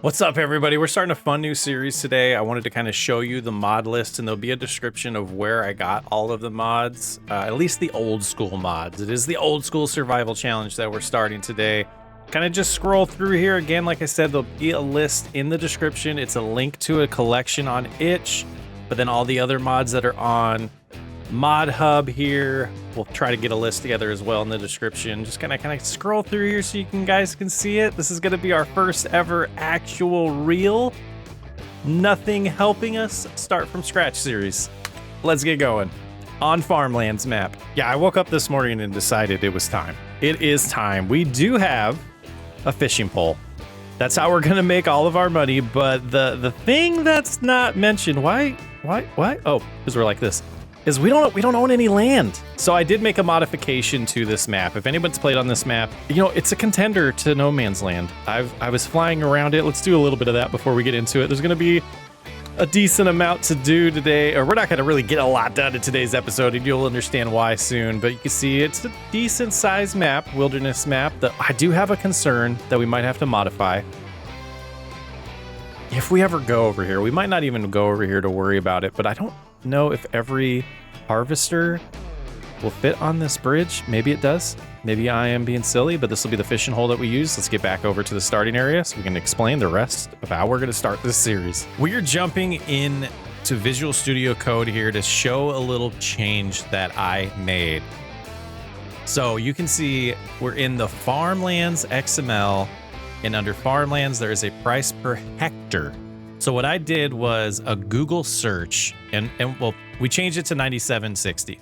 What's up, everybody? We're starting a fun new series today. I wanted to kind of show you the mod list, and there'll be a description of where I got all of the mods, at least the old school mods. It is the old school survival challenge that we're starting today. Kind of just scroll through here. Again, like I said, there'll be a list in the description. It's a link to a collection on itch, but then all the other mods that are on Mod Hub here. We'll try to get a list together as well in the description. Just kind of scroll through here so you guys can see it. This is going to be our first ever actual real nothing helping us start from scratch series. Let's get going. On Farmlands map. Yeah, I woke up this morning and decided it was time. It is time. We do have a fishing pole. That's how we're going to make all of our money, but the thing that's not mentioned, why? Oh, because we're like this. Is we don't own any land. So I did make a modification to this map. If anyone's played on this map, you know, it's a contender to No Man's Land. I was flying around it. Let's do a little bit of that before we get into it. There's going to be a decent amount to do today, or we're not going to really get a lot done in today's episode, and you'll understand why soon. But you can see it's a decent sized map, wilderness map, that I do have a concern that we might have to modify. If we ever go over here, we might not even go over here to worry about it, but I don't know if every harvester will fit on this bridge. Maybe it does. Maybe I am being silly, but this will be the fishing hole that we use. Let's get back over to the starting area so we can explain the rest of how we're going to start this series. We're jumping in to Visual Studio Code here to show a little change that I made. So you can see we're in the Farmlands XML, and under Farmlands, there is a price per hectare. So what I did was a Google search, and well, we changed it to 97.60.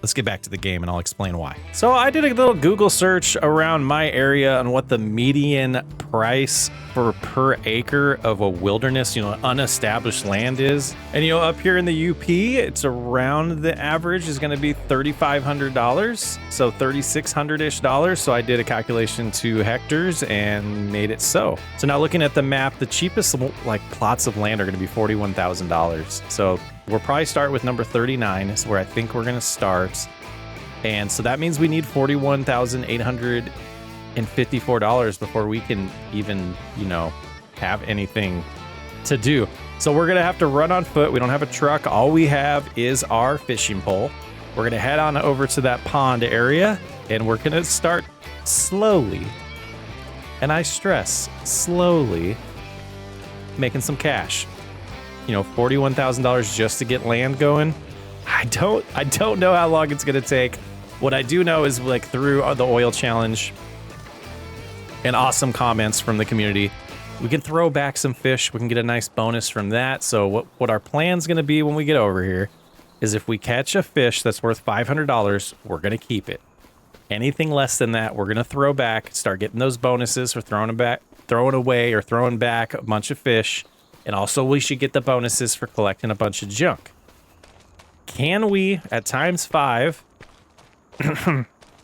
Let's get back to the game and I'll explain why. So I did a little Google search around my area on what the median price for per acre of a wilderness, you know, unestablished land is. And, you know, up here in the UP, it's around the average is going to be $3,500. So $3,600-ish dollars. So I did a calculation to hectares and made it so. So now looking at the map, the cheapest like plots of land are going to be $41,000. So we'll probably start with number 39 is where I think we're going to start. And so that means we need $41,854 before we can even, you know, have anything to do. So we're going to have to run on foot. We don't have a truck. All we have is our fishing pole. We're going to head on over to that pond area and we're going to start slowly. And I stress slowly making some cash. You know, $41,000 just to get land going. I don't know how long it's gonna take. What I do know is, like, through the oil challenge and awesome comments from the community, we can throw back some fish. We can get a nice bonus from that. So what our plan's gonna be when we get over here is if we catch a fish that's worth $500, we're gonna keep it. Anything less than that, we're gonna throw back, start getting those bonuses for throwing away or throwing back a bunch of fish. And also we should get the bonuses for collecting a bunch of junk. Can we, at times 5,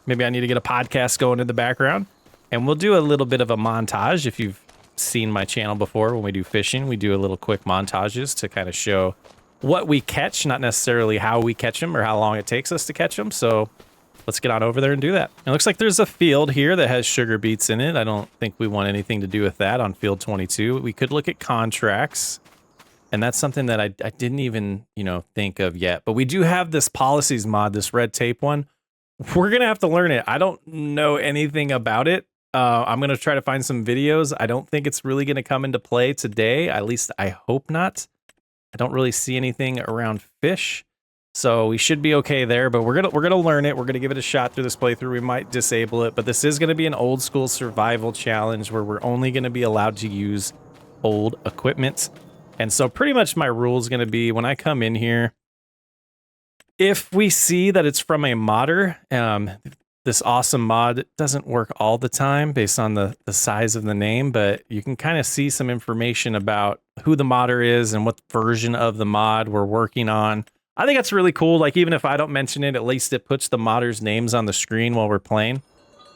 maybe I need to get a podcast going in the background, and we'll do a little bit of a montage. If you've seen my channel before, when we do fishing, we do a little quick montages to kind of show what we catch, not necessarily how we catch them or how long it takes us to catch them. So let's get on over there and do that. It looks like there's a field here that has sugar beets in it. I don't think we want anything to do with that on field 22. We could look at contracts, and that's something that I didn't even, you know, think of yet. But we do have this policies mod, this red tape one. We're going to have to learn it. I don't know anything about it. I'm going to try to find some videos. I don't think it's really going to come into play today. At least I hope not. I don't really see anything around fish. So we should be okay there, but we're gonna learn it. We're gonna give it a shot through this playthrough. We might disable it, but this is gonna be an old school survival challenge where we're only gonna be allowed to use old equipment. And so pretty much my rule is gonna be when I come in here, if we see that it's from a modder, this awesome mod doesn't work all the time based on the size of the name, but you can kind of see some information about who the modder is and what version of the mod we're working on. I think that's really cool. Like, even if I don't mention it, at least it puts the modders' names on the screen while we're playing.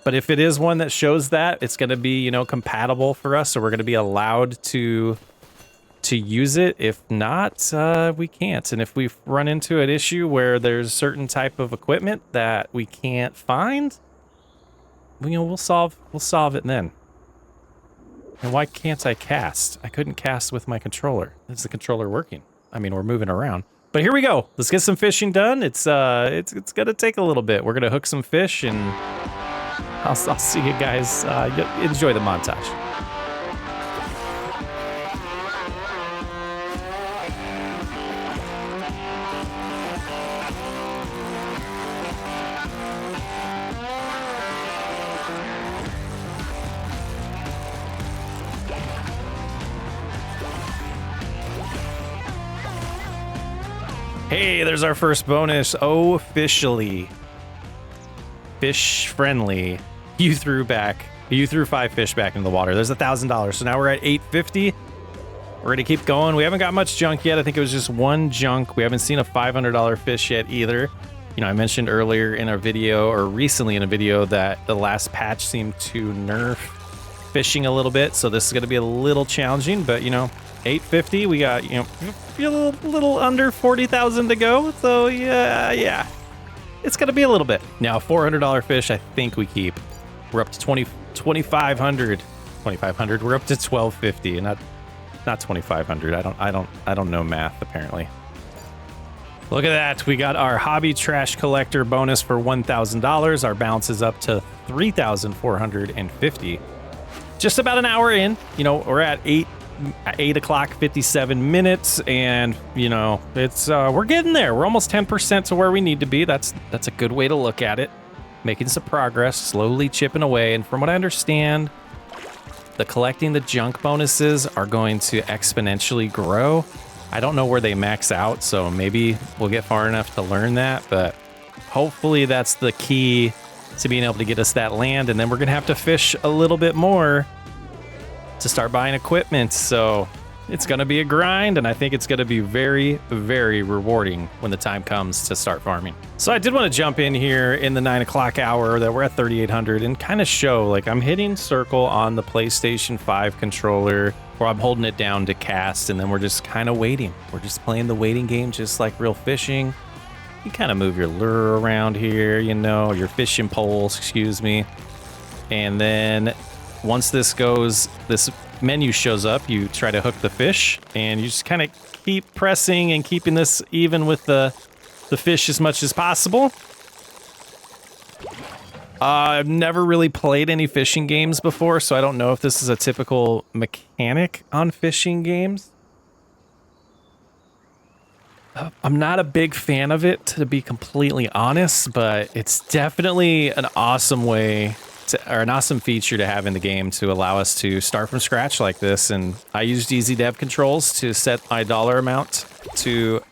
But if it is one that shows that, it's going to be, you know, compatible for us. So we're going to be allowed to use it. If not, we can't. And if we run into an issue where there's a certain type of equipment that we can't find, you know, we'll solve it then. And why can't I cast? I couldn't cast with my controller. Is the controller working? I mean, we're moving around. But here we go. Let's get some fishing done. It's gonna take a little bit. We're gonna hook some fish, and I'll see you guys. Enjoy the montage. Hey, there's our first bonus. Officially. Fish friendly. You threw 5 fish back into the water. There's $1,000. So now we're at 850. We're gonna keep going. We haven't got much junk yet. I think it was just one junk. We haven't seen a $500 fish yet either. You know, I mentioned earlier in a video, or recently in a video, that the last patch seemed to nerf fishing a little bit. So this is gonna be a little challenging, but you know, 850, we got, you know, a little under 40,000 to go. So yeah, it's gonna be a little bit. Now, $400 fish, I think we keep. We're up to 2,500. We're up to 1,250, and not 2,500. I don't know math apparently. Look at that. We got our hobby trash collector bonus for $1,000. Our balance is up to 3,450. Just about an hour in. You know, we're at 8 o'clock 57 minutes, and you know, it's we're getting there. We're almost 10% to where we need to be. That's a good way to look at it. Making some progress, slowly chipping away. And from what I understand, the collecting the junk bonuses are going to exponentially grow. I don't know where they max out, so maybe we'll get far enough to learn that, but hopefully that's the key to being able to get us that land. And then we're gonna have to fish a little bit more to start buying equipment. So it's gonna be a grind, and I think it's gonna be very, very rewarding when the time comes to start farming. So I did want to jump in here in the 9 o'clock hour that we're at 3,800 and kind of show, like, I'm hitting circle on the PlayStation 5 controller, where I'm holding it down to cast, and then we're just kind of waiting. We're just playing the waiting game, just like real fishing. You kind of move your lure around here, you know, your fishing poles, excuse me. And then once this menu shows up, you try to hook the fish, and you just kind of keep pressing and keeping this even with the fish as much as possible. I've never really played any fishing games before, so I don't know if this is a typical mechanic on fishing games. I'm not a big fan of it, to be completely honest, but it's definitely an awesome way or an awesome feature to have in the game to allow us to start from scratch like this. And I used easy dev controls to set my dollar amount to,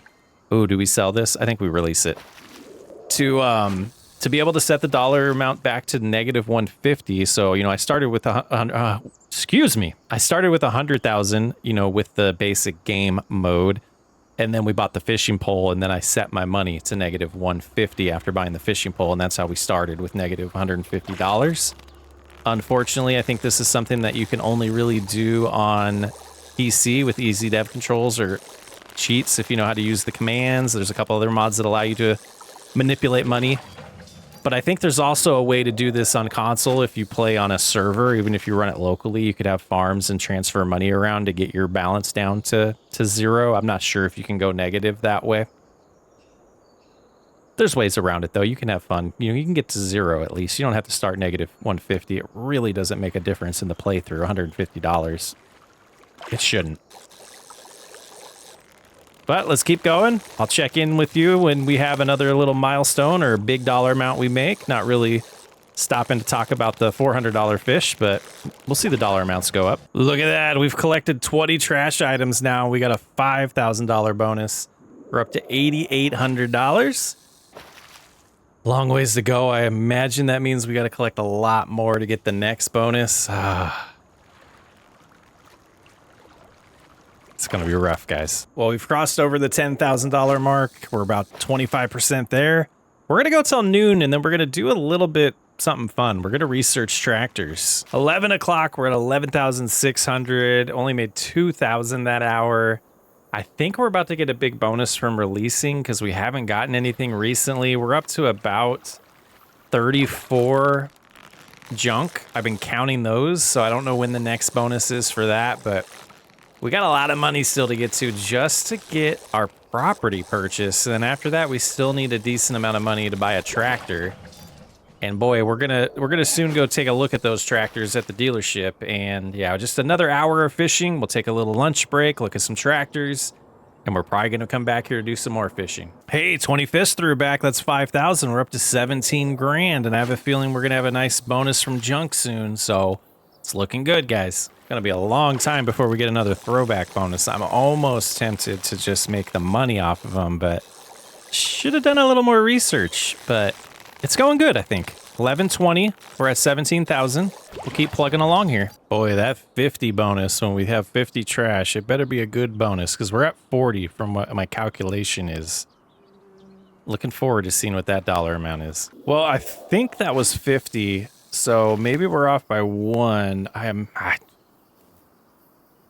oh, do we sell this? I think we release it. To be able to set the dollar amount back to -150. So, you know, I started with I started with 100,000, you know, with the basic game mode. And then we bought the fishing pole, and then I set my money to -150 after buying the fishing pole, and that's how we started, with -150. Unfortunately, I think this is something that you can only really do on PC with easy dev controls or cheats if you know how to use the commands. There's a couple other mods that allow you to manipulate money. But I think there's also a way to do this on console if you play on a server. Even if you run it locally, you could have farms and transfer money around to get your balance down to zero. I'm not sure if you can go negative that way. There's ways around it, though. You can have fun. You know, you can get to zero at least. You don't have to start -150. It really doesn't make a difference in the playthrough. $150. It shouldn't. But let's keep going. I'll check in with you when we have another little milestone or big dollar amount we make. Not really stopping to talk about the $400 fish, but we'll see the dollar amounts go up. Look at that. We've collected 20 trash items now. We got a $5,000 bonus. We're up to $8,800. Long ways to go. I imagine that means we got to collect a lot more to get the next bonus. It's going to be rough, guys. Well, we've crossed over the $10,000 mark. We're about 25% there. We're going to go till noon, and then we're going to do a little bit something fun. We're going to research tractors. 11 o'clock, we're at 11,600. Only made 2,000 that hour. I think we're about to get a big bonus from releasing because we haven't gotten anything recently. We're up to about 34 junk. I've been counting those, so I don't know when the next bonus is for that, but we got a lot of money still to get to just to get our property purchase. And after that, we still need a decent amount of money to buy a tractor. And boy, we're gonna soon go take a look at those tractors at the dealership. And yeah, just another hour of fishing. We'll take a little lunch break, look at some tractors, and we're probably gonna come back here to do some more fishing. Hey, 25th threw back. That's 5,000. We're up to 17 grand, and I have a feeling we're gonna have a nice bonus from junk soon. So it's looking good, guys. It's gonna be a long time before we get another throwback bonus. I'm almost tempted to just make the money off of them, but should have done a little more research. But it's going good, I think. 1120. We're at 17,000. We'll keep plugging along here. Boy, that 50 bonus when we have 50 trash, it better be a good bonus because we're at 40 from what my calculation is. Looking forward to seeing what that dollar amount is. Well, I think that was 50, so maybe we're off by one.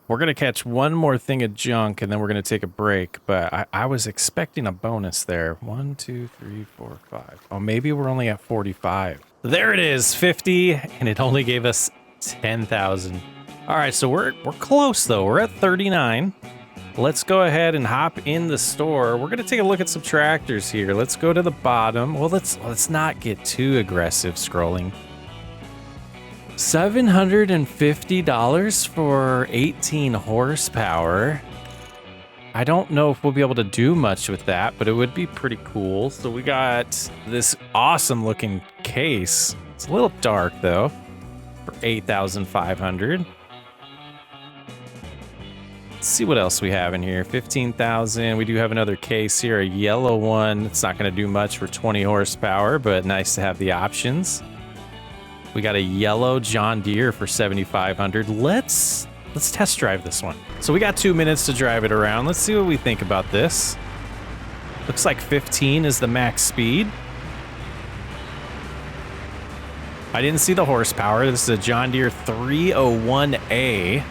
We're going to catch one more thing of junk, and then we're going to take a break. But I was expecting a bonus there. 1, 2, 3, 4, 5. Oh, maybe we're only at 45. There it is, 50, and it only gave us 10,000. All right, so we're close, though. We're at 39. Let's go ahead and hop in the store. We're going to take a look at some tractors here. Let's go to the bottom. Well, let's not get too aggressive scrolling. $750 for 18 horsepower. I don't know if we'll be able to do much with that, but it would be pretty cool. So we got this awesome looking case. It's a little dark though, for 8,500. Let's see what else we have in here. 15,000. We do have another case here, a yellow one. It's not going to do much for 20 horsepower, but nice to have the options. We got a yellow John Deere for 7,500. Let's test drive this one. So we got 2 minutes to drive it around. Let's see what we think about this. Looks like 15 is the max speed. I didn't see the horsepower. This is a John Deere 301A.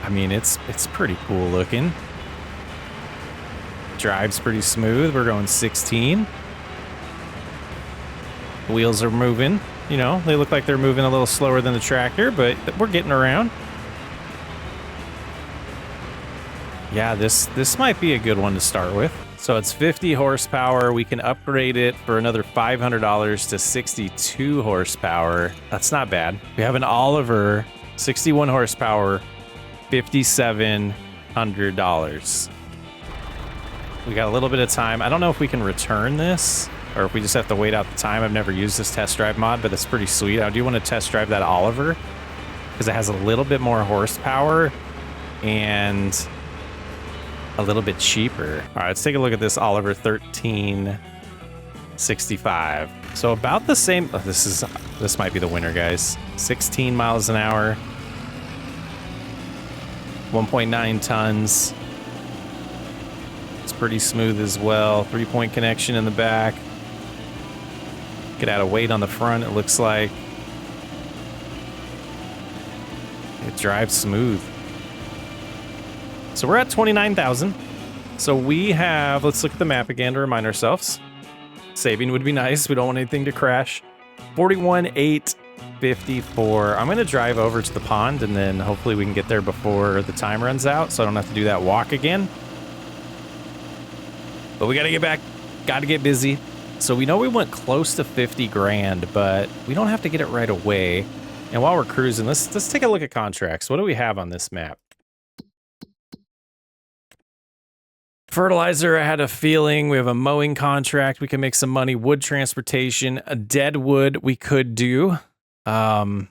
I mean, it's pretty cool looking. Drives pretty smooth. We're going 16. Wheels are moving, you know, they look like they're moving a little slower than the tractor, but we're getting around. Yeah, this might be a good one to start with. So it's 50 horsepower. We can upgrade it for another $500 to 62 horsepower. That's not bad. We have an Oliver, 61 horsepower, $5,700. We got a little bit of time. I don't know if we can return this, or if we just have to wait out the time. I've never used this test drive mod, but it's pretty sweet. I do want to test drive that Oliver because it has a little bit more horsepower and a little bit cheaper. All right, let's take a look at this Oliver 1365. So about the same. Oh, this might be the winner, guys. 16 miles an hour, 1.9 tons. It's pretty smooth as well. 3-point connection in the back. Get out of weight on the front, it looks like. It drives smooth. So we're at 29,000. So we have, let's look at the map again to remind ourselves. Saving would be nice. We don't want anything to crash. 41,854. I'm going to drive over to the pond and then hopefully we can get there before the time runs out so I don't have to do that walk again. But we got to get back. Got to get busy. So we know we went close to 50 grand, but we don't have to get it right away. And while we're cruising, let's take a look at contracts. What do we have on this map? Fertilizer, I had a feeling. We have a mowing contract. We can make some money. Wood transportation, a dead wood we could do. Might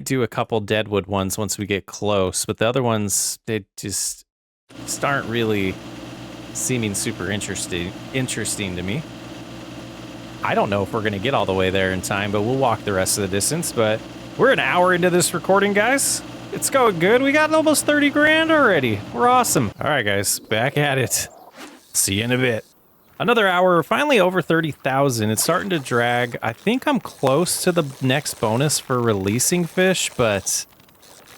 do a couple deadwood ones once we get close, but the other ones, they just aren't really seeming super interesting to me. I don't know if we're going to get all the way there in time, but we'll walk the rest of the distance. But we're an hour into this recording, guys. It's going good. We got almost 30 grand already. We're awesome. All right, guys, back at it. See you in a bit. Another hour, finally over 30,000. It's starting to drag. I think I'm close to the next bonus for releasing fish, but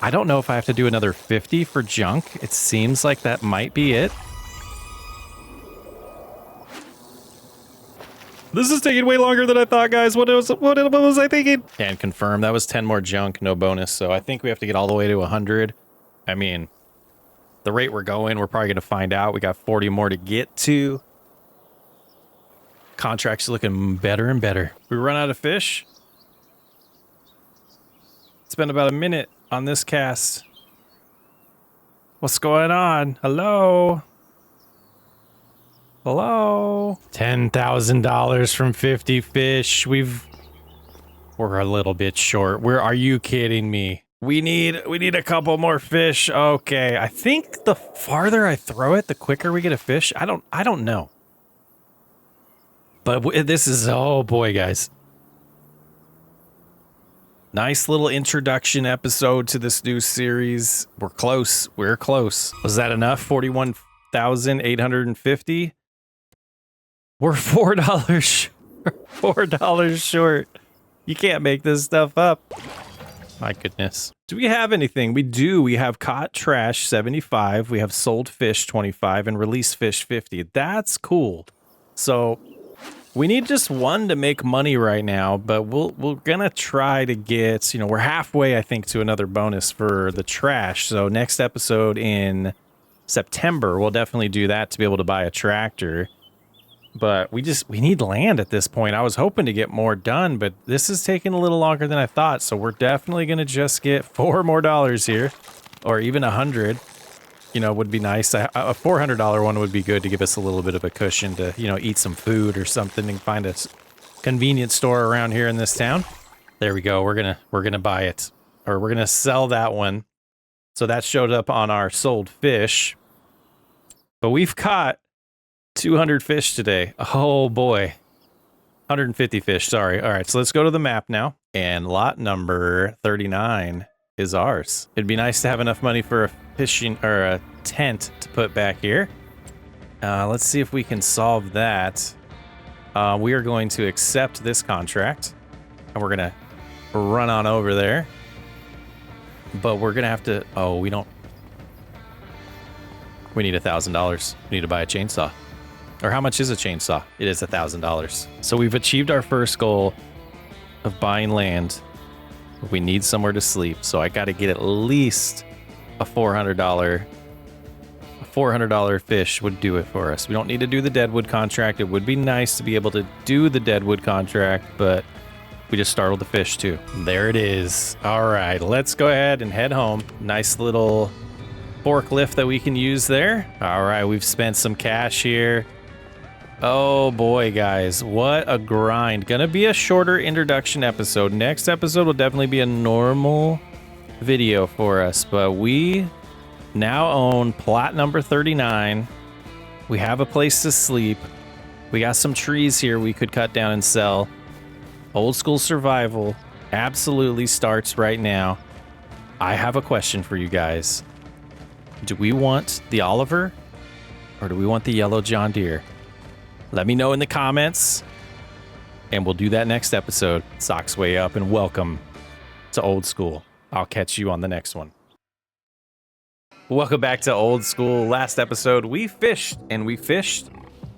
I don't know if I have to do another 50 for junk. It seems like that might be it. This is taking way longer than I thought, guys. What was I thinking? And confirm that was 10 more junk, no bonus. So I think we have to get all the way to 100. I mean, the rate we're going, we're probably going to find out. We got 40 more to get to. Contract's looking better and better. We run out of fish. It's been about a minute on this cast. What's going on? Hello? Hello? $10,000 from 50 fish. We're a little bit short. Are you kidding me? We need a couple more fish. Okay. I think the farther I throw it, the quicker we get a fish. I don't know. But this is, oh boy, guys. Nice little introduction episode to this new series. We're close. We're close. Was that enough? 41,850? We're $4 short. $4 short. You can't make this stuff up. My goodness. Do we have anything? We do. We have caught trash 75. We have sold fish 25 and released fish 50. That's cool. So we need just one to make money right now, but we're gonna try to get, we're halfway, I think, to another bonus for the trash. So next episode in September, we'll definitely do that to be able to buy a tractor. But we need land at this point. I was hoping to get more done, but this is taking a little longer than I thought. So we're definitely gonna just get $4 more here, or even 100. Would be nice. A $400 one would be good to give us a little bit of a cushion to, eat some food or something and find a convenience store around here in this town. There we go. We're gonna buy it, or we're gonna sell that one. So that showed up on our sold fish, but we've caught 200 fish today. Oh boy, 150 fish. Sorry. All right, so let's go to the map now, and lot number 39 is ours. It'd be nice to have enough money for a fishing or a tent to put back here. Let's see if we can solve that. We are going to accept this contract, and we're gonna run on over there. But we're gonna have to. Oh, we don't. We need $1,000. We need to buy a chainsaw. Or how much is a chainsaw? It is $1,000. So we've achieved our first goal of buying land. We need somewhere to sleep, so I got to get at least a $400. A $400 fish would do it for us. We don't need to do the deadwood contract. It would be nice to be able to do the deadwood contract, but we just startled the fish too. There it is. All right, let's go ahead and head home. Nice little forklift that we can use there. All right, we've spent some cash here. Oh boy, guys, what a grind. Gonna be a shorter introduction episode. Next episode will definitely be a normal video for us, but we now own plot number 39. We have a place to sleep. We got some trees here we could cut down and sell. Old school survival absolutely starts right now. I have a question for you guys. Do we want the Oliver or do we want the yellow John Deere? Let me know in the comments, and we'll do that next episode. Socks way up, and welcome to Old School. I'll catch you on the next one. Welcome back to Old School. Last episode, we fished, and we fished,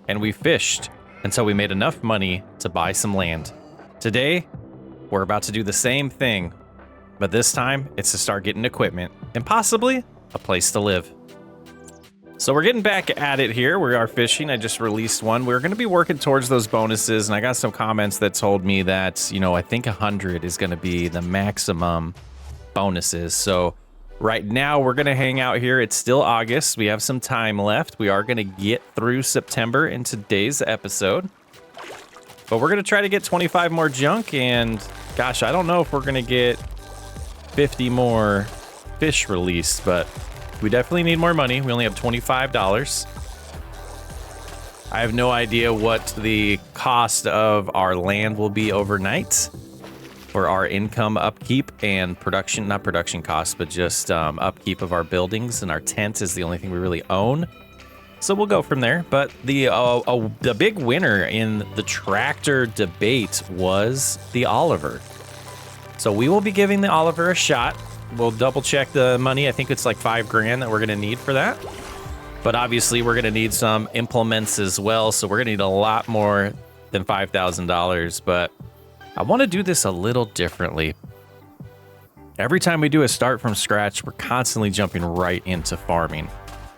and we fished until we made enough money to buy some land. Today, we're about to do the same thing, but this time, it's to start getting equipment, and possibly a place to live. So we're getting back at it here. We are fishing. I just released one. We're going to be working towards those bonuses, and I got some comments that told me that, I think 100 is going to be the maximum bonuses. So right now we're going to hang out here. It's still August. We have some time left. We are going to get through September in today's episode. But we're going to try to get 25 more junk, and gosh, I don't know if we're going to get 50 more fish released, but we definitely need more money. We only have $25. I have no idea what the cost of our land will be overnight for our income upkeep and production, not production costs, but just upkeep of our buildings, and our tent is the only thing we really own. So we'll go from there. But the big winner in the tractor debate was the Oliver. So we will be giving the Oliver a shot. We'll double check the money. I think it's like $5,000 that we're going to need for that. But obviously we're going to need some implements as well. So we're going to need a lot more than $5,000, but I want to do this a little differently. Every time we do a start from scratch, we're constantly jumping right into farming.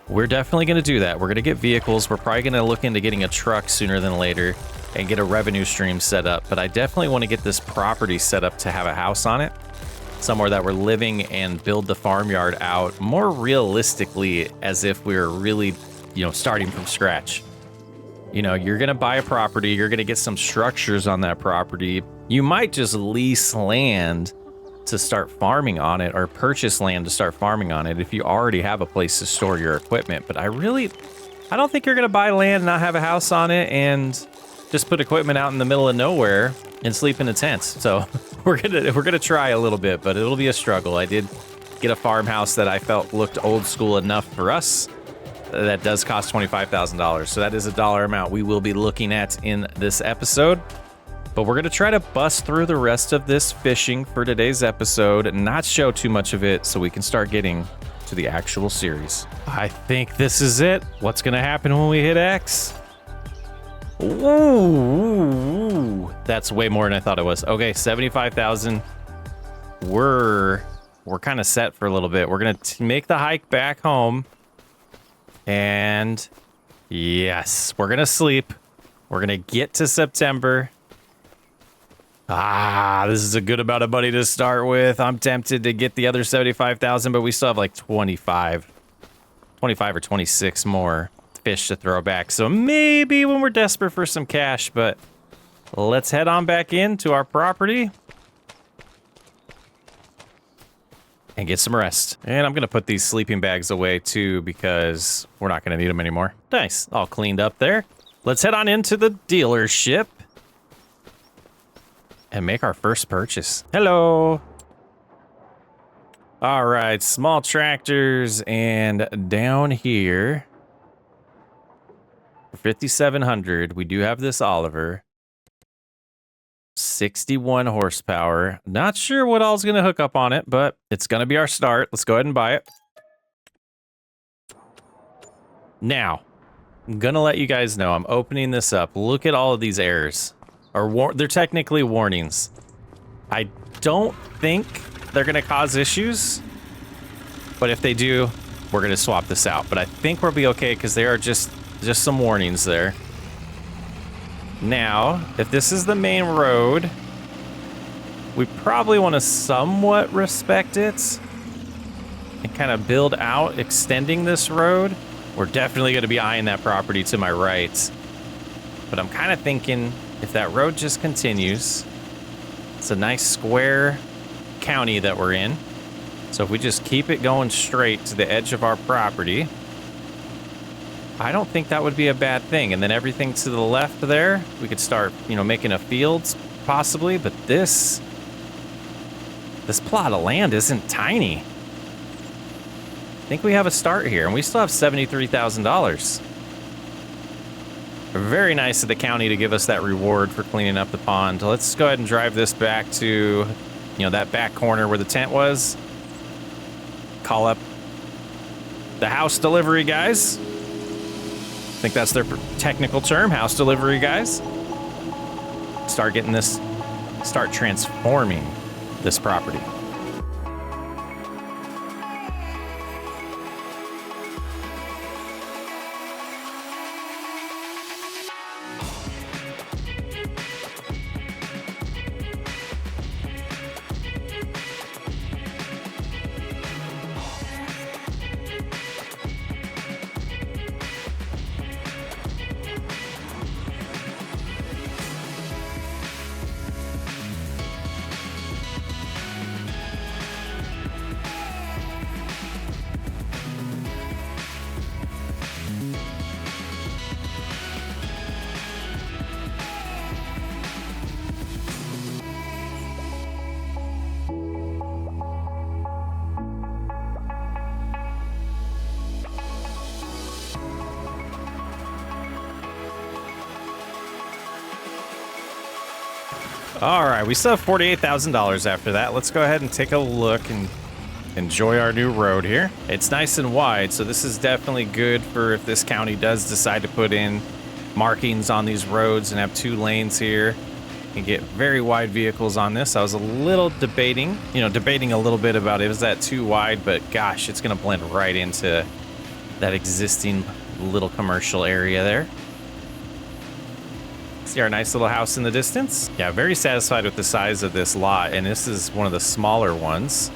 We're definitely going to do that. We're going to get vehicles. We're probably going to look into getting a truck sooner than later and get a revenue stream set up. But I definitely want to get this property set up to have a house on it, somewhere that we're living, and build the farmyard out more realistically, as if we were really, starting from scratch. You're going to buy a property. You're going to get some structures on that property. You might just lease land to start farming on it, or purchase land to start farming on it if you already have a place to store your equipment. But I don't think you're going to buy land and not have a house on it and just put equipment out in the middle of nowhere and sleep in a tent. So we're gonna try a little bit, but it'll be a struggle. I did get a farmhouse that I felt looked old school enough for us. That does cost $25,000. So that is a dollar amount we will be looking at in this episode. But we're going to try to bust through the rest of this fishing for today's episode and not show too much of it so we can start getting to the actual series. I think this is it. What's going to happen when we hit X? Ooh, that's way more than I thought it was. Okay, 75,000. We're kind of set for a little bit. We're going to make the hike back home. And yes, we're going to sleep. We're going to get to September. This is a good amount of money to start with. I'm tempted to get the other 75,000, but we still have like 25 or 26 more fish to throw back. So maybe when we're desperate for some cash, but let's head on back into our property and get some rest. And I'm going to put these sleeping bags away too, because we're not going to need them anymore. Nice. All cleaned up there. Let's head on into the dealership and make our first purchase. Hello. All right, small tractors, and down here for 5,700, we do have this Oliver. 61 horsepower. Not sure what all's gonna hook up on it, but it's gonna be our start. Let's go ahead and buy it. Now, I'm gonna let you guys know I'm opening this up. Look at all of these errors. Or they're technically warnings. I don't think they're gonna cause issues, but if they do, we're gonna swap this out. But I think we'll be okay because they are just some warnings there. Now, if this is the main road, we probably want to somewhat respect it and kind of build out extending this road. We're definitely going to be eyeing that property to my right, but I'm kind of thinking if that road just continues, it's a nice square county that we're in. So if we just keep it going straight to the edge of our property, I don't think that would be a bad thing. And then everything to the left there, we could start, making a field possibly, but this plot of land isn't tiny. I think we have a start here, and we still have $73,000. Very nice of the county to give us that reward for cleaning up the pond. Let's go ahead and drive this back to, that back corner where the tent was. Call up the house delivery guys. I think that's their technical term, house delivery guys. Start transforming this property. All right, we still have $48,000 after that. Let's go ahead and take a look and enjoy our new road here. It's nice and wide, so this is definitely good for if this county does decide to put in markings on these roads and have 2 lanes here. You can get very wide vehicles on this. I was a little debating a little bit about it. Was that too wide? But gosh, it's going to blend right into that existing little commercial area there. See our nice little house in the distance? Yeah, very satisfied with the size of this lot, and this is one of the smaller ones.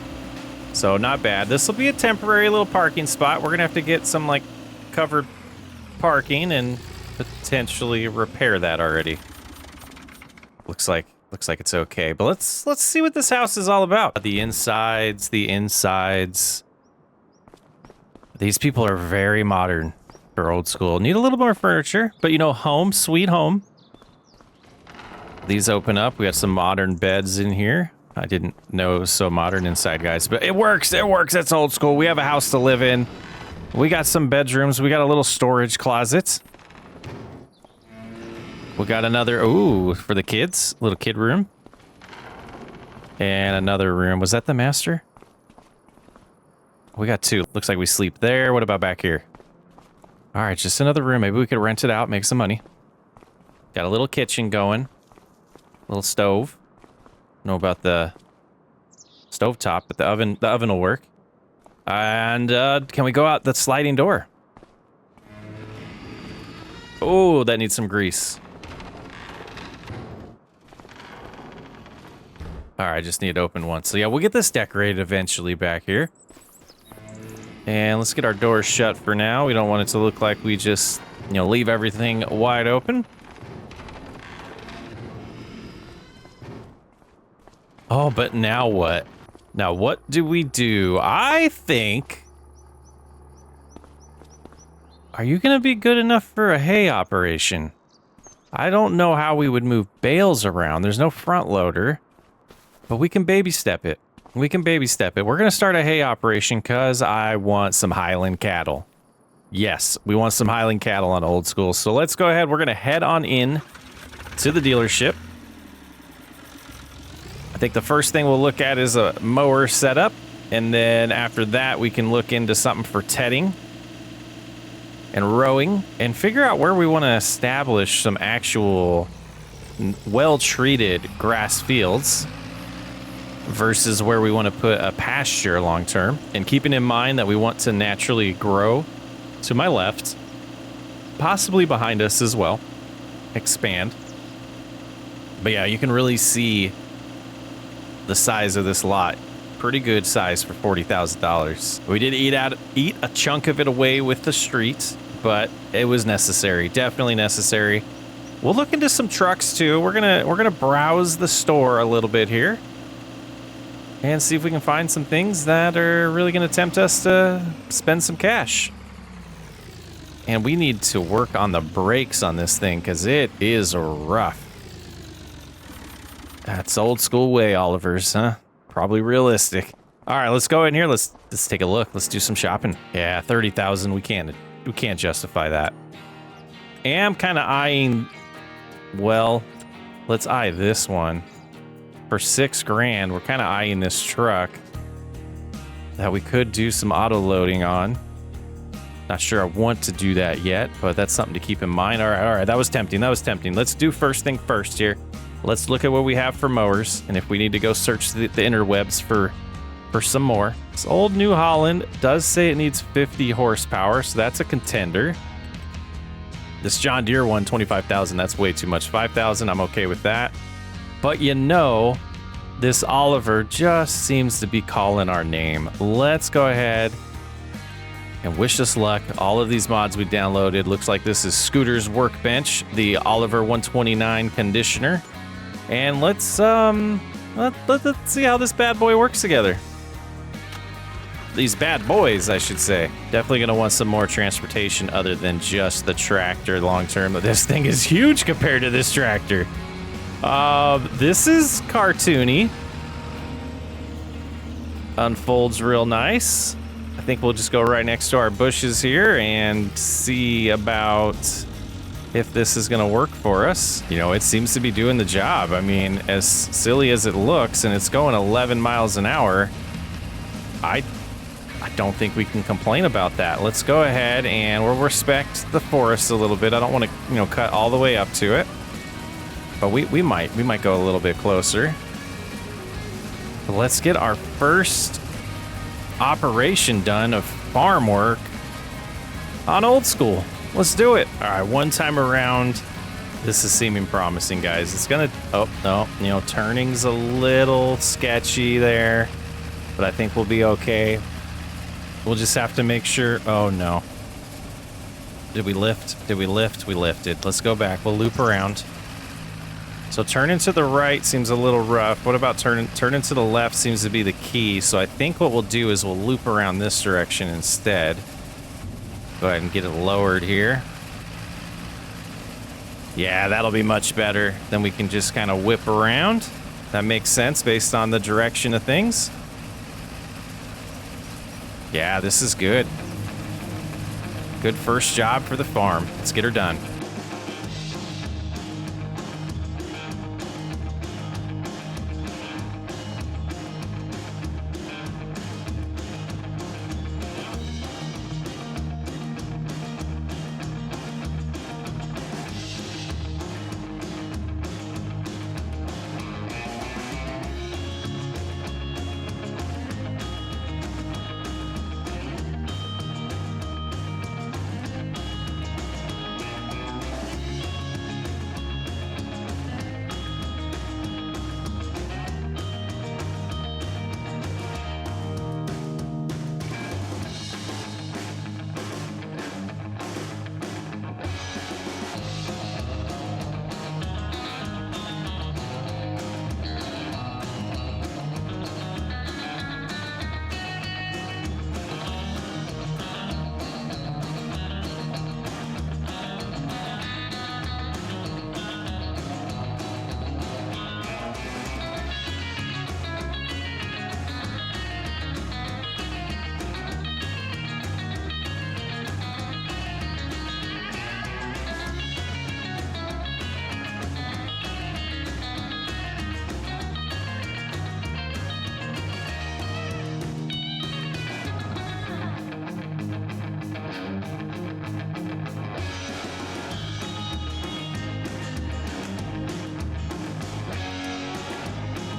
So not bad. This will be a temporary little parking spot. We're gonna have to get some like covered parking and potentially repair that already. Looks like it's okay. But let's see what this house is all about. The insides. These people are very modern for old school. Need a little more furniture, but home, sweet home. These open up. We got some modern beds in here. I didn't know it was so modern inside, guys, but it works. It works. That's old school. We have a house to live in. We got some bedrooms. We got a little storage closet. We got another, ooh, for the kids, little kid room. And another room. Was that the master? We got 2. Looks like we sleep there. What about back here? All right, just another room. Maybe we could rent it out, make some money. Got a little kitchen going. Little stove. Know about the stovetop, but the oven will work. And can we go out the sliding door? Oh, that needs some grease. All right, just need to open once. So yeah, we'll get this decorated eventually back here. And let's get our doors shut for now. We don't want it to look like we just, leave everything wide open. Oh, but now what? Now what do we do? I think... Are you going to be good enough for a hay operation? I don't know how we would move bales around. There's no front loader. But we can baby step it. We're going to start a hay operation because I want some Highland cattle. Yes, we want some Highland cattle on old school. So let's go ahead. We're going to head on in to the dealership. I think the first thing we'll look at is a mower setup. And then after that, we can look into something for tedding and rowing and figure out where we want to establish some actual well-treated grass fields versus where we want to put a pasture long term. And keeping in mind that we want to naturally grow to my left, possibly behind us as well, expand. But yeah, you can really see the size of this lot. Pretty good size for $40,000. We did eat a chunk of it away with the street, but it was necessary. Definitely necessary. We'll look into some trucks too. We're gonna browse the store a little bit here and see if we can find some things that are really gonna tempt us to spend some cash. And we need to work on the brakes on this thing because it is rough. That's old school way, Oliver's, huh? Probably realistic. All right, let's go in here. Let's take a look. Let's do some shopping. Yeah, 30,000. We can't justify that. Am kind of eyeing. Well, let's eye this one for $6,000. We're kind of eyeing this truck that we could do some auto loading on. Not sure I want to do that yet, but that's something to keep in mind. All right. That was tempting. Let's do first thing first here. Let's look at what we have for mowers, and if we need to go search the interwebs for some more. This old New Holland does say it needs 50 horsepower, so that's a contender. This John Deere one, 25,000, that's way too much. 5,000, I'm okay with that. But this Oliver just seems to be calling our name. Let's go ahead and wish us luck. All of these mods we downloaded. Looks like this is Scooter's Workbench, the Oliver 129 conditioner. And let's see how this bad boy works together. These bad boys, I should say. Definitely gonna want some more transportation other than just the tractor long term. But this thing is huge compared to this tractor. This is cartoony. Unfolds real nice. I think we'll just go right next to our bushes here and see about if this is going to work for us. It seems to be doing the job. I mean, as silly as it looks, and it's going 11 miles an hour, I I don't think we can complain about that. Let's go ahead and we'll respect the forest a little bit. I don't want to, you know, cut all the way up to it. But we might go a little bit closer. But let's get our first operation done of farm work on old school. Let's do it. All right, one time around. This is seeming promising, guys. It's gonna, oh, no, you know, turning's a little sketchy there, but I think we'll be okay. We'll just have to make sure, oh no. Did we lift? Did we lift? We lifted. Let's go back, we'll loop around. So turning to the right seems a little rough. What about turning to the left seems to be the key. So I think what we'll do is we'll loop around this direction instead. Go ahead and get it lowered here. Yeah, that'll be much better. Then we can just kind of whip around. That makes sense based on the direction of things. Yeah, this is good. Good first job for the farm. Let's get her done.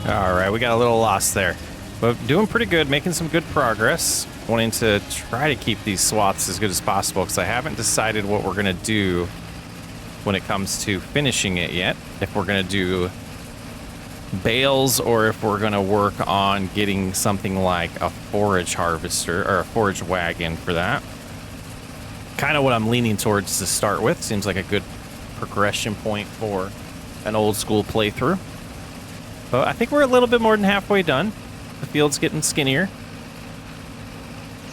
All right, we got a little lost there, but doing pretty good, making some good progress. Wanting to try to keep these swaths as good as possible because I haven't decided what we're gonna do when it comes to finishing it yet. If we're gonna do bales or if we're gonna work on getting something like a forage harvester or a forage wagon for that. Kind of what I'm leaning towards to start with. Seems like a good progression point for an old school playthrough. But I think we're a little bit more than halfway done. The field's getting skinnier.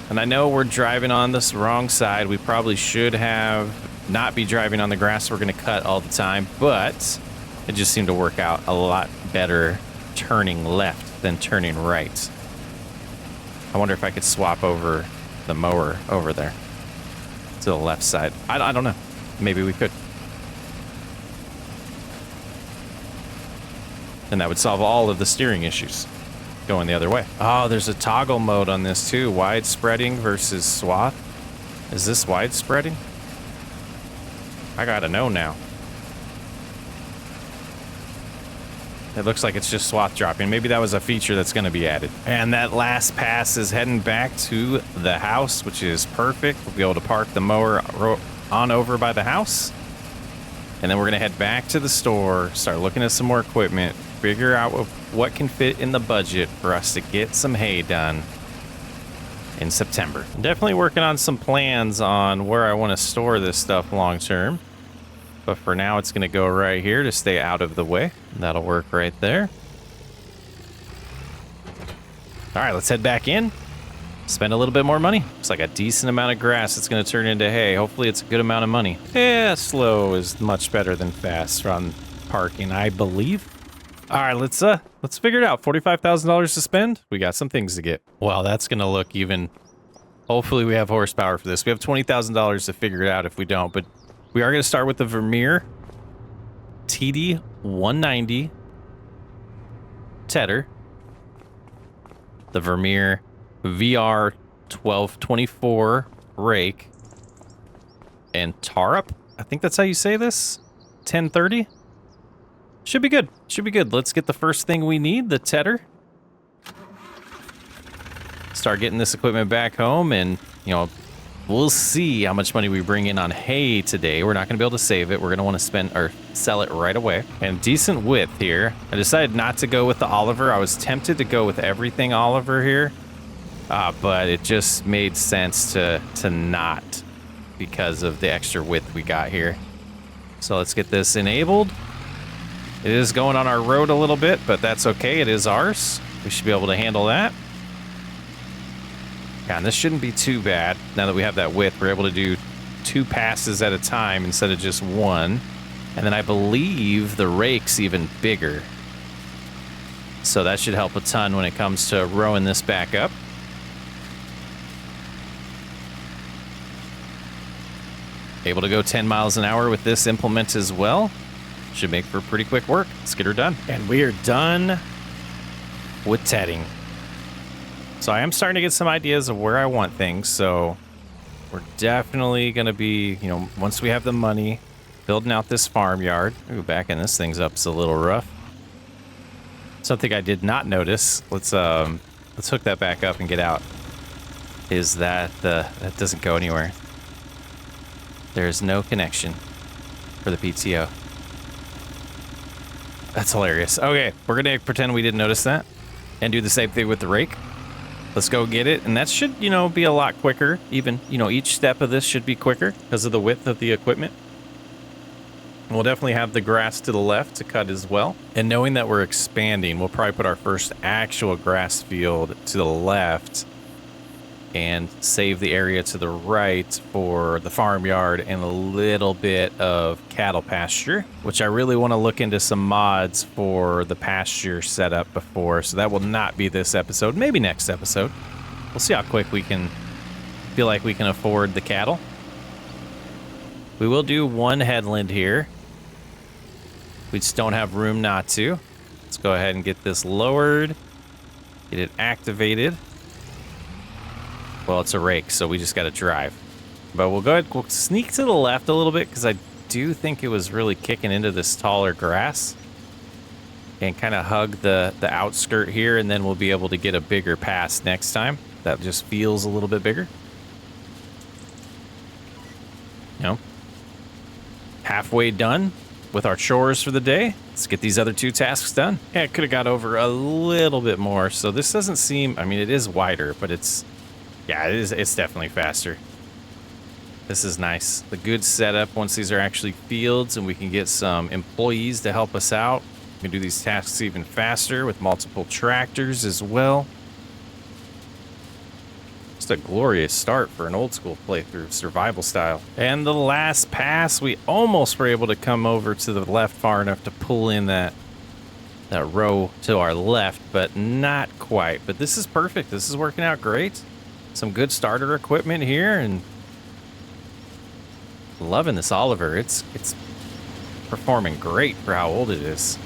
And I know we're driving on this wrong side. We probably should have not be driving on the grass we're going to cut all the time, but it just seemed to work out a lot better turning left than turning right. I wonder if I could swap over the mower over there to the left side. I don't know. Maybe we could. And that would solve all of the steering issues going the other way. Oh, there's a toggle mode on this too. Wide spreading versus swath. Is this wide spreading? I gotta know now. It looks like it's just swath dropping. Maybe that was a feature that's gonna be added. And that last pass is heading back to the house, which is perfect. We'll be able to park the mower on over by the house. And then we're gonna head back to the store, start looking at some more equipment, figure out what can fit in the budget for us to get some hay done in September. I'm definitely working on some plans on where I want to store this stuff long term. But for now, it's going to go right here to stay out of the way. That'll work right there. All right, let's head back in. Spend a little bit more money. It's like a decent amount of grass that's going to turn into hay. Hopefully it's a good amount of money. Yeah, slow is much better than fast on parking, I believe. All right, let's figure it out. $45,000 to spend. We got some things to get. Well, that's going to look even. Hopefully we have horsepower for this. We have $20,000 to figure it out if we don't, but we are going to start with the Vermeer TD 190 Tedder, the Vermeer VR 1224 rake. And Tarup, I think that's how you say this. 1030. Should be good. Should be good. Let's get the first thing we need, the tedder. Start getting this equipment back home, and, you know, we'll see how much money we bring in on hay today. We're not going to be able to save it. We're going to want to spend or sell it right away. And decent width here. I decided not to go with the Oliver. I was tempted to go with everything Oliver here, but it just made sense to not, because of the extra width we got here. So let's get this enabled. It is going on our road a little bit, but that's okay. It is ours. We should be able to handle that. Yeah, and this shouldn't be too bad. Now that we have that width, we're able to do 2 passes at a time instead of just 1. And then I believe the rake's even bigger. So that should help a ton when it comes to rowing this back up. Able to go 10 miles an hour with this implement as well. Should make for pretty quick work. Let's get her done. And we are done with tedding. So I am starting to get some ideas of where I want things. So we're definitely going to be, you know, once we have the money, building out this farmyard. Ooh, backing this thing's up is a little rough. Something I did not notice. Let's hook that back up and get out. Is that that doesn't go anywhere. There's no connection for the PTO. That's hilarious. Okay, we're gonna pretend we didn't notice that and do the same thing with the rake. Let's go get it, and that should, you know, be a lot quicker. Even, you know, each step of this should be quicker because of the width of the equipment. And we'll definitely have the grass to the left to cut as well. And knowing that we're expanding, we'll probably put our first actual grass field to the left and save the area to the right for the farmyard and a little bit of cattle pasture, which I really want to look into some mods for the pasture setup before. So that will not be this episode, maybe next episode. We'll see how quick we can feel like we can afford the cattle. We will do 1 headland here. We just don't have room not to. Let's go ahead and get this lowered, get it activated. Well, it's a rake, so we just got to drive. But we'll go ahead, we'll sneak to the left a little bit because I do think it was really kicking into this taller grass. And kind of hug the outskirt here, and then we'll be able to get a bigger pass next time. That just feels a little bit bigger. You know, halfway done with our chores for the day. Let's get these other 2 tasks done. Yeah, it could have got over a little bit more. So this doesn't seem, I mean, it is wider, but it's, yeah, it's definitely faster. This is nice. The good setup once these are actually fields and we can get some employees to help us out. We can do these tasks even faster with multiple tractors as well. Just a glorious start for an old school playthrough, survival style. And the last pass, we almost were able to come over to the left far enough to pull in that row to our left, but not quite. But this is perfect. This is working out great. Some good starter equipment here, and loving this Oliver. It's performing great for how old it is.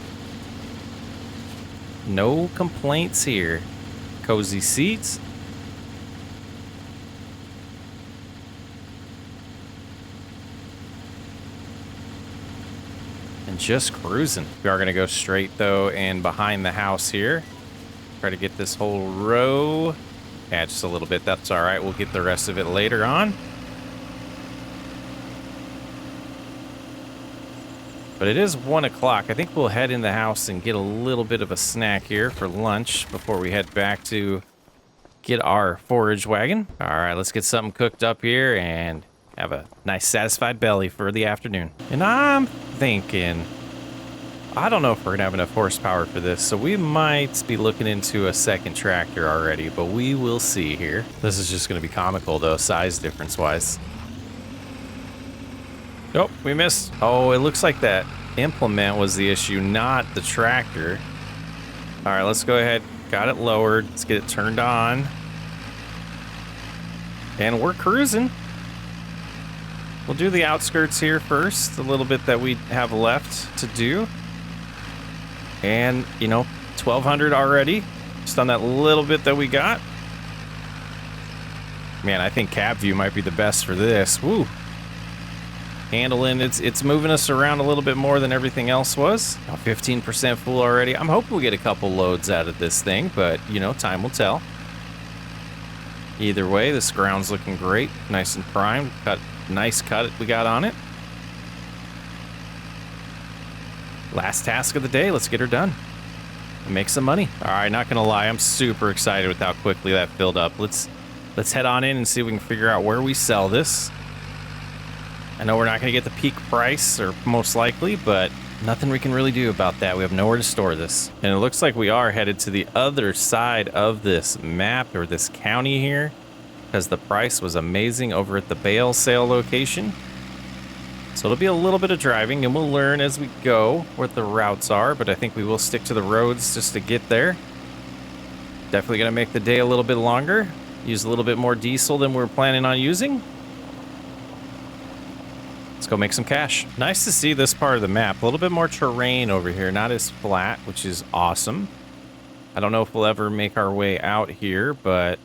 No complaints here. Cozy seats. And just cruising. We are going to go straight though and behind the house here. Try to get this whole row. Yeah, just a little bit. That's all right. We'll get the rest of it later on. But it is 1 o'clock. I think we'll head in the house and get a little bit of a snack here for lunch before we head back to get our forage wagon. All right, let's get something cooked up here and have a nice satisfied belly for the afternoon. And I'm thinking, I don't know if we're gonna have enough horsepower for this, so we might be looking into a second tractor already, but we will see here. This is just gonna be comical though, size difference wise. Nope, we missed. Oh, it looks like that implement was the issue, not the tractor. All right, let's go ahead. Got it lowered. Let's get it turned on. And we're cruising. We'll do the outskirts here first, a little bit that we have left to do. And, you know, 1,200 already, just on that little bit that we got. Man, I think cab view might be the best for this. Woo. Handling, it's moving us around a little bit more than everything else was. 15% full already. I'm hoping we get a couple loads out of this thing, but, you know, time will tell. Either way, this ground's looking great. Nice and primed. Nice cut we got on it. Last task of the day. Let's get her done. And make some money. All right, not gonna lie, I'm super excited with how quickly that filled up. Let's head on in and see if we can figure out where we sell this. I know we're not gonna get the peak price, or most likely, but nothing we can really do about that. We have nowhere to store this. And it looks like we are headed to the other side of this map, or this county here, because the price was amazing over at the bale sale location. So it'll be a little bit of driving, and we'll learn as we go what the routes are, but I think we will stick to the roads just to get there. Definitely gonna make the day a little bit longer. Use a little bit more diesel than we're planning on using. Let's go make some cash. Nice to see this part of the map. A little bit more terrain over here, not as flat, which is awesome. I don't know if we'll ever make our way out here, but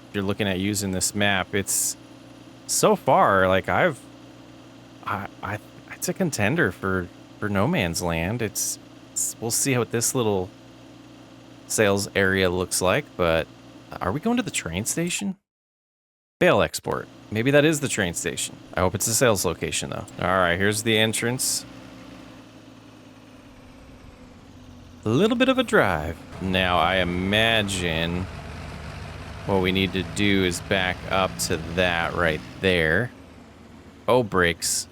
if you're looking at using this map, it's so far, like it's a contender for no man's land. We'll see what this little sales area looks like, but are we going to the train station? Bale export. Maybe that is the train station. I hope it's a sales location, though. All right, here's the entrance. A little bit of a drive. Now, I imagine what we need to do is back up to that right there. Oh, brakes.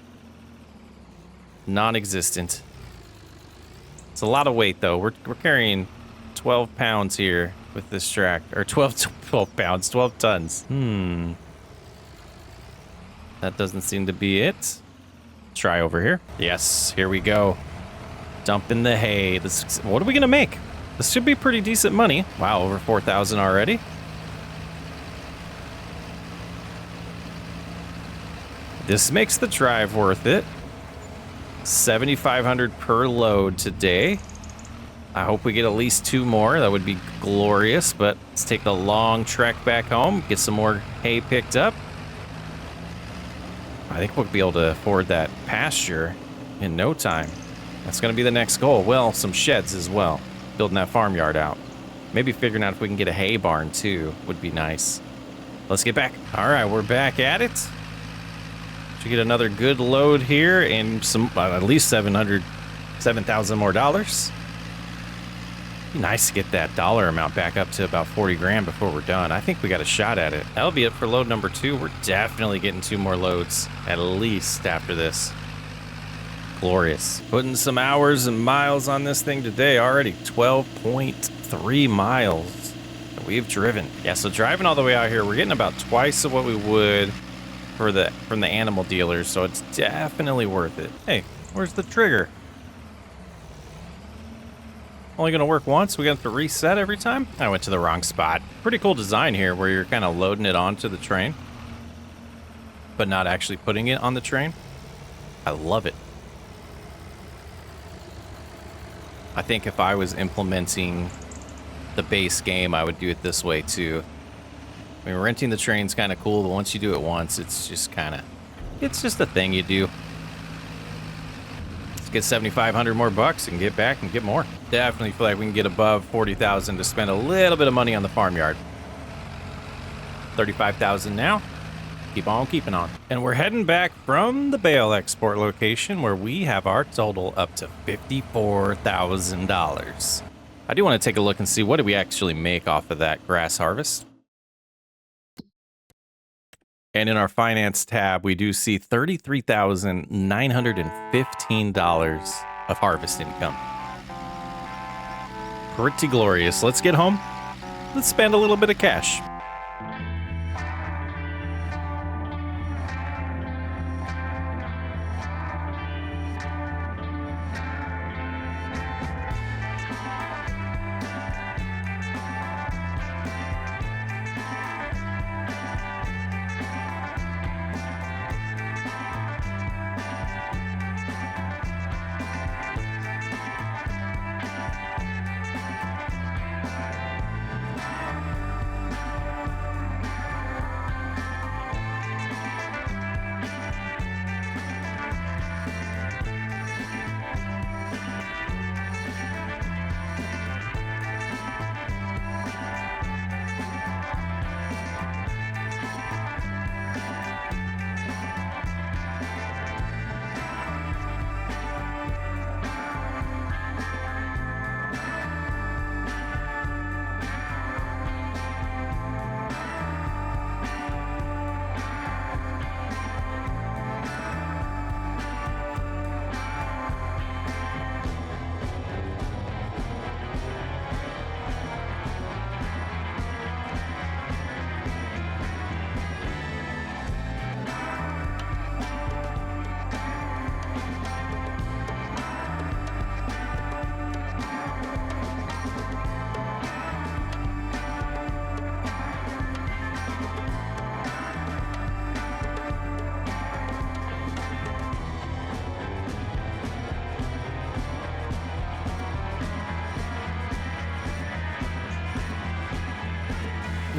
Non-existent. It's a lot of weight, though. We're carrying 12 pounds here with this tractor. Or 12 pounds, 12 tons. That doesn't seem to be it. Try over here. Yes, here we go. Dumping the hay. What are we gonna make? This should be pretty decent money. Wow, over 4,000 already. This makes the drive worth it. 7,500 per load today. I hope we get at least 2 more. That would be glorious, but let's take the long trek back home, get some more hay picked up. I think we'll be able to afford that pasture in no time. That's going to be the next goal. Well, some sheds as well. Building that farmyard out. Maybe figuring out if we can get a hay barn too would be nice. Let's get back. All right, we're back at it. Should get another good load here and some at least 7,000 more dollars. Be nice to get that dollar amount back up to about 40 grand before we're done. I think we got a shot at it. That'll be it for load number 2. We're definitely getting 2 more loads at least after this. Glorious. Putting some hours and miles on this thing today already. 12.3 miles that we've driven. Yeah, so driving all the way out here, we're getting about twice of what we would from the animal dealers, so it's definitely worth it. Hey, where's the trigger? Only gonna work once? We got to reset every time? I went to the wrong spot. Pretty cool design here where you're kind of loading it onto the train, but not actually putting it on the train. I love it. I think if I was implementing the base game, I would do it this way too. I mean, renting the train's kind of cool, but once you do it once, it's just a thing you do. Get 7,500 more bucks and get back and get more. Definitely feel like we can get above 40,000 to spend a little bit of money on the farmyard. 35,000 now. Keep on keeping on. And we're heading back from the bale export location where we have our total up to $54,000. I do want to take a look and see what did we actually make off of that grass harvest. And in our finance tab, we do see $33,915 of harvest income. Pretty glorious. Let's get home. Let's spend a little bit of cash.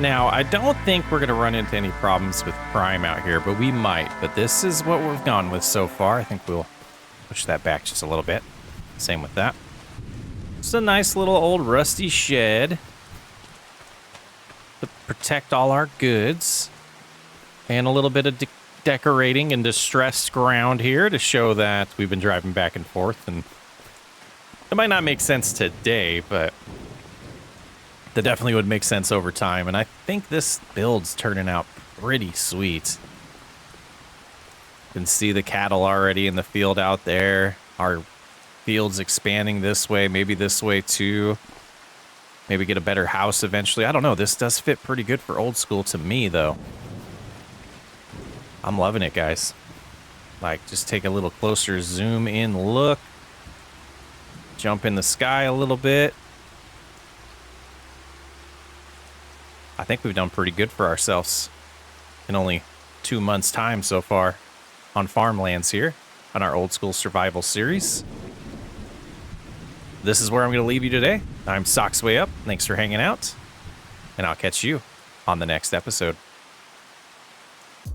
Now, I don't think we're going to run into any problems with crime out here, but we might. But this is what we've gone with so far. I think we'll push that back just a little bit. Same with that. It's a nice little old rusty shed to protect all our goods. And a little bit of decorating and distressed ground here to show that we've been driving back and forth. And it might not make sense today, but that definitely would make sense over time. And I think this build's turning out pretty sweet. You can see the cattle already in the field out there. Our field's expanding this way, maybe this way too. Maybe get a better house eventually. I don't know. This does fit pretty good for old school to me, though. I'm loving it, guys. Like, just take a little closer zoom in look. Jump in the sky a little bit. I think we've done pretty good for ourselves in only 2 months' time so far on farmlands here on our old school survival series. This is where I'm going to leave you today. I'm Socks Way Up. Thanks for hanging out, and I'll catch you on the next episode.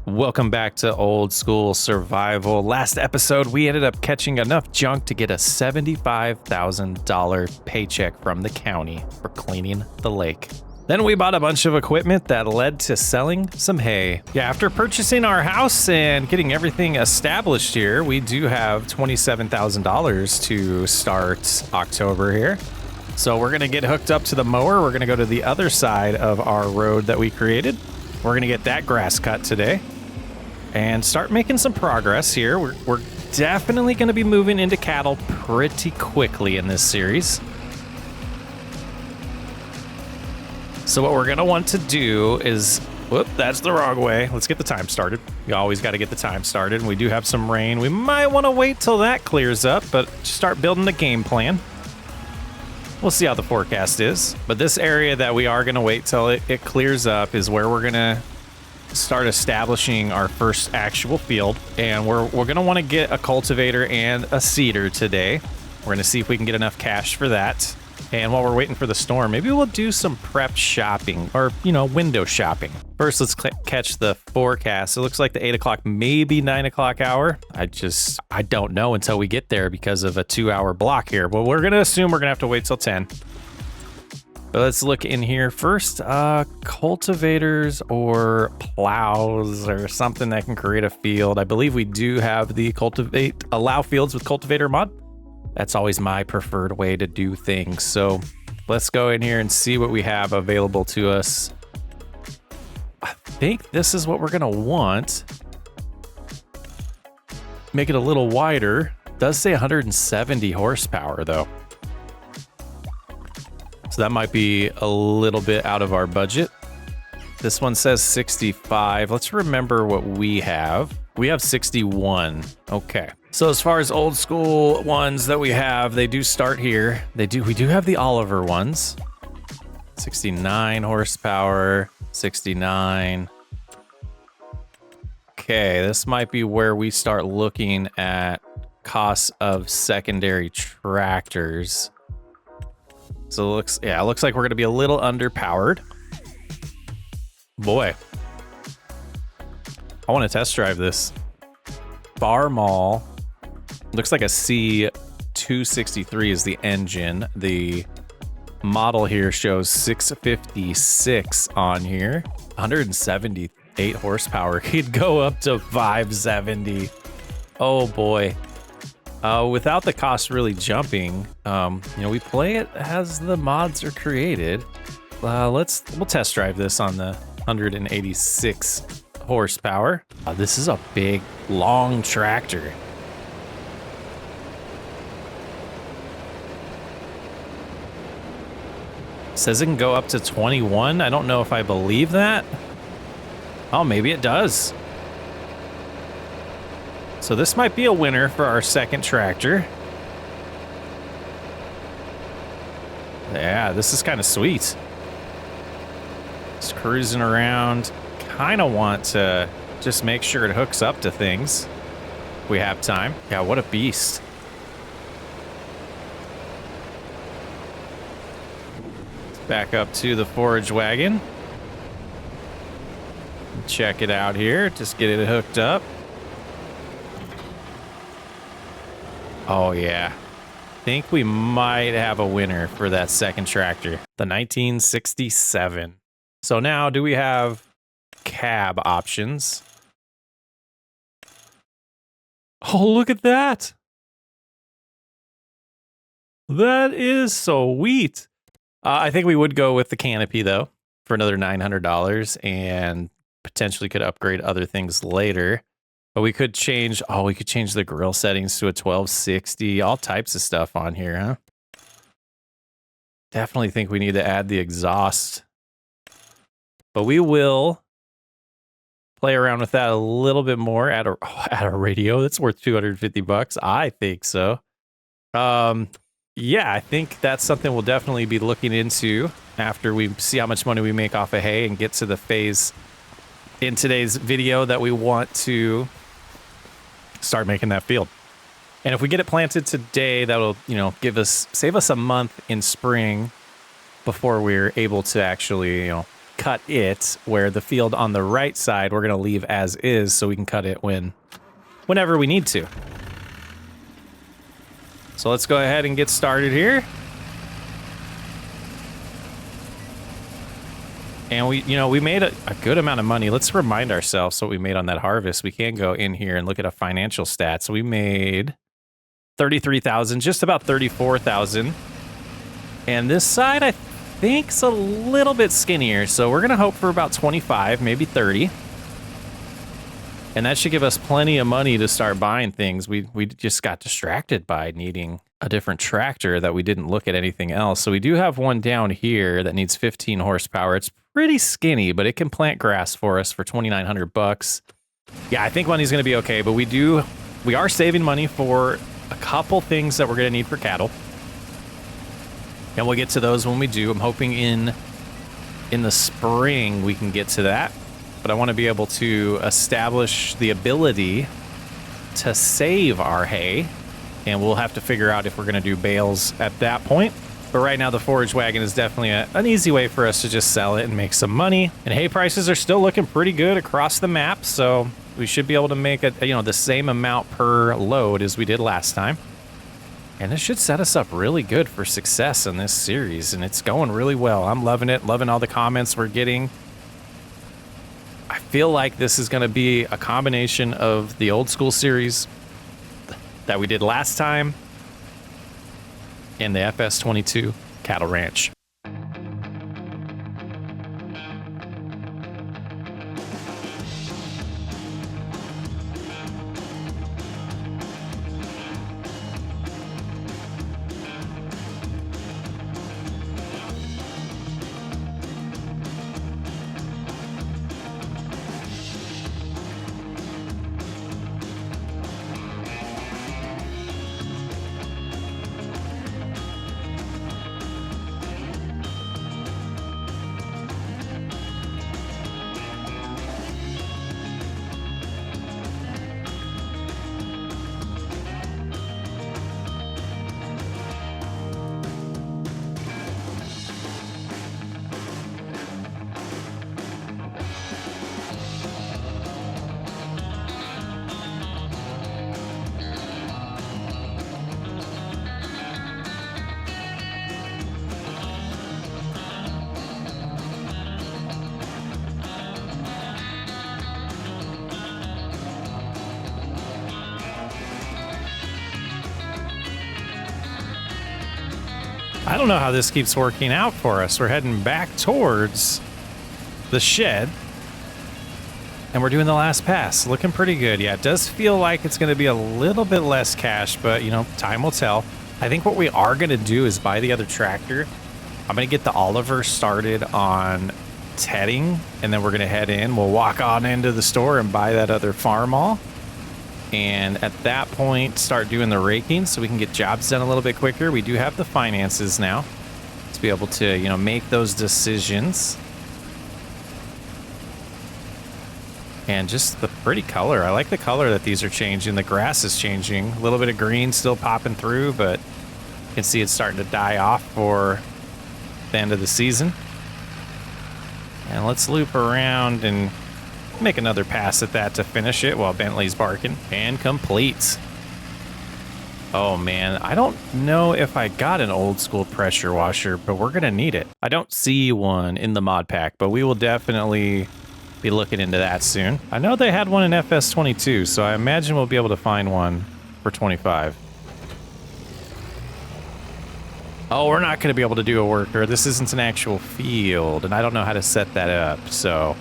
Welcome back to Old School Survival. Last episode, we ended up catching enough junk to get a $75,000 paycheck from the county for cleaning the lake. Then we bought a bunch of equipment that led to selling some hay. Yeah, after purchasing our house and getting everything established here, we do have $27,000 to start October here. So we're gonna get hooked up to the mower. We're gonna go to the other side of our road that we created. We're gonna get that grass cut today and start making some progress here. We're definitely gonna be moving into cattle pretty quickly in this series. So what we're gonna want to do is, whoop, that's the wrong way. Let's get the time started. You always got to get the time started. And we do have some rain. We might want to wait till that clears up, but start building the game plan. We'll see how the forecast is. But this area that we are gonna wait till it clears up is where we're gonna start establishing our first actual field. And we're gonna want to get a cultivator and a seeder today. We're gonna see if we can get enough cash for that. And while we're waiting for the storm, maybe we'll do some prep shopping or, window shopping. First, let's catch the forecast. It looks like the 8 o'clock, maybe 9 o'clock hour. I don't know until we get there because of a 2-hour block here. But we're going to assume we're going to have to wait till 10. But let's look in here first. Cultivators or plows or something that can create a field. I believe we do have the allow fields with cultivator mod. That's always my preferred way to do things. So let's go in here and see what we have available to us. I think this is what we're gonna want. Make it a little wider. It does say 170 horsepower though. So that might be a little bit out of our budget. This one says 65. Let's remember what we have. We have 61. Okay. So as far as old school ones that we have, they do start here. We do have the Oliver ones. 69 horsepower, 69. Okay, this might be where we start looking at costs of secondary tractors. So it looks like we're gonna be a little underpowered. Boy, I want to test drive this. Farmall. Looks like a C263 is the engine. The model here shows 656 on here. 178 horsepower. He'd go up to 570. Oh boy. Without the cost really jumping, we play it as the mods are created. We'll test drive this on the 186 horsepower. This is a big, long tractor. Says it can go up to 21. I don't know if I believe that. Oh, maybe it does. So this might be a winner for our second tractor. Yeah, this is kind of sweet. Just cruising around. Kind of want to just make sure it hooks up to things if we have time. Yeah, what a beast. Let's back up to the forage wagon. Check it out here. Just get it hooked up. Oh, yeah. Think we might have a winner for that second tractor. The 1967. So now, do we have cab options? Oh, look at that. That is sweet. I think we would go with the canopy, though, for another $900 and potentially could upgrade other things later. But we could change, we could change the grill settings to a 1260, all types of stuff on here, huh? Definitely think we need to add the exhaust. But we will play around with that a little bit more. Add a radio. That's worth $250. I think so. Yeah, I think that's something we'll definitely be looking into after we see how much money we make off of hay and get to the phase in today's video that we want to start making that field. And if we get it planted today, that'll, save us a month in spring before we're able to actually, cut it, where the field on the right side we're going to leave as is so we can cut it whenever we need to. So let's go ahead and get started here. And we made a good amount of money. Let's remind ourselves what we made on that harvest. We can go in here and look at a financial stat. So we made 33,000, just about 34,000. And this side, I think, is a little bit skinnier. So we're going to hope for about 25, maybe 30. And that should give us plenty of money to start buying things. We just got distracted by needing a different tractor that we didn't look at anything else. So we do have one down here that needs 15 horsepower. It's pretty skinny, but it can plant grass for us for $2,900. Yeah, I think money's going to be okay, but we are saving money for a couple things that we're going to need for cattle. And we'll get to those when we do. I'm hoping in the spring we can get to that. But I want to be able to establish the ability to save our hay. And we'll have to figure out if we're going to do bales at that point. But right now, the forage wagon is definitely an easy way for us to just sell it and make some money. And hay prices are still looking pretty good across the map. So we should be able to make the same amount per load as we did last time. And this should set us up really good for success in this series. And it's going really well. I'm loving it. Loving all the comments we're getting. I feel like this is going to be a combination of the old school series that we did last time and the FS22 Cattle Ranch. I don't know how this keeps working out for us. We're heading back towards the shed. And we're doing the last pass. Looking pretty good. Yeah, it does feel like it's going to be a little bit less cash, but, time will tell. I think what we are going to do is buy the other tractor. I'm going to get the Oliver started on tedding, and then we're going to head in. We'll walk on into the store and buy that other Farmall. And at that point, start doing the raking so we can get jobs done a little bit quicker. We do have the finances now to be able to, make those decisions. And just the pretty color. I like the color that these are changing. The grass is changing. A little bit of green still popping through, but you can see it's starting to die off for the end of the season. And let's loop around and Make another pass at that to finish it while Bentley's barking. And complete. Oh man, I don't know if I got an old school pressure washer, but we're gonna need it. I don't see one in the mod pack, but we will definitely be looking into that soon. I know they had one in FS22, so I imagine we'll be able to find one for 25. Oh, we're not gonna be able to do a worker. This isn't an actual field, and I don't know how to set that up, so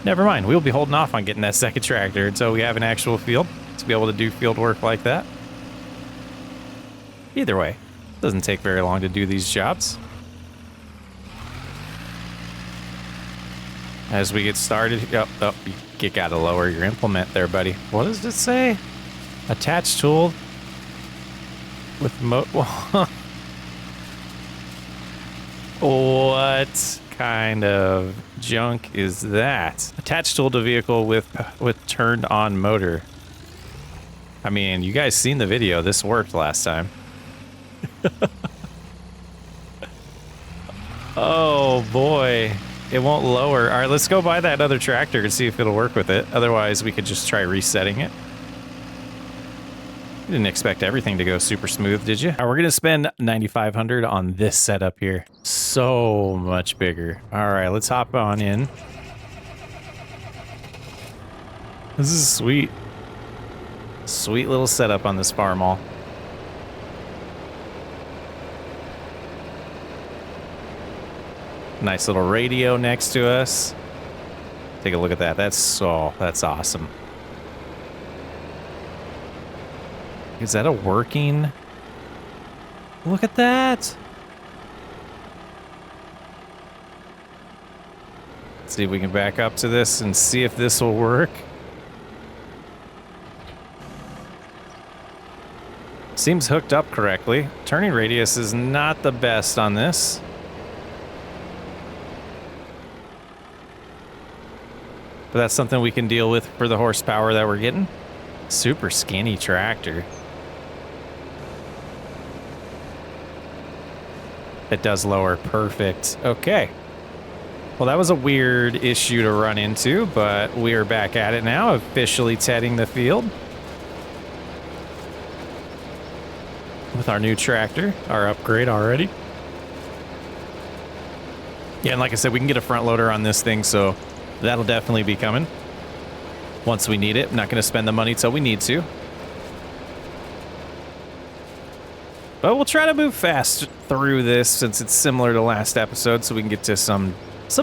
never mind. We'll be holding off on getting that second tractor until we have an actual field to be able to do field work like that. Either way, doesn't take very long to do these jobs. As we get started, you gotta lower your implement there, buddy. What does it say? Attach tool with What kind of junk is that? Attach tool to vehicle with turned on motor. I mean, you guys seen the video. This worked last time. Oh boy, it won't lower. All right, let's go buy that other tractor and see if it'll work with it. Otherwise, we could just try resetting it. You didn't expect everything to go super smooth, did you? All right, we're gonna spend 9,500 on this setup here. So much bigger. All right, let's hop on in. This is sweet. Sweet little setup on this farm all. Nice little radio next to us. Take a look at that. That's awesome. Is that a working? Look at that. Let's see if we can back up to this and see if this will work. Seems hooked up correctly. Turning radius is not the best on this. But that's something we can deal with for the horsepower that we're getting. Super skinny tractor. It does lower. Perfect. Okay. Well, that was a weird issue to run into, but we are back at it now, officially tedding the field. With our new tractor, our upgrade already. Yeah, and like I said, we can get a front loader on this thing, so that'll definitely be coming once we need it. I'm not going to spend the money till we need to. But we'll try to move fast through this since it's similar to last episode so we can get to some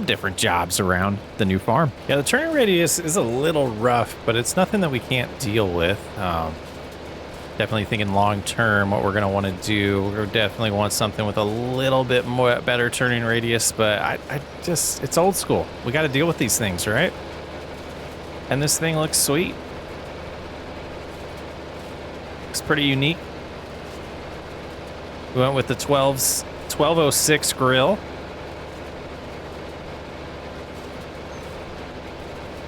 different jobs around the new farm. Yeah, the turning radius is a little rough, but it's nothing that we can't deal with. Definitely thinking long term what we're going to want to do. We definitely want something with a little bit more better turning radius, but I just, it's old school. We got to deal with these things, right? And this thing looks sweet. Looks pretty unique. We went with the 1206 grill.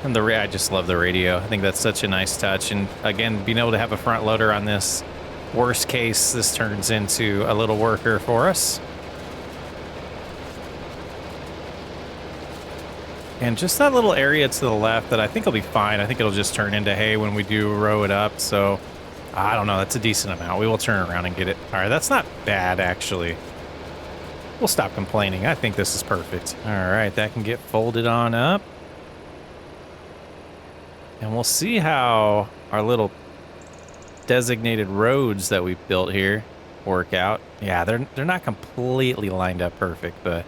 And I just love the radio. I think that's such a nice touch. And again, being able to have a front loader on this, worst case, this turns into a little worker for us. And just that little area to the left that I think will be fine. I think it'll just turn into hay when we do row it up. So I don't know. That's a decent amount. We will turn around and get it. All right, that's not bad, actually. We'll stop complaining. I think this is perfect. All right, that can get folded on up. And we'll see how our little designated roads that we built here work out. Yeah, they're not completely lined up perfect, but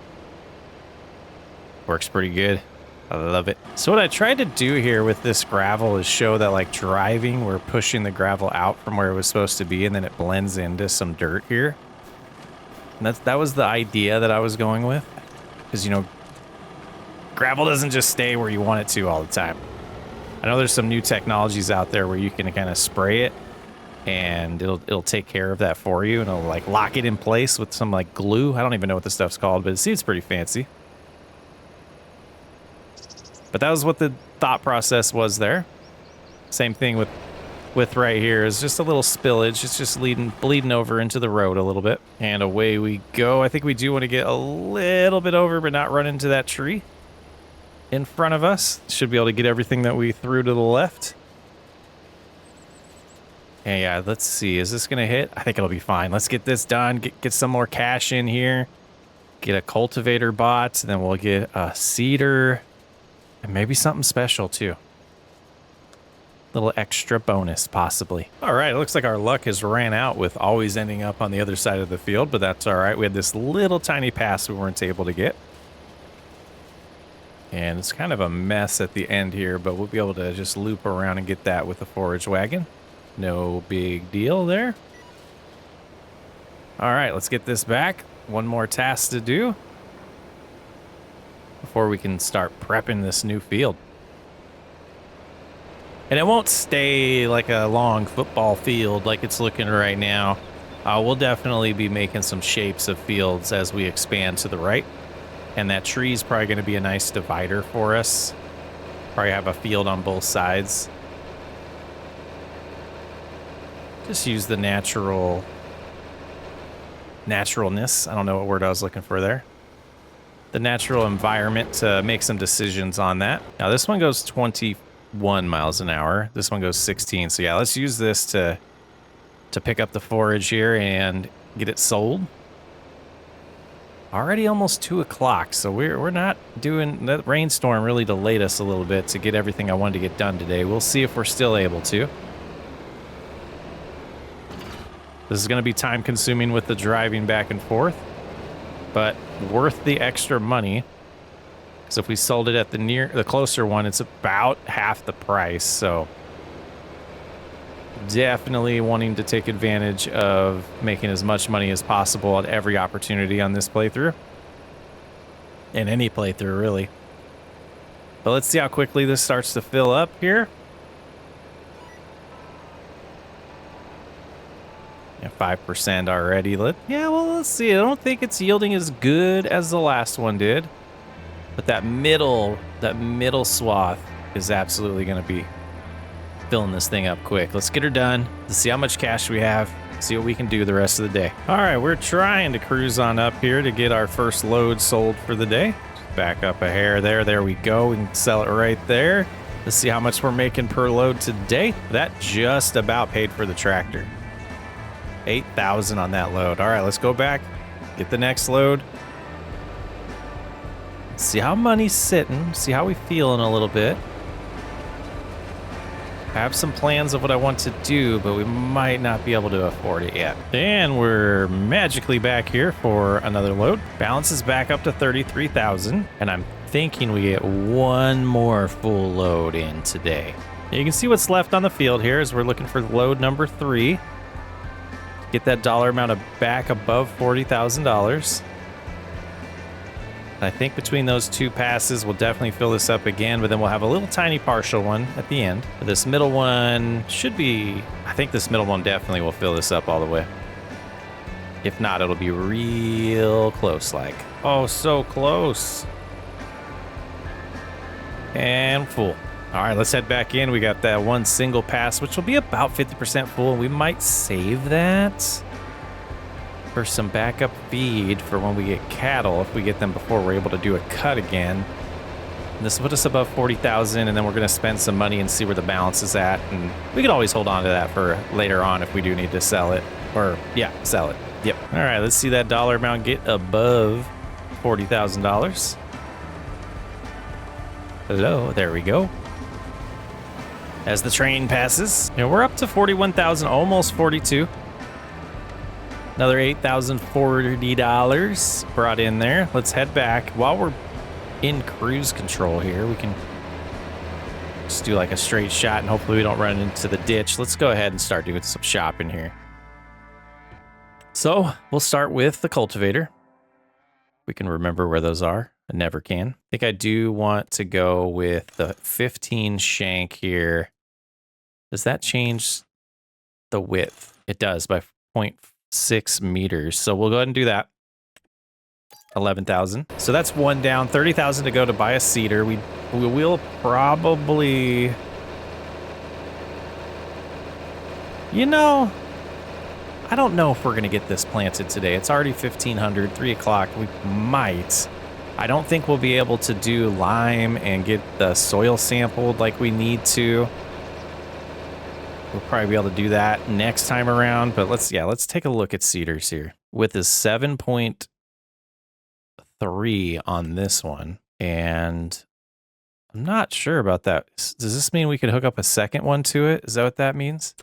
works pretty good. I love it. So what I tried to do here with this gravel is show that like driving, we're pushing the gravel out from where it was supposed to be, and then it blends into some dirt here. And that was the idea that I was going with. Because, you know, gravel doesn't just stay where you want it to all the time. I know there's some new technologies out there where you can kind of spray it and it'll take care of that for you, and it'll like lock it in place with some like glue. I don't even know what this stuff's called, but it seems pretty fancy. But that was what the thought process was there. Same thing with right here is just a little spillage. It's just bleeding over into the road a little bit. And away we go. I think we do want to get a little bit over, but not run into that tree. in front of us. Should be able to get everything that we threw to the left. And yeah, let's see. Is this going to hit? I think it'll be fine. Let's get this done. Get some more cash in here. Get a cultivator bot. And then we'll get a seeder. And maybe something special too. Little extra bonus, possibly. All right, it looks like our luck has ran out with always ending up on the other side of the field, but that's all right. We had this little tiny pass we weren't able to get. And it's kind of a mess at the end here, but we'll be able to just loop around and get that with the forage wagon. No big deal there. All right, let's get this back. One more task to do before we can start prepping this new field. And it won't stay like a long football field like it's looking right now. We'll definitely be making some shapes of fields as we expand to the right. And that tree is probably going to be a nice divider for us. Probably have a field on both sides. Just use the naturalness. I don't know what word I was looking for there. The natural environment to make some decisions on that. Now this one goes 21 miles an hour. This one goes 16. So yeah, let's use this to pick up the forage here and get it sold. Already almost 2 o'clock, so we're not doing... That rainstorm really delayed us a little bit to get everything I wanted to get done today. We'll see if we're still able to. This is going to be time consuming with the driving back and forth, but worth the extra money. Because if we sold it at the closer one, it's about half the price. So definitely wanting to take advantage of making as much money as possible at every opportunity on this playthrough. In any playthrough, really. But let's see how quickly this starts to fill up here. Yeah, 5% already. Yeah, well, let's see. I don't think it's yielding as good as the last one did. But that middle swath is absolutely going to be filling this thing up quick. Let's get her done. Let's see how much cash we have. See what we can do the rest of the day. All right, we're trying to cruise on up here to get our first load sold for the day. Back up a hair there. There we go. We can sell it right there. Let's see how much we're making per load today. That just about paid for the tractor. 8,000 on that load. All right, let's go back. Get the next load. See how money's sitting. See how we feel in a little bit. I have some plans of what I want to do, but we might not be able to afford it yet. And we're magically back here for another load. Balance is back up to 33,000, and I'm thinking we get one more full load in today. You can see what's left on the field here as we're looking for load number 3. Get that dollar amount back above $40,000. I think between those 2 passes, we'll definitely fill this up again, but then we'll have a little tiny partial one at the end. This middle one should be... I think this middle one definitely will fill this up all the way. If not, it'll be real close like. Oh, so close. And full. All right, let's head back in. We got that one single pass, which will be about 50% full. We might save that for some backup feed for when we get cattle, if we get them before we're able to do a cut again. And this will put us above 40,000, and then we're going to spend some money and see where the balance is at. And we can always hold on to that for later on if we do need to sell it. Or, yeah, sell it. Yep. All right, let's see that dollar amount get above $40,000. Hello, there we go. As the train passes, you know, we're up to 41,000, almost 42. Another $8,040 brought in there. Let's head back. While we're in cruise control here, we can just do like a straight shot and hopefully we don't run into the ditch. Let's go ahead and start doing some shopping here. So we'll start with the cultivator. We can remember where those are. I never can. I think I do want to go with the 15 shank here. Does that change the width? It does by 0.6 meters. So we'll go ahead and do that. 11,000. So that's one down. 30,000 to go to buy a seeder. We will probably... You know, I don't know if we're going to get this planted today. It's already 1,500, 3 o'clock. We might. I don't think we'll be able to do lime and get the soil sampled like we need to. We'll probably be able to do that next time around, but let's take a look at cedars here. With a 7.3 on this one, and I'm not sure about that. Does this mean we could hook up a second one to it? Is that what that means? I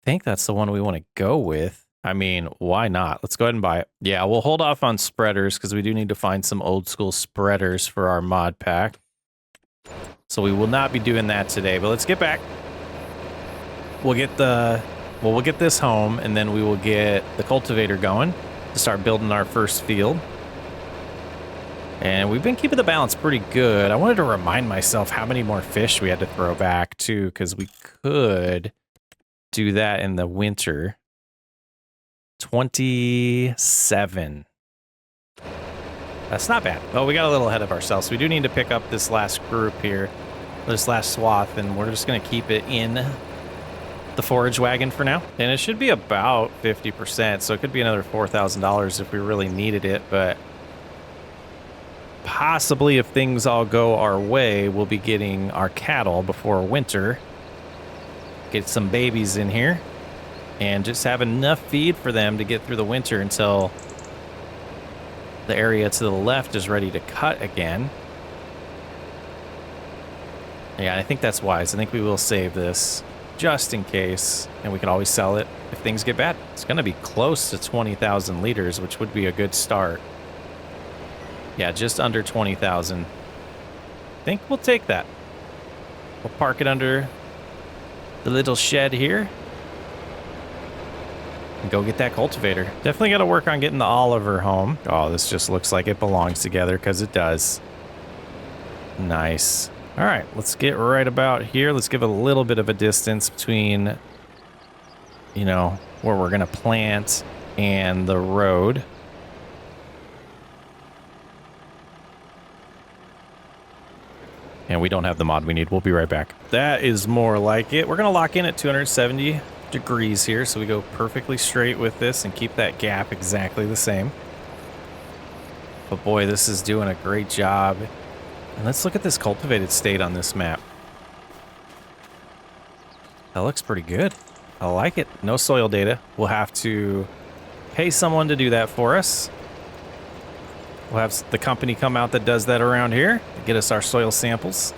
think that's the one we want to go with. I mean, why not? Let's go ahead and buy it. Yeah, we'll hold off on spreaders because we do need to find some old school spreaders for our mod pack. So we will not be doing that today, but let's get back. We'll get this home, and then we will get the cultivator going to start building our first field. And we've been keeping the balance pretty good. I wanted to remind myself how many more fish we had to throw back too, because we could do that in the winter. 27. That's not bad. Oh, we got a little ahead of ourselves. We do need to pick up this last group here, this last swath, and we're just going to keep it in the forage wagon for now. And it should be about 50%, so it could be another $4,000 if we really needed it, but possibly if things all go our way, we'll be getting our cattle before winter. Get some babies in here and just have enough feed for them to get through the winter until the area to the left is ready to cut again. Yeah, I think that's wise. I think we will save this just in case, and we can always sell it if things get bad. It's going to be close to 20,000 liters, which would be a good start. Yeah, just under 20,000. I think we'll take that. We'll park it under the little shed here and go get that cultivator. Definitely got to work on getting the Oliver home. Oh, this just looks like it belongs together because it does. Nice. All right, let's get right about here. Let's give a little bit of a distance between, you know, where we're going to plant and the road. And we don't have the mod we need. We'll be right back. That is more like it. We're going to lock in at 270 degrees here, so we go perfectly straight with this and keep that gap exactly the same. But boy, this is doing a great job. And let's look at this cultivated state on this map. That looks pretty good. I like it. No soil data. We'll have to pay someone to do that for us. We'll have the company come out that does that around here, get us our soil samples.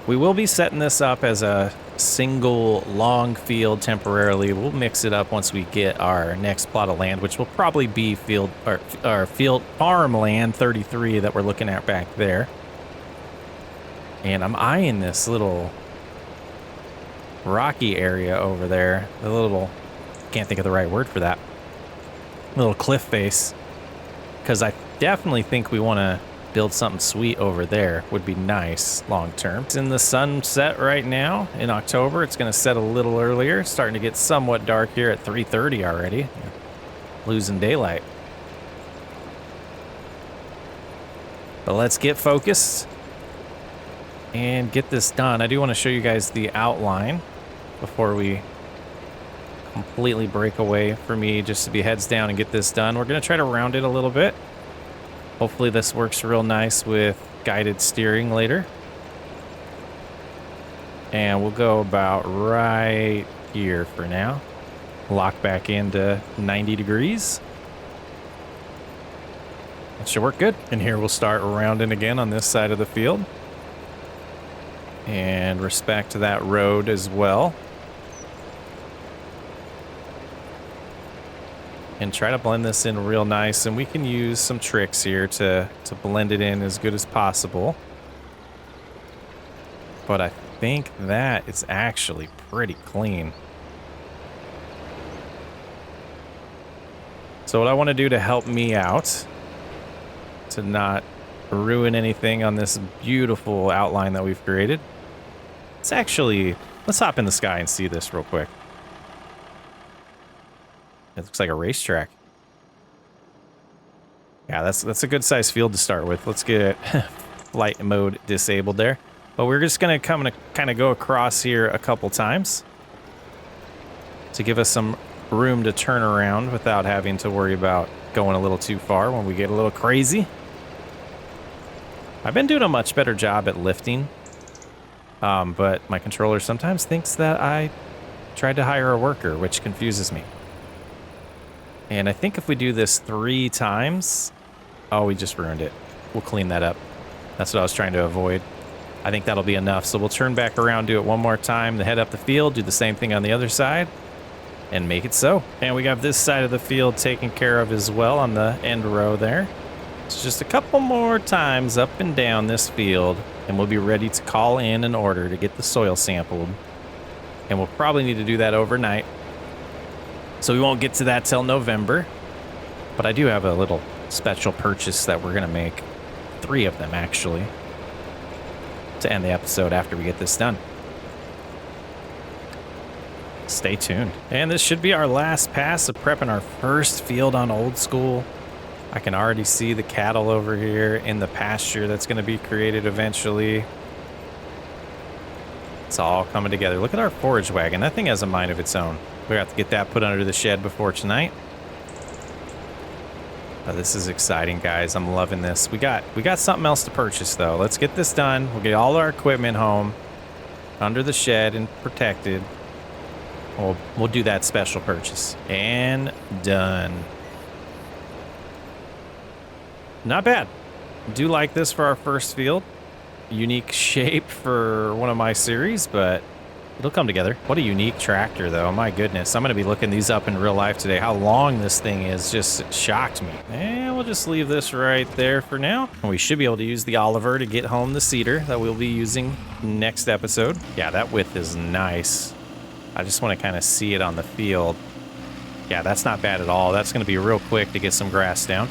We will be setting this up as a single long field temporarily. We'll mix it up once we get our next plot of land, which will probably be farmland 33 that we're looking at back there. And I'm eyeing this little rocky area over there. The little, can't think of the right word for that, little cliff face, because I definitely think we want to build something sweet over there. Would be nice long term. It's in the sunset right now in October. It's going to set a little earlier. It's starting to get somewhat dark here at 3:30 already. Losing daylight. But let's get focused and get this done. I do want to show you guys the outline before we completely break away for me, just to be heads down and get this done. We're going to try to round it a little bit. Hopefully this works real nice with guided steering later. And we'll go about right here for now. Lock back into 90 degrees. That should work good. And here we'll start rounding again on this side of the field. And respect that road as well. And try to blend this in real nice, and we can use some tricks here to blend it in as good as possible. But I think that it's actually pretty clean. So what I want to do to help me out, to not ruin anything on this beautiful outline that we've created, it's actually, let's hop in the sky and see this real quick. It looks like a racetrack. Yeah, that's a good size field to start with. Let's get flight mode disabled there. But we're just going to kind of go across here a couple times to give us some room to turn around without having to worry about going a little too far when we get a little crazy. I've been doing a much better job at lifting, but my controller sometimes thinks that I tried to hire a worker, which confuses me. And I think if we do this 3 times... Oh, we just ruined it. We'll clean that up. That's what I was trying to avoid. I think that'll be enough. So we'll turn back around, do it one more time, then head up the field, do the same thing on the other side, and make it so. And we got this side of the field taken care of as well on the end row there. It's just a couple more times up and down this field, and we'll be ready to call in an order to get the soil sampled. And we'll probably need to do that overnight. So we won't get to that till November. But I do have a little special purchase that we're going to make. 3 of them, actually, to end the episode after we get this done. Stay tuned. And this should be our last pass of prepping our first field on Old School. I can already see the cattle over here in the pasture that's going to be created eventually. It's all coming together. Look at our forage wagon. That thing has a mind of its own. We have to get that put under the shed before tonight. Oh, this is exciting, guys. I'm loving this. We got something else to purchase, though. Let's get this done. We'll get all our equipment home under the shed and protected. We'll do that special purchase. And done. Not bad. Do like this for our first field. Unique shape for one of my series, but it'll come together. What a unique tractor, though. My goodness. I'm going to be looking these up in real life today. How long this thing is just shocked me. And we'll just leave this right there for now. And we should be able to use the Oliver to get home the cedar that we'll be using next episode. Yeah, that width is nice. I just want to kind of see it on the field. Yeah, that's not bad at all. That's going to be real quick to get some grass down.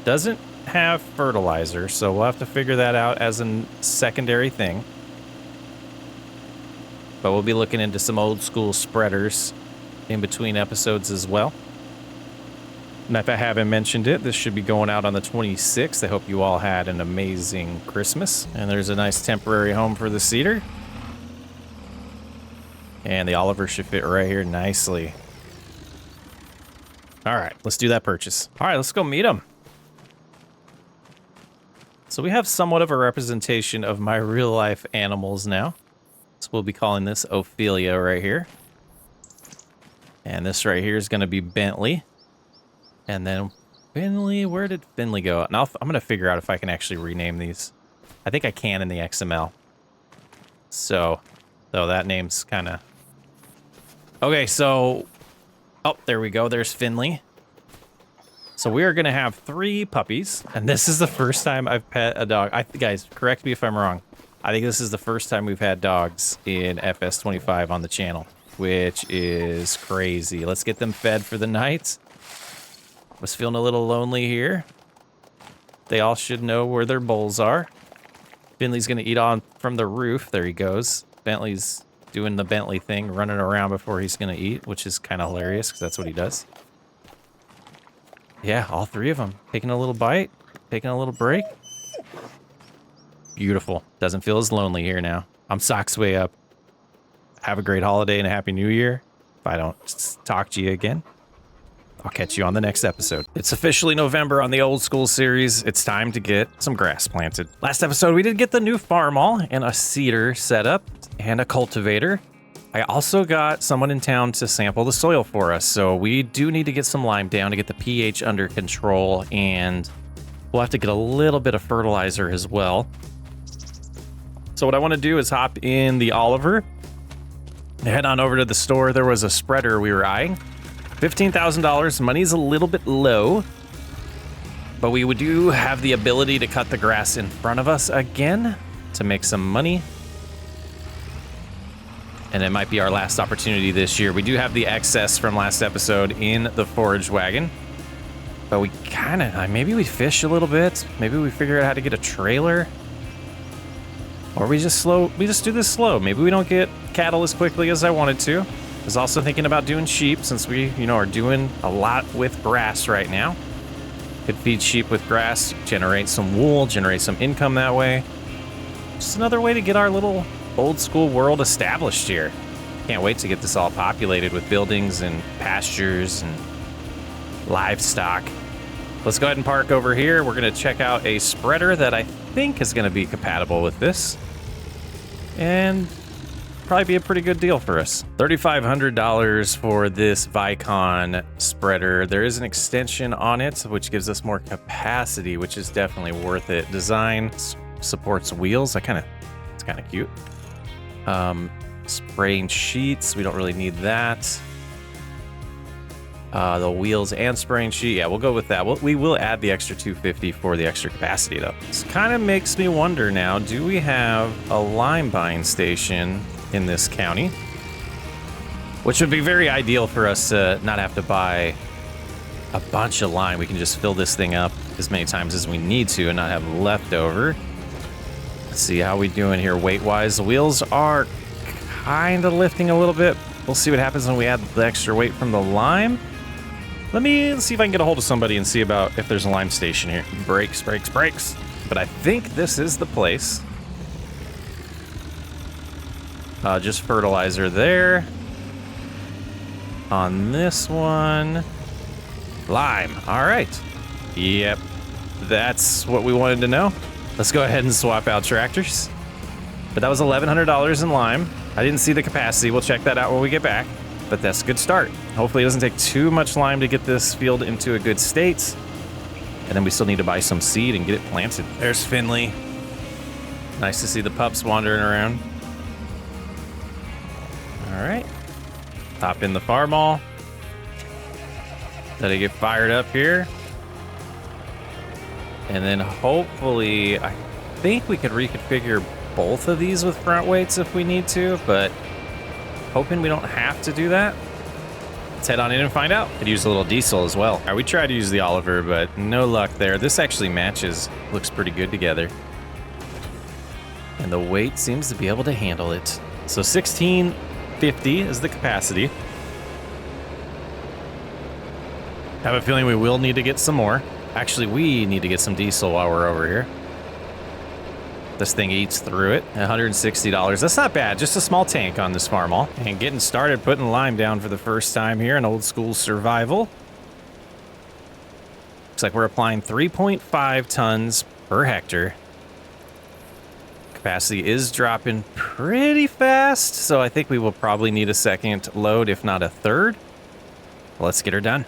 Doesn't have fertilizer, so we'll have to figure that out as a secondary thing. But we'll be looking into some old school spreaders in between episodes as well. And if I haven't mentioned it, this should be going out on the 26th. I hope you all had an amazing Christmas. And there's a nice temporary home for the cedar. And the Oliver should fit right here nicely. All right, let's do that purchase. All right, let's go meet them. So we have somewhat of a representation of my real life animals now. So we'll be calling this Ophelia right here. And this right here is going to be Bentley. And then Finley, where did Finley go? And I'm going to figure out if I can actually rename these. I think I can in the XML. So, though that name's kind of... Okay, so... Oh, there we go. There's Finley. So we are going to have 3 puppies, and this is the first time I've pet a dog. Guys, correct me if I'm wrong. I think this is the first time we've had dogs in FS25 on the channel, which is crazy. Let's get them fed for the night. Was feeling a little lonely here. They all should know where their bowls are. Finley's going to eat on from the roof. There he goes. Bentley's doing the Bentley thing, running around before he's going to eat, which is kind of hilarious because that's what he does. Yeah, all 3 of them. Taking a little bite, taking a little break. Beautiful. Doesn't feel as lonely here now. I'm socks way up. Have a great holiday and a happy new year. If I don't talk to you again, I'll catch you on the next episode. It's officially November on the Old School series. It's time to get some grass planted. Last episode, we did get the new farmall and a cedar setup and a cultivator. I also got someone in town to sample the soil for us, so we do need to get some lime down to get the pH under control, and we'll have to get a little bit of fertilizer as well. So what I want to do is hop in the Oliver, head on over to the store. There was a spreader we were eyeing. $15,000. Money's a little bit low, but we do have the ability to cut the grass in front of us again to make some money. And it might be our last opportunity this year. We do have the excess from last episode in the forage wagon. But we kind of, maybe we fish a little bit. Maybe we figure out how to get a trailer. Or we just do this slow. Maybe we don't get cattle as quickly as I wanted to. I was also thinking about doing sheep since we, are doing a lot with grass right now. Could feed sheep with grass, generate some wool, generate some income that way. Just another way to get our little Old School world established here. Can't wait to get this all populated with buildings and pastures and livestock. Let's go ahead and park over here. We're going to check out a spreader that I think is going to be compatible with this. And probably be a pretty good deal for us. $3,500 for this Vicon spreader. There is an extension on it, which gives us more capacity, which is definitely worth it. Design supports wheels. It's kind of cute. Spraying sheets. We don't really need that. The wheels and spraying sheet. Yeah, we'll go with that. We will add the extra 250 for the extra capacity, though. This kind of makes me wonder now, do we have a lime buying station in this county? Which would be very ideal for us to not have to buy a bunch of lime. We can just fill this thing up as many times as we need to and not have leftover. Let's see how we doing here weight-wise. The wheels are kind of lifting a little bit. We'll see what happens when we add the extra weight from the lime. Let's see if I can get a hold of somebody and see about if there's a lime station here. Brakes. But I think this is the place. Just fertilizer there. On this one, lime. All right. Yep. That's what we wanted to know. Let's go ahead and swap out tractors. But that was $1,100 in lime. I didn't see the capacity. We'll check that out when we get back. But that's a good start. Hopefully it doesn't take too much lime to get this field into a good state. And then we still need to buy some seed and get it planted. There's Finley. Nice to see the pups wandering around. All right. Hop in the farm. Let it get fired up here. And then hopefully, I think we could reconfigure both of these with front weights if we need to, but hoping we don't have to do that. Let's head on in and find out. Could use a little diesel as well. All right, we tried to use the Oliver, but no luck there. This actually matches, looks pretty good together. And the weight seems to be able to handle it. So 1650 is the capacity. Have a feeling we will need to get some more. Actually, we need to get some diesel while we're over here. This thing eats through it. $160. That's not bad. Just a small tank on this farm all. And getting started putting lime down for the first time here in old school survival. Looks like we're applying 3.5 tons per hectare. Capacity is dropping pretty fast, so I think we will probably need a second load, if not a third. Let's get her done.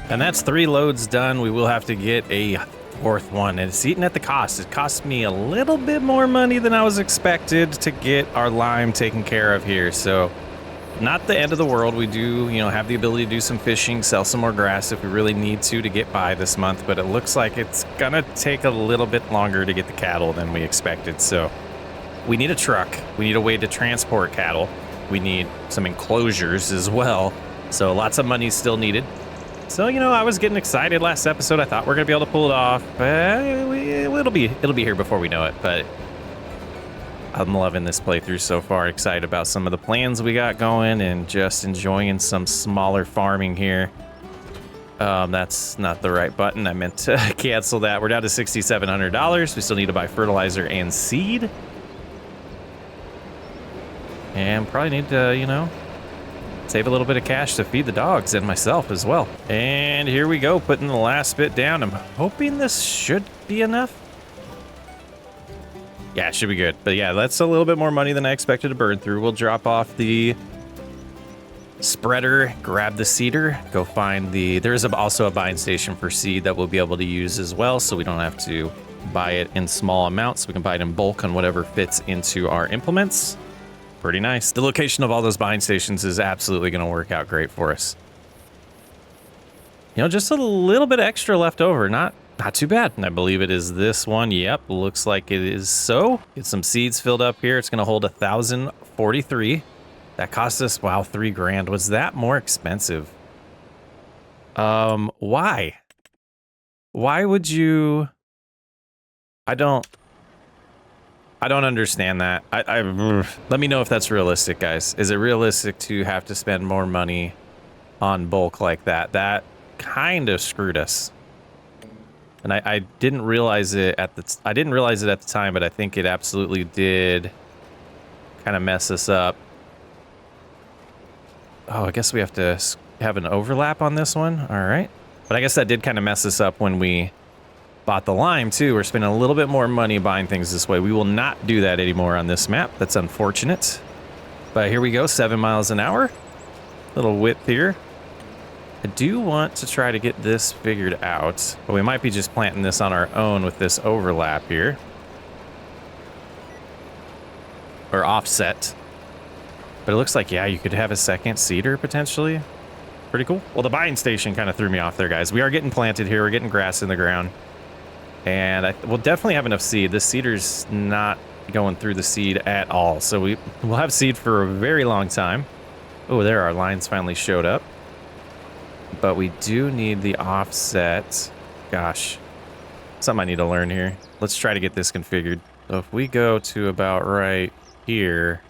And that's 3 loads done. We will have to get a 4th one, and it's eating at the cost. It cost me a little bit more money than I was expected to get our lime taken care of here. So not the end of the world. We do, have the ability to do some fishing, sell some more grass if we really need to get by this month, but it looks like it's gonna take a little bit longer to get the cattle than we expected. So we need a truck. We need a way to transport cattle. We need some enclosures as well. So lots of money still needed. So, I was getting excited last episode. I thought we're going to be able to pull it off. But it'll be here before we know it. But I'm loving this playthrough so far. Excited about some of the plans we got going and just enjoying some smaller farming here. That's not the right button. I meant to cancel that. We're down to $6,700. We still need to buy fertilizer and seed. And probably need to, save a little bit of cash to feed the dogs and myself as well. And here we go, putting the last bit down. I'm hoping this should be enough. Yeah, it should be good. But yeah, that's a little bit more money than I expected to burn through. We'll drop off the spreader, grab the seeder, go find there's also a buying station for seed that we'll be able to use as well, so we don't have to buy it in small amounts. We can buy it in bulk on whatever fits into our implements. Pretty nice. The location of all those buying stations is absolutely going to work out great for us. You know, just a little bit extra left over. Not too bad. And I believe it is this one. Yep, looks like it is so. Get some seeds filled up here. It's going to hold 1,043. That cost us, wow, $3,000. Was that more expensive? Why? Why would you? I don't understand that. Let me know if that's realistic, guys. Is it realistic to have to spend more money on bulk like that? That kind of screwed us. And I didn't realize it at the time, but I think it absolutely did kind of mess us up. Oh, I guess we have to have an overlap on this one. All right. But I guess that did kind of mess us up when we bought the lime too. We're spending a little bit more money buying things this way. We will not do that anymore on this map. That's unfortunate. But here we go, 7 miles an hour. Little width here. I do want to try to get this figured out, but we might be just planting this on our own with this overlap here. Or offset. But it looks like, yeah, you could have a second seeder potentially. Pretty cool. Well, the buying station kind of threw me off there, guys. We are getting planted here. We're getting grass in the ground. And we'll definitely have enough seed. This seeder's not going through the seed at all. So we'll have seed for a very long time. Oh, there our lines finally showed up. But we do need the offset. Gosh, something I need to learn here. Let's try to get this configured. So if we go to about right here,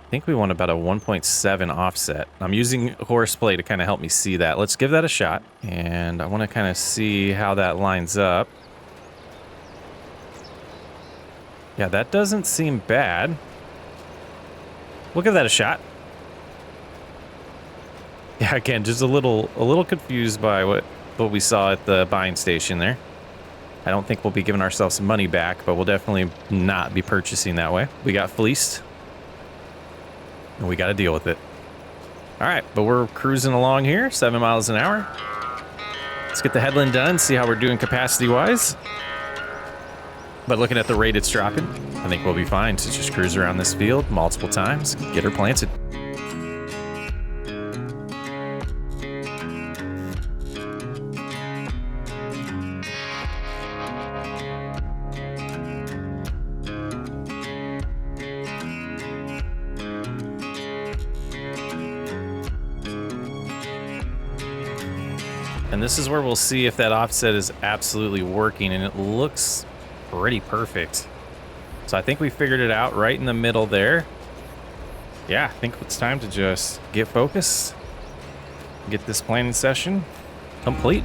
I think we want about a 1.7 offset. I'm using horseplay to kind of help me see that. Let's give that a shot. And I want to kind of see how that lines up. Yeah, that doesn't seem bad. We'll give that a shot. Yeah, again, just a little confused by what we saw at the buying station there. I don't think we'll be giving ourselves money back, but we'll definitely not be purchasing that way. We got fleeced. And we got to deal with it. All right, but we're cruising along here, 7 miles an hour. Let's get the headland done, see how we're doing capacity-wise. But looking at the rate it's dropping, I think we'll be fine to just cruise around this field multiple times, get her planted. And this is where we'll see if that offset is absolutely working, and it looks pretty perfect. So I think we figured it out right in the middle there. Yeah, I think it's time to just get focused, get this planning session complete.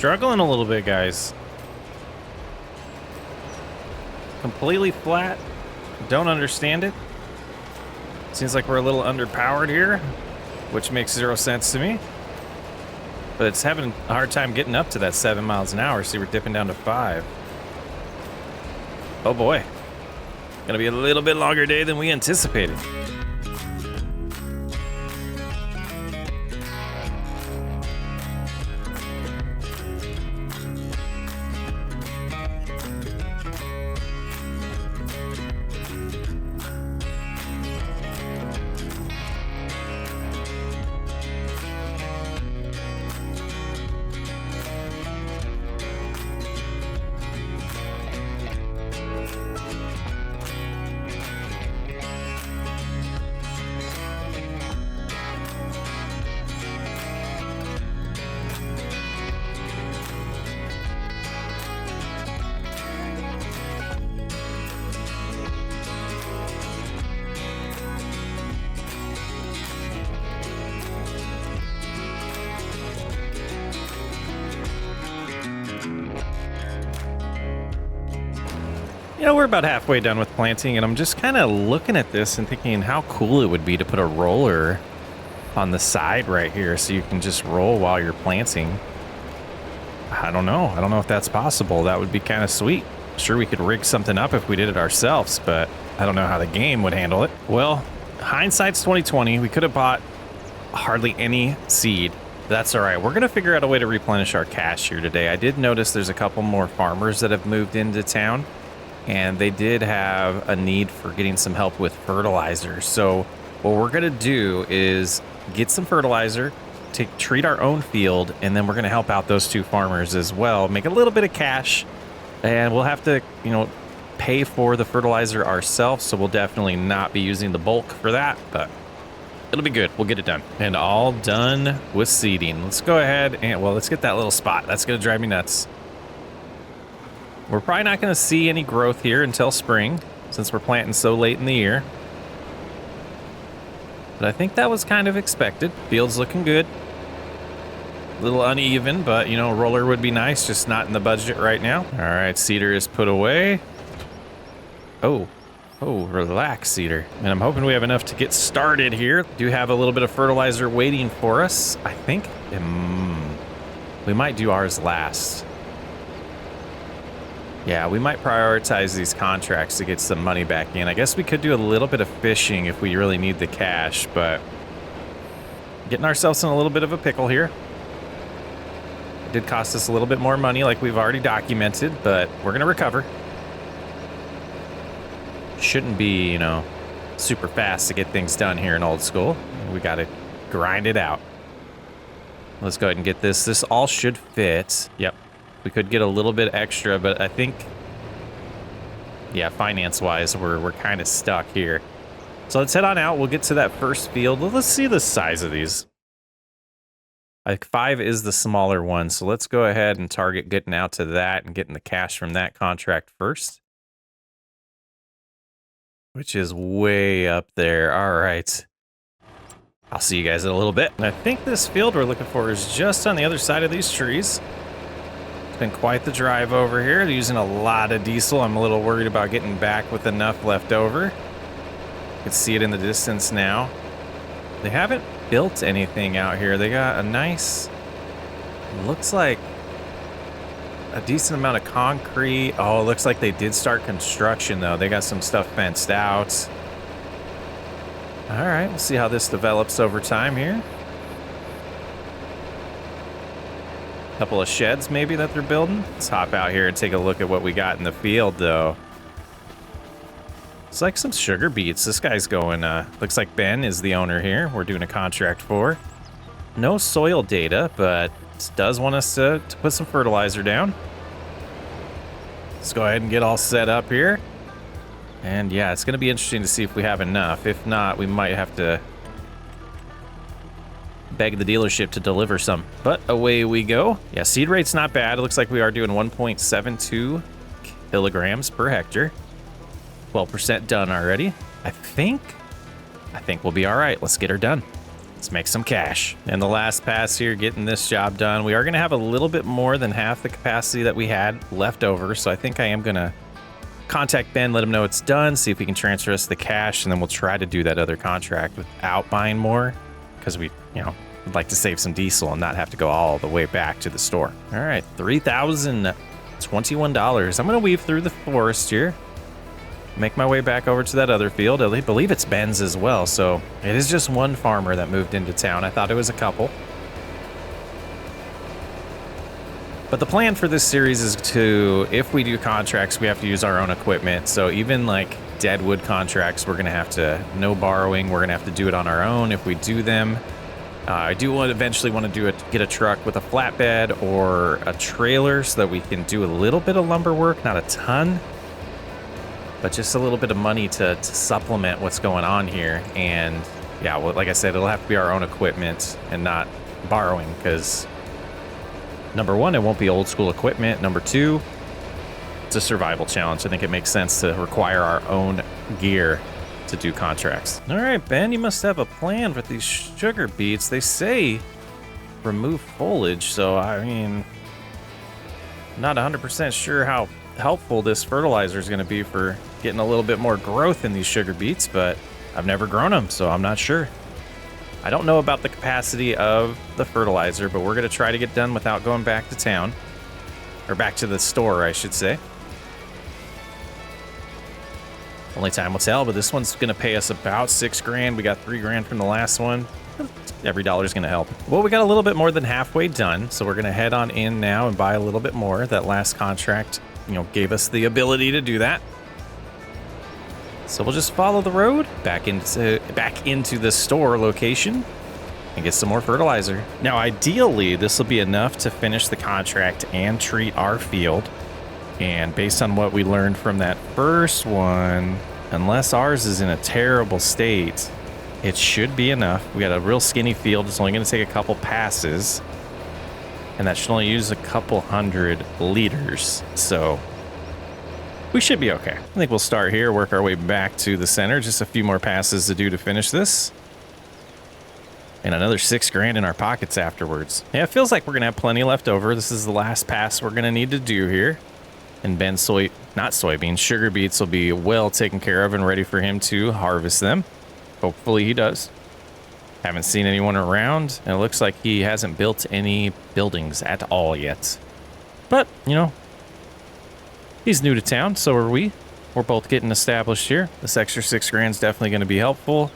Struggling a little bit, guys. Completely flat. Don't understand it. Seems like we're a little underpowered here, which makes 0 sense to me. But it's having a hard time getting up to that 7 miles an hour. See, we're dipping down to 5. Oh boy. Gonna be a little bit longer day than we anticipated. You know, we're about halfway done with planting, and I'm just kind of looking at this and thinking how cool it would be to put a roller on the side right here so you can just roll while you're planting. I don't know. I don't know if that's possible. That would be kind of sweet. Sure, we could rig something up if we did it ourselves, but I don't know how the game would handle it. Well, hindsight's 2020. We could have bought hardly any seed. That's all right. We're going to figure out a way to replenish our cash here today. I did notice there's a couple more farmers that have moved into town, and they did have a need for getting some help with fertilizer. So what we're going to do is get some fertilizer, treat our own field, and then we're going to help out those 2 farmers as well, make a little bit of cash, and we'll have to, you know, pay for the fertilizer ourselves. So we'll definitely not be using the bulk for that, but it'll be good. We'll get it done. And all done with seeding. Let's go ahead and, well, let's get that little spot. That's going to drive me nuts. We're probably not going to see any growth here until spring, since we're planting so late in the year. But I think that was kind of expected. Field's looking good. A little uneven, but, you know, a roller would be nice, just not in the budget right now. All right, seeder is put away. Oh, relax, seeder. And I'm hoping we have enough to get started here. Do have a little bit of fertilizer waiting for us. I think we might do ours last. Yeah, we might prioritize these contracts to get some money back in. I guess we could do a little bit of fishing if we really need the cash, but getting ourselves in a little bit of a pickle here. It did cost us a little bit more money like we've already documented, but we're going to recover. Shouldn't be, you know, super fast to get things done here in old school. We got to grind it out. Let's go ahead and get this. This all should fit. Yep. We could get a little bit extra, but I think, yeah, finance-wise, we're kind of stuck here. So let's head on out. We'll get to that first field. Let's see the size of these. Like 5 is the smaller one, so let's go ahead and target getting out to that and getting the cash from that contract first, which is way up there. All right. I'll see you guys in a little bit. And I think this field we're looking for is just on the other side of these trees. It's been quite the drive over here. They're using a lot of diesel. I'm a little worried about getting back with enough left over. You can see it in the distance now. They haven't built anything out here. They got a nice, looks like a decent amount of concrete. Oh, it looks like they did start construction though. They got some stuff fenced out. All right, we'll see how this develops over time here. Couple of sheds maybe that they're building. Let's hop out here and take a look at what we got in the field though. It's like some sugar beets. This guy's going, looks like Ben is the owner here. We're doing a contract for. No soil data, but it does want us to put some fertilizer down. Let's go ahead and get all set up here. And yeah, it's going to be interesting to see if we have enough. If not, we might have to beg the dealership to deliver some. But away we go. Yeah, seed rate's not bad. It looks like we are doing 1.72 kilograms per hectare. 12% done already. I think we'll be all right. Let's get her done. Let's make some cash. And the last pass here, getting this job done. We are going to have a little bit more than half the capacity that we had left over. So I think I am going to contact Ben, let him know it's done, see if we can transfer us the cash, and then we'll try to do that other contract without buying more, because we, you know, would like to save some diesel and not have to go all the way back to the store. All right, $3,021. I'm going to weave through the forest here, make my way back over to that other field. I believe it's Ben's as well, so it is just one farmer that moved into town. I thought it was a couple. But the plan for this series is to, if we do contracts, we have to use our own equipment. So even like deadwood contracts, we're going to have to, no borrowing, we're going to have to do it on our own if we do them. I do eventually want to get a truck with a flatbed or a trailer so that we can do a little bit of lumber work, not a ton, but just a little bit of money to supplement what's going on here. And yeah, well, like I said, it'll have to be our own equipment and not borrowing, because number one, it won't be old school equipment. Number two, it's a survival challenge. I think it makes sense to require our own gear to do contracts. All right, Ben, you must have a plan with these sugar beets. They say remove foliage, so I mean, not 100% sure how helpful this fertilizer is going to be for getting a little bit more growth in these sugar beets, but I've never grown them, so I'm not sure. I don't know about the capacity of the fertilizer, but we're going to try to get done without going back to town. Or back to the store, I should say. Only time will tell, but this one's going to pay us about $6 grand. We got $3 grand from the last one. Every dollar is going to help. Well, we got a little bit more than halfway done, so we're going to head on in now and buy a little bit more. That last contract, gave us the ability to do that. So we'll just follow the road back into the store location and get some more fertilizer. Now, ideally, this will be enough to finish the contract and treat our field. And based on what we learned from that first one, unless ours is in a terrible state, it should be enough. We got a real skinny field. It's only going to take a couple passes. And that should only use a couple 100 liters. So we should be okay. I think we'll start here, work our way back to the center. Just a few more passes to do to finish this. And another $6 grand in our pockets afterwards. Yeah, it feels like we're going to have plenty left over. This is the last pass we're going to need to do here. And Ben's sugar beets will be well taken care of and ready for him to harvest them. Hopefully he does. Haven't seen anyone around, and it looks like he hasn't built any buildings at all yet. But, he's new to town, so are we. We're both getting established here. This extra $6 grand is definitely going to be helpful.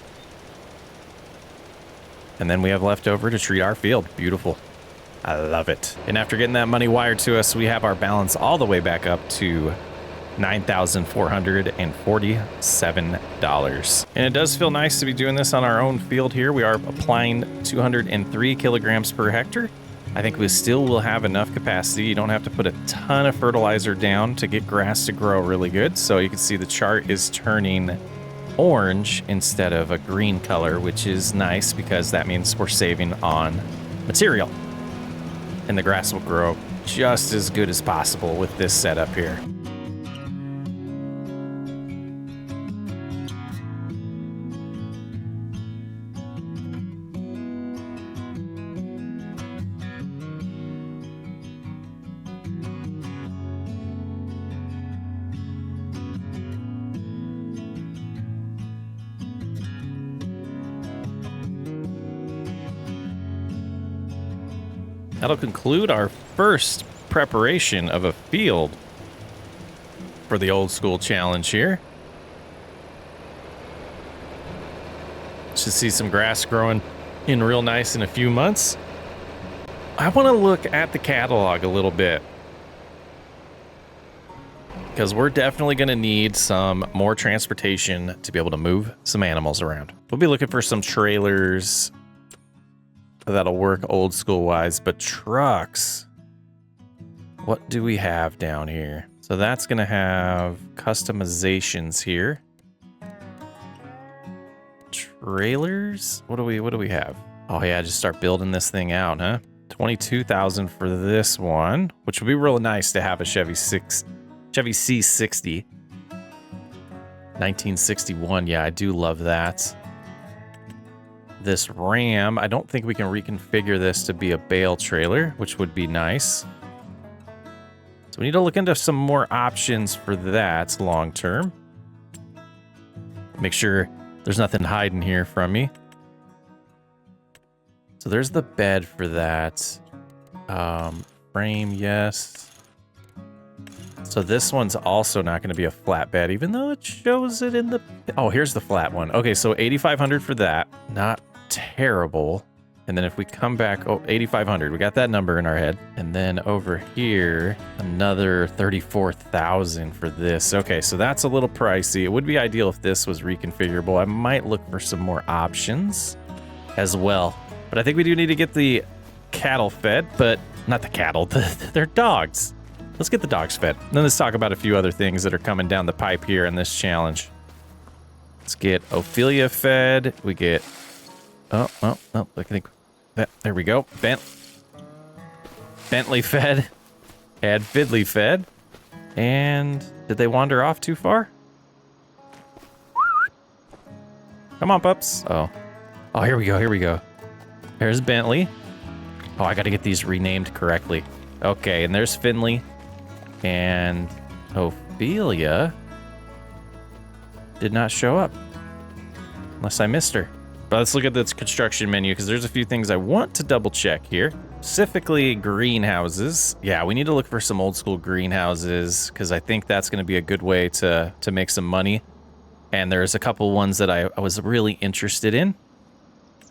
And then we have left over to treat our field. Beautiful. I love it. And after getting that money wired to us, we have our balance all the way back up to $9,447. And it does feel nice to be doing this on our own field here. We are applying 203 kilograms per hectare. I think we still will have enough capacity. You don't have to put a ton of fertilizer down to get grass to grow really good. So you can see the chart is turning orange instead of a green color, which is nice because that means we're saving on material. And the grass will grow just as good as possible with this setup here. That'll conclude our first preparation of a field for the old school challenge here. Should see some grass growing in real nice in a few months. I want to look at the catalog a little bit, because we're definitely going to need some more transportation to be able to move some animals around. We'll be looking for some trailers that'll work old school wise, but trucks, what do we have down here? So that's gonna have customizations here. Trailers, what do we have? Oh yeah, just start building this thing out, huh? 22,000 for this one, which would be real nice to have a Chevy C60. 1961, yeah, I do love that. This Ram, I don't think we can reconfigure this to be a bale trailer, which would be nice. So we need to look into some more options for that long term. Make sure there's nothing hiding here from me. So there's the bed for that. Frame, yes. So this one's also not going to be a flat bed, even though it shows it in the... Oh, here's the flat one. Okay, so 8,500 for that. Not terrible. And then if we come back, oh, 8,500. We got that number in our head. And then over here, another 34,000 for this. Okay, so that's a little pricey. It would be ideal if this was reconfigurable. I might look for some more options as well. But I think we do need to get the cattle fed, but not the cattle, they're dogs. Let's get the dogs fed. Then let's talk about a few other things that are coming down the pipe here in this challenge. Let's get Ophelia fed. We get... Oh, I think... There we go. Bentley fed. Add Fiddly fed. And did they wander off too far? Come on, pups. Oh, here we go. There's Bentley. Oh, I got to get these renamed correctly. Okay, and there's Finley. And Ophelia did not show up. Unless I missed her. But let's look at this construction menu because there's a few things I want to double check here. Specifically greenhouses. Yeah, we need to look for some old school greenhouses because I think that's going to be a good way to make some money. And there's a couple ones that I was really interested in.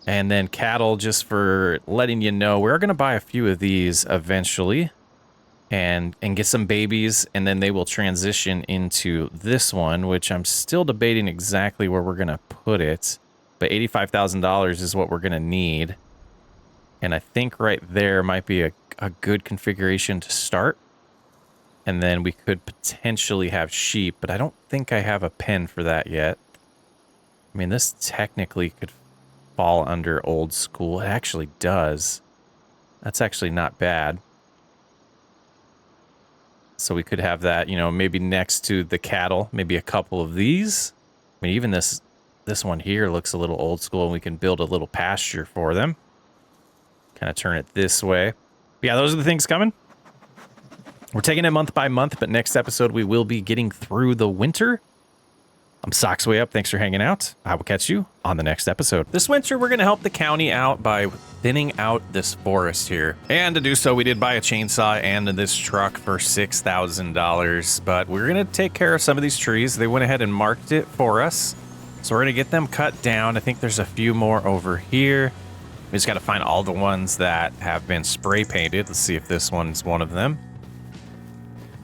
And then cattle, just for letting you know, we're going to buy a few of these eventually and get some babies, and then they will transition into this one, which I'm still debating exactly where we're going to put it. But $85,000 is what we're going to need. And I think right there might be a good configuration to start. And then we could potentially have sheep, but I don't think I have a pen for that yet. I mean, this technically could fall under old school. It actually does. That's actually not bad. So we could have that, you know, maybe next to the cattle, maybe a couple of these. I mean, even this one here looks a little old school, and we can build a little pasture for them. Kind of turn it this way. But yeah, those are the things coming. We're taking it month by month, but next episode we will be getting through the winter. I'm Socksway Up. Thanks for hanging out. I will catch you on the next episode. This winter, we're going to help the county out by thinning out this forest here. And to do so, we did buy a chainsaw and this truck for $6,000. But we're going to take care of some of these trees. They went ahead and marked it for us. So we're going to get them cut down. I think there's a few more over here. We just got to find all the ones that have been spray painted. Let's see if this one's one of them.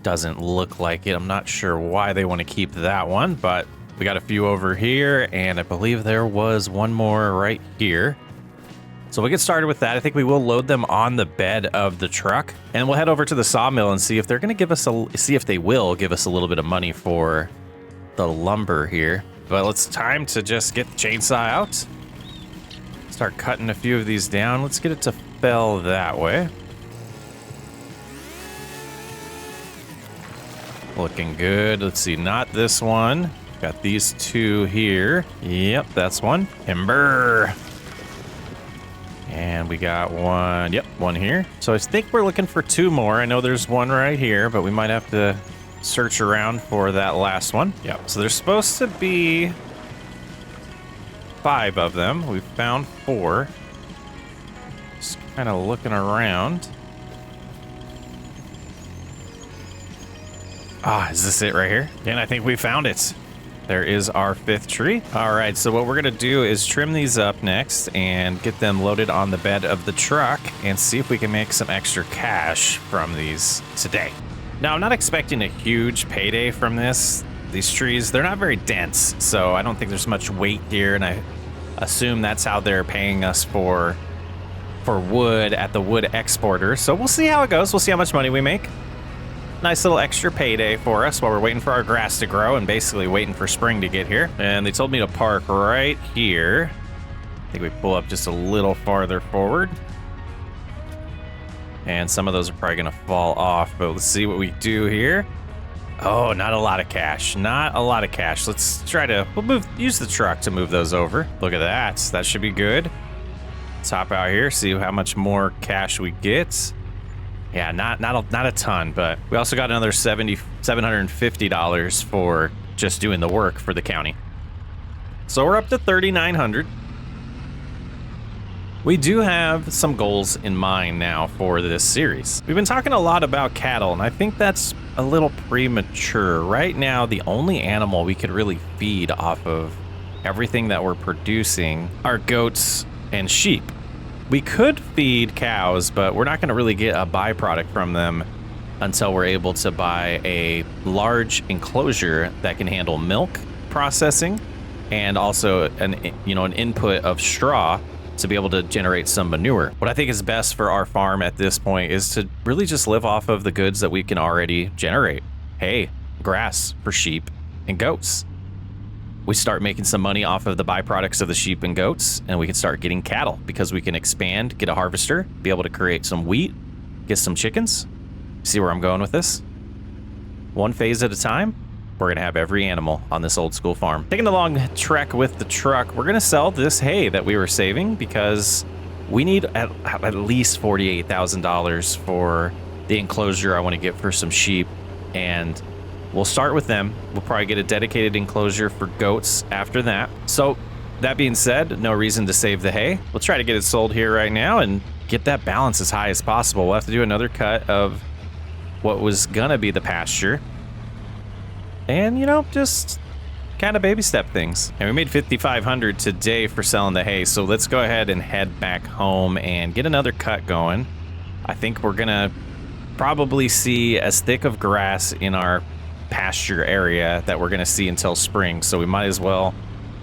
Doesn't look like it. I'm not sure why they want to keep that one, but we got a few over here, and I believe there was one more right here. So we'll get started with that. I think we will load them on the bed of the truck, and we'll head over to the sawmill and see if they're going to give us see if they will give us a little bit of money for the lumber here. But it's time to just get the chainsaw out. Start cutting a few of these down. Let's get it to fell that way. Looking good. Let's see, not this one. Got these two here. Yep, that's one. Timber. And we got one. Yep, one here. So I think we're looking for two more. I know there's one right here, but we might have to search around for that last one. Yep, so there's supposed to be 5 of them. We've found 4. Just kind of looking around. Ah, is this it right here? And I think we found it. There is our 5th tree. All right, so what we're gonna do is trim these up next and get them loaded on the bed of the truck and see if we can make some extra cash from these today. Now, I'm not expecting a huge payday from this. These trees, they're not very dense, so I don't think there's much weight here, and I assume that's how they're paying us for wood at the wood exporter. So we'll see how it goes. We'll see how much money we make. Nice little extra payday for us while we're waiting for our grass to grow and basically waiting for spring to get here. And they told me to park right here. I think we pull up just a little farther forward. And some of those are probably gonna fall off, but let's see what we do here. Oh, not a lot of cash. Not a lot of cash. Let's try to, use the truck to move those over. Look at that. That should be good. Let's hop out here, see how much more cash we get. Yeah, not a ton, but we also got another $750 for just doing the work for the county. So we're up to $3,900. We do have some goals in mind now for this series. We've been talking a lot about cattle, and I think that's a little premature. Right now, the only animal we could really feed off of everything that we're producing are goats and sheep. We could feed cows, but we're not going to really get a byproduct from them until we're able to buy a large enclosure that can handle milk processing and also an input of straw to be able to generate some manure. What I think is best for our farm at this point is to really just live off of the goods that we can already generate. Hay, grass for sheep and goats. We start making some money off of the byproducts of the sheep and goats, and we can start getting cattle because we can expand, get a harvester, be able to create some wheat, get some chickens. See where I'm going with this? One phase at a time, we're gonna have every animal on this old school farm. Taking a long trek with the truck, we're gonna sell this hay that we were saving because we need at least $48,000 for the enclosure I wanna get for some sheep and we'll start with them. We'll probably get a dedicated enclosure for goats after that. So that being said, no reason to save the hay. We'll try to get it sold here right now and get that balance as high as possible. We'll have to do another cut of what was gonna be the pasture. And, you know, just kind of baby step things. And we made $5,500 today for selling the hay. So let's go ahead and head back home and get another cut going. I think we're gonna probably see as thick of grass in our pasture area that we're gonna see until spring. So we might as well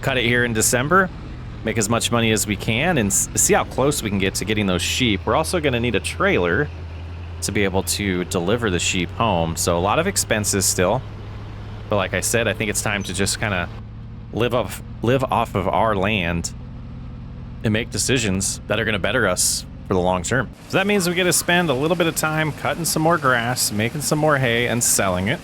cut it here in December, make as much money as we can, and see how close we can get to getting those sheep. We're also gonna need a trailer to be able to deliver the sheep home. So a lot of expenses still. But like I said, I think it's time to just kind of live off of our land and make decisions that are gonna better us for the long term. So that means we get to spend a little bit of time cutting some more grass, making some more hay, and selling it.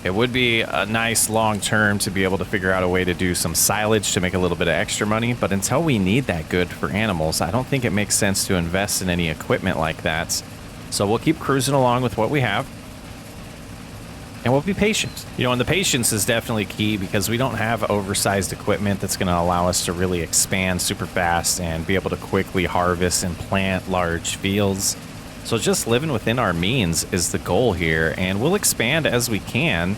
It would be a nice long term to be able to figure out a way to do some silage to make a little bit of extra money, but until we need that good for animals, I don't think it makes sense to invest in any equipment like that. So we'll keep cruising along with what we have, and we'll be patient. You know, and the patience is definitely key because we don't have oversized equipment that's going to allow us to really expand super fast and be able to quickly harvest and plant large fields. So just living within our means is the goal here, and we'll expand as we can,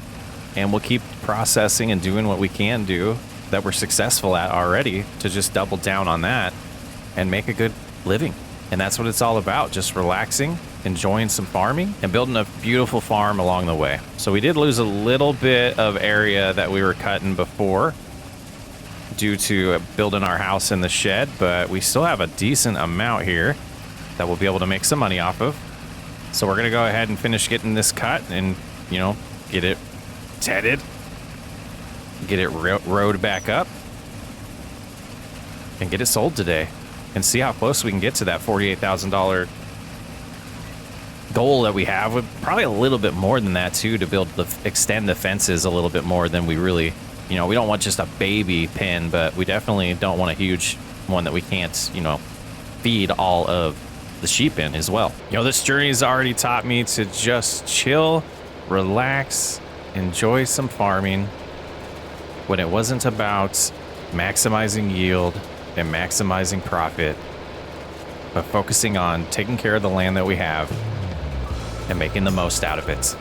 and we'll keep processing and doing what we can do that we're successful at already to just double down on that and make a good living. And that's what it's all about, just relaxing, enjoying some farming, and building a beautiful farm along the way. So we did lose a little bit of area that we were cutting before due to building our house in the shed, but we still have a decent amount here that we'll be able to make some money off of. So we're gonna go ahead and finish getting this cut and, you know, get it tedded, get it rowed back up, and get it sold today, and see how close we can get to that $48,000 goal that we have. With probably a little bit more than that too, to extend the fences a little bit more than we really, you know, we don't want just a baby pen, but we definitely don't want a huge one that we can't, you know, feed all of the sheep in as well. You know, this journey's already taught me to just chill, relax, enjoy some farming when it wasn't about maximizing yield and maximizing profit, but focusing on taking care of the land that we have and making the most out of it.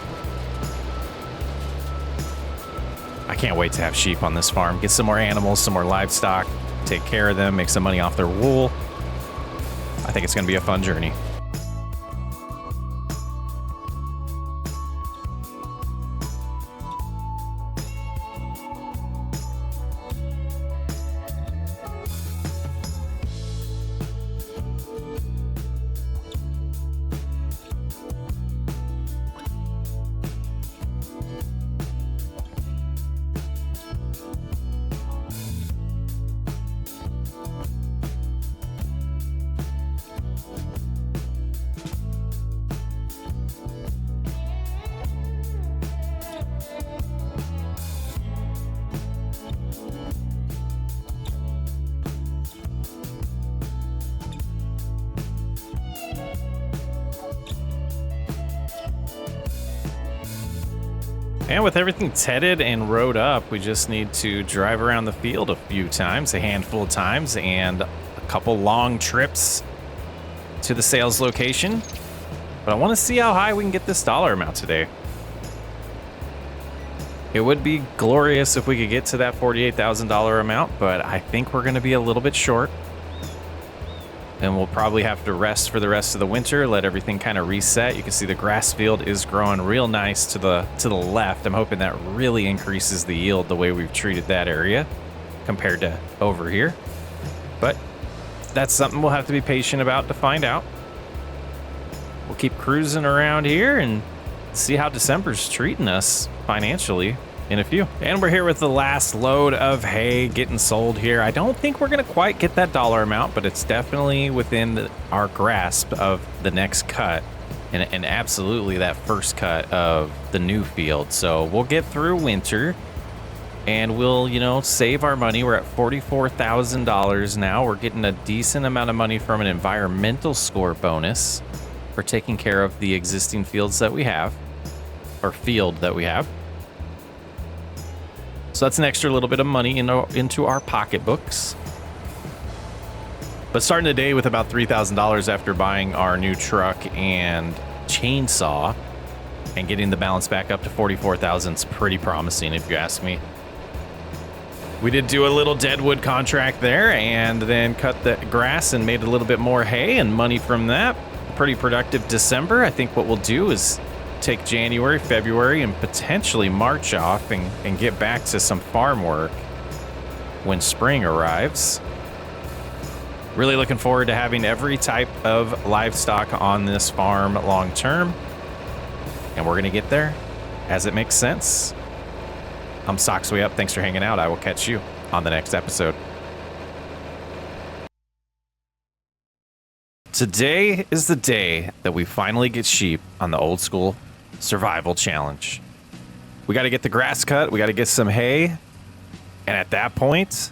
I can't wait to have sheep on this farm, get some more animals, some more livestock, take care of them, make some money off their wool. I think it's going to be a fun journey. And with everything tedded and rowed up, we just need to drive around the field a few times, a handful of times, and a couple long trips to the sales location. But I want to see how high we can get this dollar amount today. It would be glorious if we could get to that $48,000 amount, but I think we're going to be a little bit short. And we'll probably have to rest for the rest of the winter, let everything kind of reset. You can see the grass field is growing real nice to the left. I'm hoping that really increases the yield the way we've treated that area compared to over here. But that's something we'll have to be patient about to find out. We'll keep cruising around here and see how December's treating us financially in a few. And we're here with the last load of hay getting sold here. I don't think we're gonna quite get that dollar amount, but it's definitely within our grasp of the next cut, and absolutely that first cut of the new field. So we'll get through winter and we'll, you know, save our money. We're at $44,000 now. We're getting a decent amount of money from an environmental score bonus for taking care of the existing fields that we have. or field that we have. So that's an extra little bit of money into our pocketbooks. But starting the day with about $3,000 after buying our new truck and chainsaw and getting the balance back up to 44,000 is pretty promising, if you ask me. We did do a little deadwood contract there and then cut the grass and made a little bit more hay and money from that. Pretty productive December. I think what we'll do is take January, February, and potentially March off and get back to some farm work when spring arrives. Really looking forward to having every type of livestock on this farm long term. And we're going to get there as it makes sense. I'm Socksway Up. Thanks for hanging out. I will catch you on the next episode. Today is the day that we finally get sheep on the old school survival challenge. We got to get the grass cut. We got to get some hay. And at that point,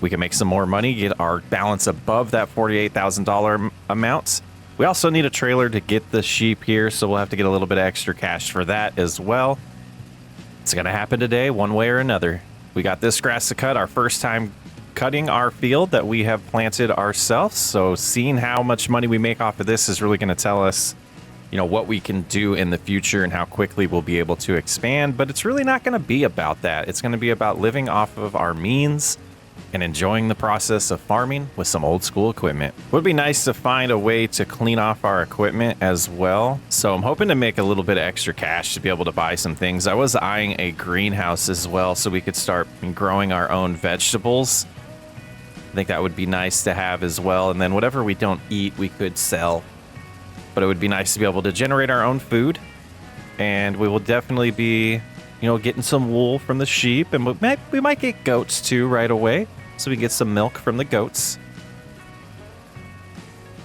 we can make some more money, get our balance above that $48,000 amount. We also need a trailer to get the sheep here, so we'll have to get a little bit of extra cash for that as well. It's going to happen today, one way or another. We got this grass to cut, our first time cutting our field that we have planted ourselves. So seeing how much money we make off of this is really going to tell us, you know, what we can do in the future and how quickly we'll be able to expand. But it's really not going to be about that. It's going to be about living off of our means and enjoying the process of farming with some old school equipment. It would be nice to find a way to clean off our equipment as well. So I'm hoping to make a little bit of extra cash to be able to buy some things. I was eyeing a greenhouse as well so we could start growing our own vegetables. I think that would be nice to have as well. And then whatever we don't eat, we could sell. But it would be nice to be able to generate our own food. And we will definitely be, you know, getting some wool from the sheep. And we might get goats too right away, so we can get some milk from the goats.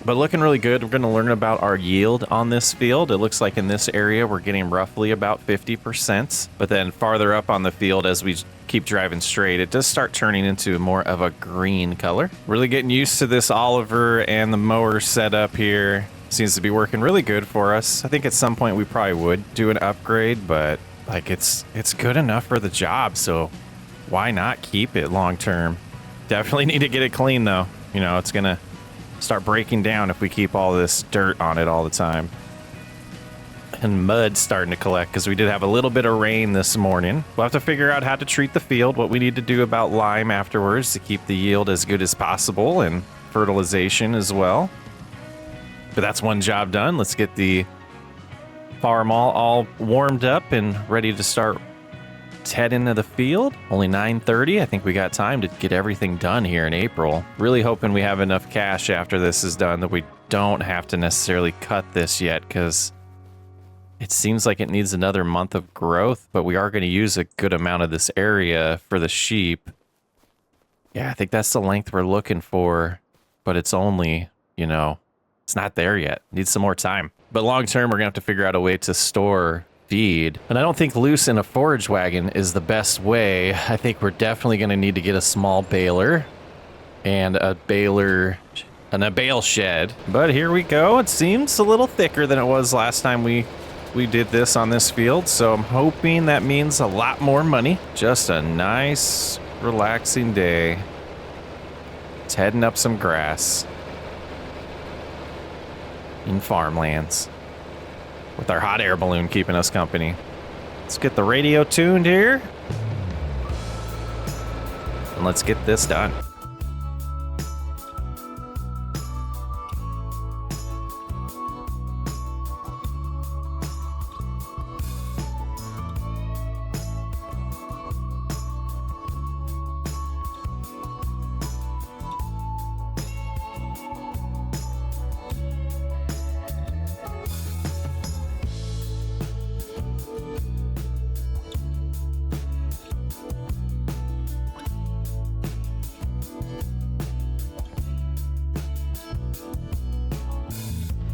But looking really good. We're going to learn about our yield on this field. It looks like in this area we're getting roughly about 50%. But then farther up on the field, as we keep driving straight, it does start turning into more of a green color. Really getting used to this Oliver and the mower setup here. Seems to be working really good for us. I think at some point we probably would do an upgrade, but like it's good enough for the job, so why not keep it long term? Definitely need to get it clean though. You know, it's gonna start breaking down if we keep all this dirt on it all the time. And mud starting to collect because we did have a little bit of rain this morning. We'll have to figure out how to treat the field, what we need to do about lime afterwards to keep the yield as good as possible, and fertilization as well. But that's one job done. Let's get the farm all warmed up and ready to start head into the field. Only 9:30. I think we got time to get everything done here in April. Really hoping we have enough cash after this is done that we don't have to necessarily cut this yet, because it seems like it needs another month of growth, but we are going to use a good amount of this area for the sheep. Yeah, I think that's the length we're looking for, but it's only, you know, it's not there yet. Needs some more time. But long term, we're going to have to figure out a way to store feed. And I don't think loose in a forage wagon is the best way. I think we're definitely going to need to get a small baler and a bale shed. But here we go. It seems a little thicker than it was last time we did this on this field. So I'm hoping that means a lot more money. Just a nice, relaxing day. It's heading up some grass in farmlands with our hot air balloon keeping us company. Let's get the radio tuned here and let's get this done.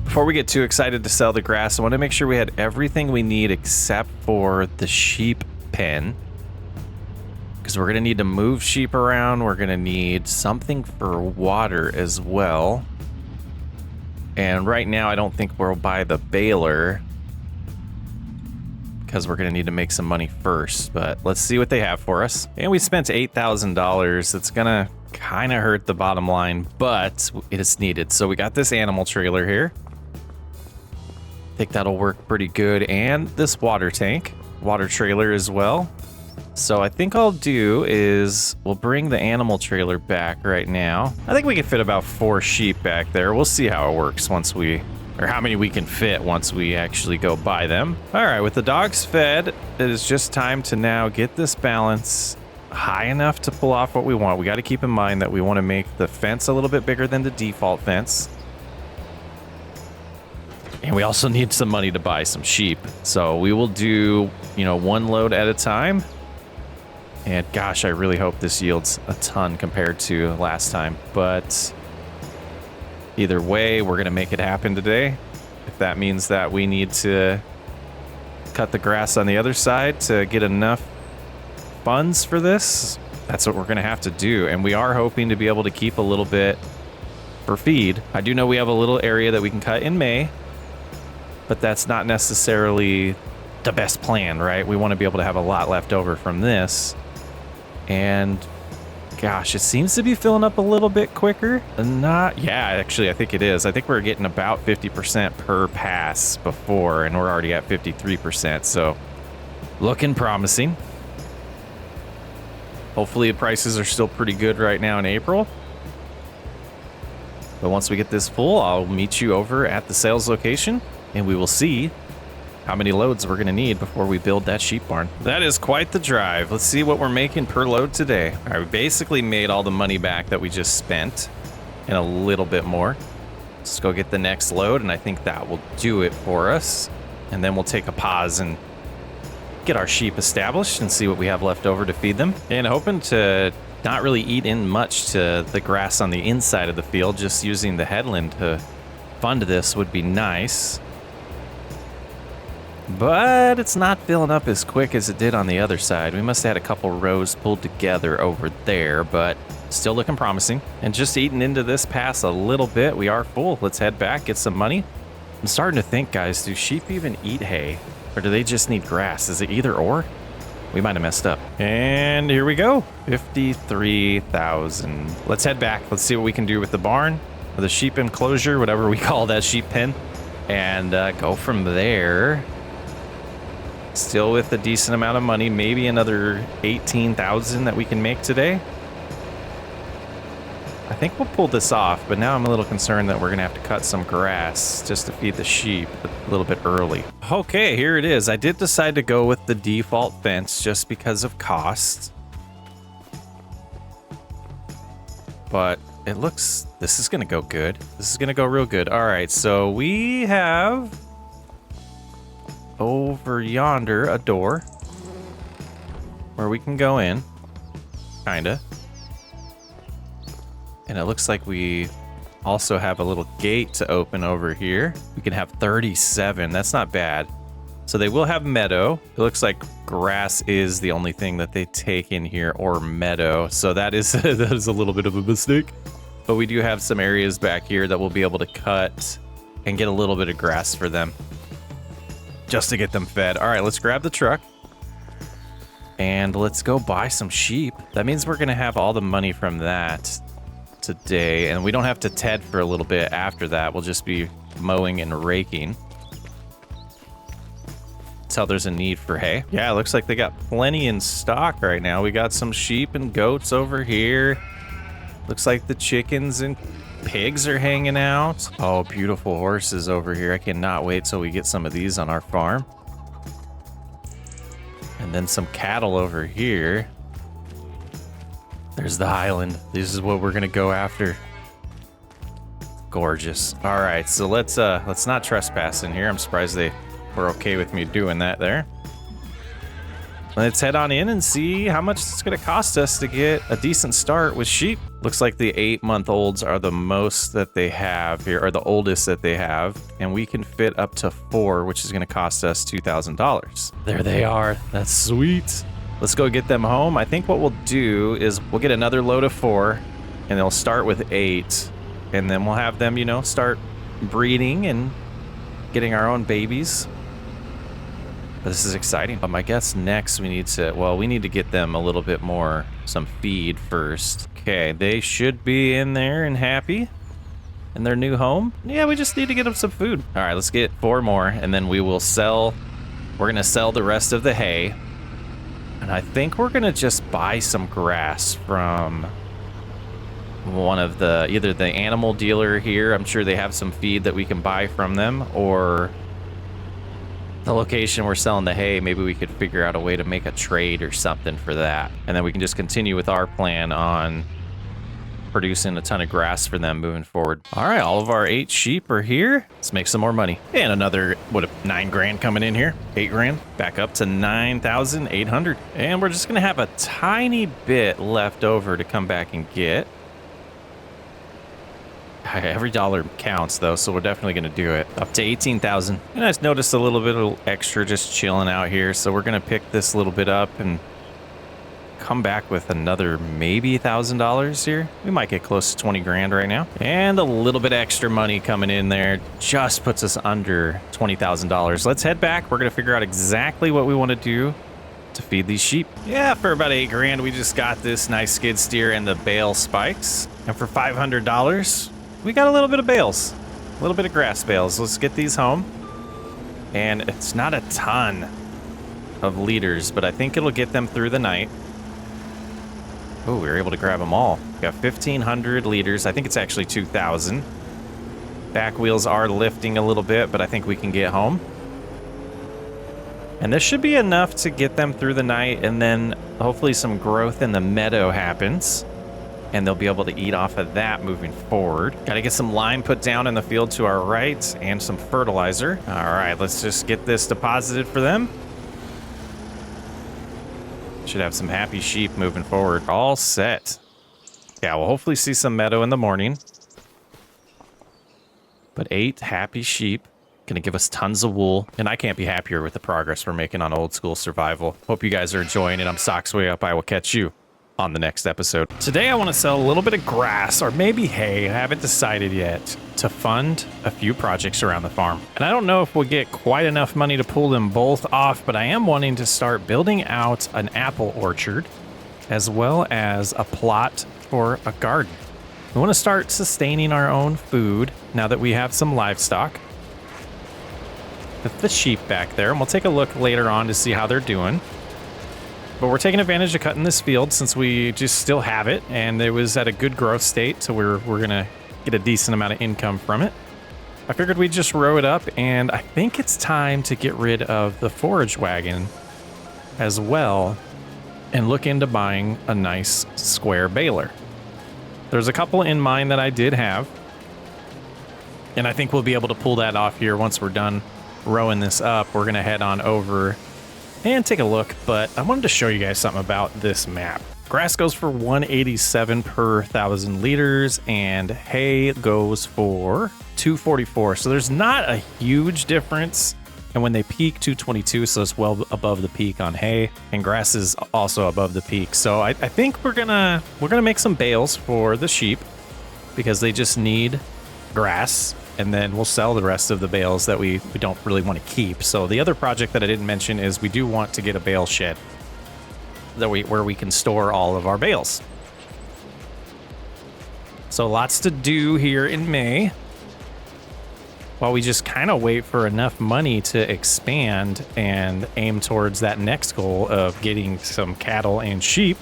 Before we get too excited to sell the grass, I want to make sure we had everything we need except for the sheep pen, because we're going to need to move sheep around. We're going to need something for water as well. And right now, I don't think we'll buy the baler. because we're going to need to make some money first. But let's see what they have for us. And we spent $8,000. It's going to kind of hurt the bottom line, but it is needed. So we got this animal trailer here. I think that'll work pretty good. And this water tank, water trailer as well. So I think I'll do is we'll bring the animal trailer back right now. I think we can fit about 4 sheep back there. We'll see how it works once we, or how many we can fit once we actually go buy them. All right, with the dogs fed, it is just time to now get this balance high enough to pull off what we want. We got to keep in mind that we want to make the fence a little bit bigger than the default fence. And we also need some money to buy some sheep. So we will do, you know, 1 load at a time. And gosh, I really hope this yields a ton compared to last time. But either way, we're going to make it happen today. If that means that we need to cut the grass on the other side to get enough funds for this, that's what we're going to have to do. And we are hoping to be able to keep a little bit for feed. I do know we have a little area that we can cut in May, but that's not necessarily the best plan, right? We want to be able to have a lot left over from this. And gosh, it seems to be filling up a little bit quicker. Yeah, actually, I think it is. I think we're getting about 50% per pass before, and we're already at 53%. So looking promising. Hopefully the prices are still pretty good right now in April. But once we get this full, I'll meet you over at the sales location and we will see how many loads we're going to need before we build that sheep barn. That is quite the drive. Let's see what we're making per load today. All right, we basically made all the money back that we just spent and a little bit more. Let's go get the next load, and I think that will do it for us. And then we'll take a pause and get our sheep established and see what we have left over to feed them. And hoping to not really eat in much to the grass on the inside of the field, just using the headland to fund this would be nice. But it's not filling up as quick as it did on the other side. We must have had a couple rows pulled together over there, but still looking promising. And just eating into this pass a little bit, we are full. Let's head back, get some money. I'm starting to think, guys, do sheep even eat hay? Or do they just need grass? Is it either or? We might have messed up. And here we go, 53,000. Let's head back. Let's see what we can do with the barn, or the sheep enclosure, whatever we call that sheep pen, and go from there. Still with a decent amount of money, maybe another 18,000 that we can make today. I think we'll pull this off, but now I'm a little concerned that we're gonna have to cut some grass just to feed the sheep a little bit early. Okay, here it is. I did decide to go with the default fence just because of cost. But it looks, this is gonna go good. This is gonna go real good. All right, so we have over yonder a door where we can go in, kinda. And it looks like we also have a little gate to open over here. We can have 37, that's not bad. So they will have meadow. It looks like grass is the only thing that they take in here, or meadow. So that is, that is a little bit of a mistake. But we do have some areas back here that we'll be able to cut and get a little bit of grass for them, just to get them fed. All right, let's grab the truck and let's go buy some sheep. That means we're gonna have all the money from that today, and we don't have to ted for a little bit after that. We'll just be mowing and raking. Tell there's a need for hay. Yeah, it looks like they got plenty in stock right now. We got some sheep and goats over here. Looks like the chickens and pigs are hanging out. Oh, beautiful horses over here. I cannot wait till we get some of these on our farm. And then some cattle over here. There's the Highland. This is what we're gonna go after. Gorgeous. All right, so let's not trespass in here. I'm surprised they were okay with me doing that there. Let's head on in and see how much it's gonna cost us to get a decent start with sheep. Looks like the 8-month-olds are the most that they have here, or the oldest that they have, and we can fit up to 4, which is gonna cost us $2,000. There they are. That's sweet. Let's go get them home. I think what we'll do is we'll get another load of 4, and they'll start with 8, and then we'll have them, you know, start breeding and getting our own babies. But this is exciting. I guess next we need to get them a little bit more, some feed first. Okay, they should be in there and happy in their new home. Yeah, we just need to get them some food. All right, let's get 4 more, and then we will sell. We're gonna sell the rest of the hay. And I think we're gonna just buy some grass from one of either the animal dealer here. I'm sure they have some feed that we can buy from them, or the location we're selling the hay. Maybe we could figure out a way to make a trade or something for that. And then we can just continue with our plan on producing a ton of grass for them moving forward. All right, all of our 8 sheep are here. Let's make some more money. And another, 9 grand coming in here. 8 grand, back up to 9,800. And we're just gonna have a tiny bit left over to come back and get. Every dollar counts though, so we're definitely gonna do it. Up to 18,000. And I just noticed a little bit of extra just chilling out here, so we're gonna pick this little bit up and come back with another maybe $1,000 here. We might get close to 20 grand right now. And a little bit extra money coming in there just puts us under $20,000. Let's head back. We're gonna figure out exactly what we want to do to feed these sheep. Yeah, for about 8 grand, we just got this nice skid steer and the bale spikes. And for $500, we got a little bit of bales, a little bit of grass bales. Let's get these home. And it's not a ton of liters, but I think it'll get them through the night. Oh, we were able to grab them all. We got 1,500 liters. I think it's actually 2,000. Back wheels are lifting a little bit, but I think we can get home. And this should be enough to get them through the night, and then hopefully some growth in the meadow happens, and they'll be able to eat off of that moving forward. Got to get some lime put down in the field to our right and some fertilizer. All right, let's just get this deposited for them. Should have some happy sheep moving forward. All set. Yeah, we'll hopefully see some meadow in the morning. But 8 happy sheep. Gonna give us tons of wool. And I can't be happier with the progress we're making on old school survival. Hope you guys are enjoying it. I'm Socksway Up. I will catch you on the next episode. Today I want to sell a little bit of grass or maybe hay, I haven't decided yet, to fund a few projects around the farm. And I don't know if we'll get quite enough money to pull them both off, but I am wanting to start building out an apple orchard as well as a plot for a garden. We want to start sustaining our own food now that we have some livestock. With the sheep back there, and we'll take a look later on to see how they're doing. But we're taking advantage of cutting this field since we just still have it, and it was at a good growth state, so we're gonna get a decent amount of income from it. I figured we'd just row it up, and I think it's time to get rid of the forage wagon as well and look into buying a nice square baler. There's a couple in mind that I did have, and I think we'll be able to pull that off here once we're done rowing this up. We're gonna head on over and take a look, but I wanted to show you guys something about this map. Grass goes for 187 per 1,000 liters, and hay goes for 244. So there's not a huge difference. And when they peak, 222, so it's well above the peak on hay, and grass is also above the peak. So I think we're gonna make some bales for the sheep because they just need grass. And then we'll sell the rest of the bales that we don't really want to keep. So the other project that I didn't mention is we do want to get a bale shed where we can store all of our bales. So lots to do here in May, while we just kind of wait for enough money to expand and aim towards that next goal of getting some cattle and sheep,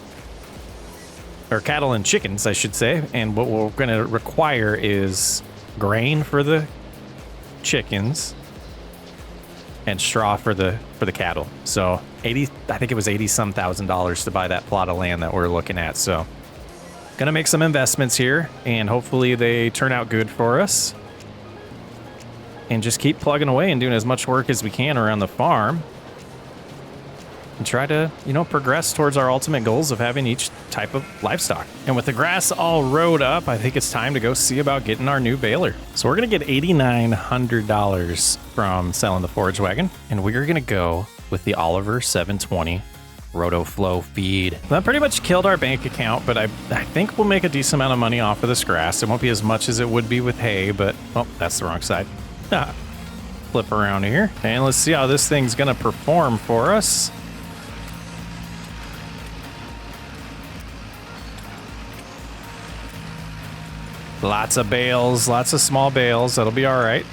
or cattle and chickens, I should say. And what we're going to require is grain for the chickens and straw for the cattle. So I think it was $80-some thousand to buy that plot of land that we're looking at. So gonna make some investments here, and hopefully they turn out good for us, and just keep plugging away and doing as much work as we can around the farm and try to, progress towards our ultimate goals of having each type of livestock. And with the grass all rowed up, I think it's time to go see about getting our new baler. So we're going to get $8,900 from selling the forage wagon, and we're going to go with the Oliver 720 RotoFlow feed. That pretty much killed our bank account, but I think we'll make a decent amount of money off of this grass. It won't be as much as it would be with hay, but, oh, that's the wrong side. flip around here. And let's see how this thing's gonna perform for us. Lots of bales, lots of small bales. That'll be all right.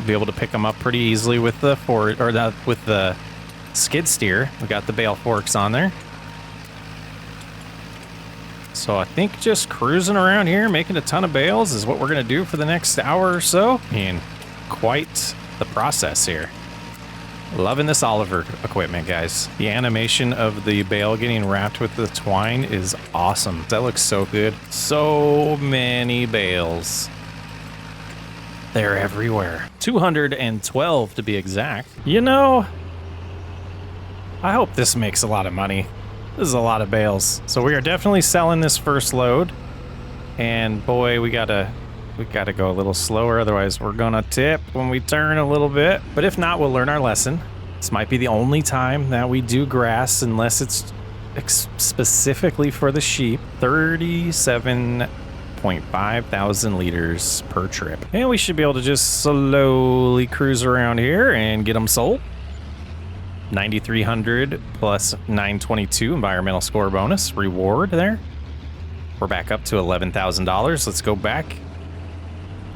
Be able to pick them up pretty easily with the with the skid steer. We got the bale forks on there. So I think just cruising around here, making a ton of bales is what we're gonna do for the next hour or so. And quite the process here. Loving this Oliver equipment, guys. The animation of the bale getting wrapped with the twine is awesome. That looks so good. So many bales. They're everywhere. 212 to be exact. You know, I hope this makes a lot of money. This is a lot of bales. So we are definitely selling this first load. And boy, we gotta go a little slower, otherwise we're gonna tip when we turn a little bit. But if not, we'll learn our lesson. This might be the only time that we do grass, unless it's specifically for the sheep. 37.5 thousand liters per trip. And we should be able to just slowly cruise around here and get them sold. 9,300 plus 922 environmental score bonus reward there. We're back up to $11,000. Let's go back.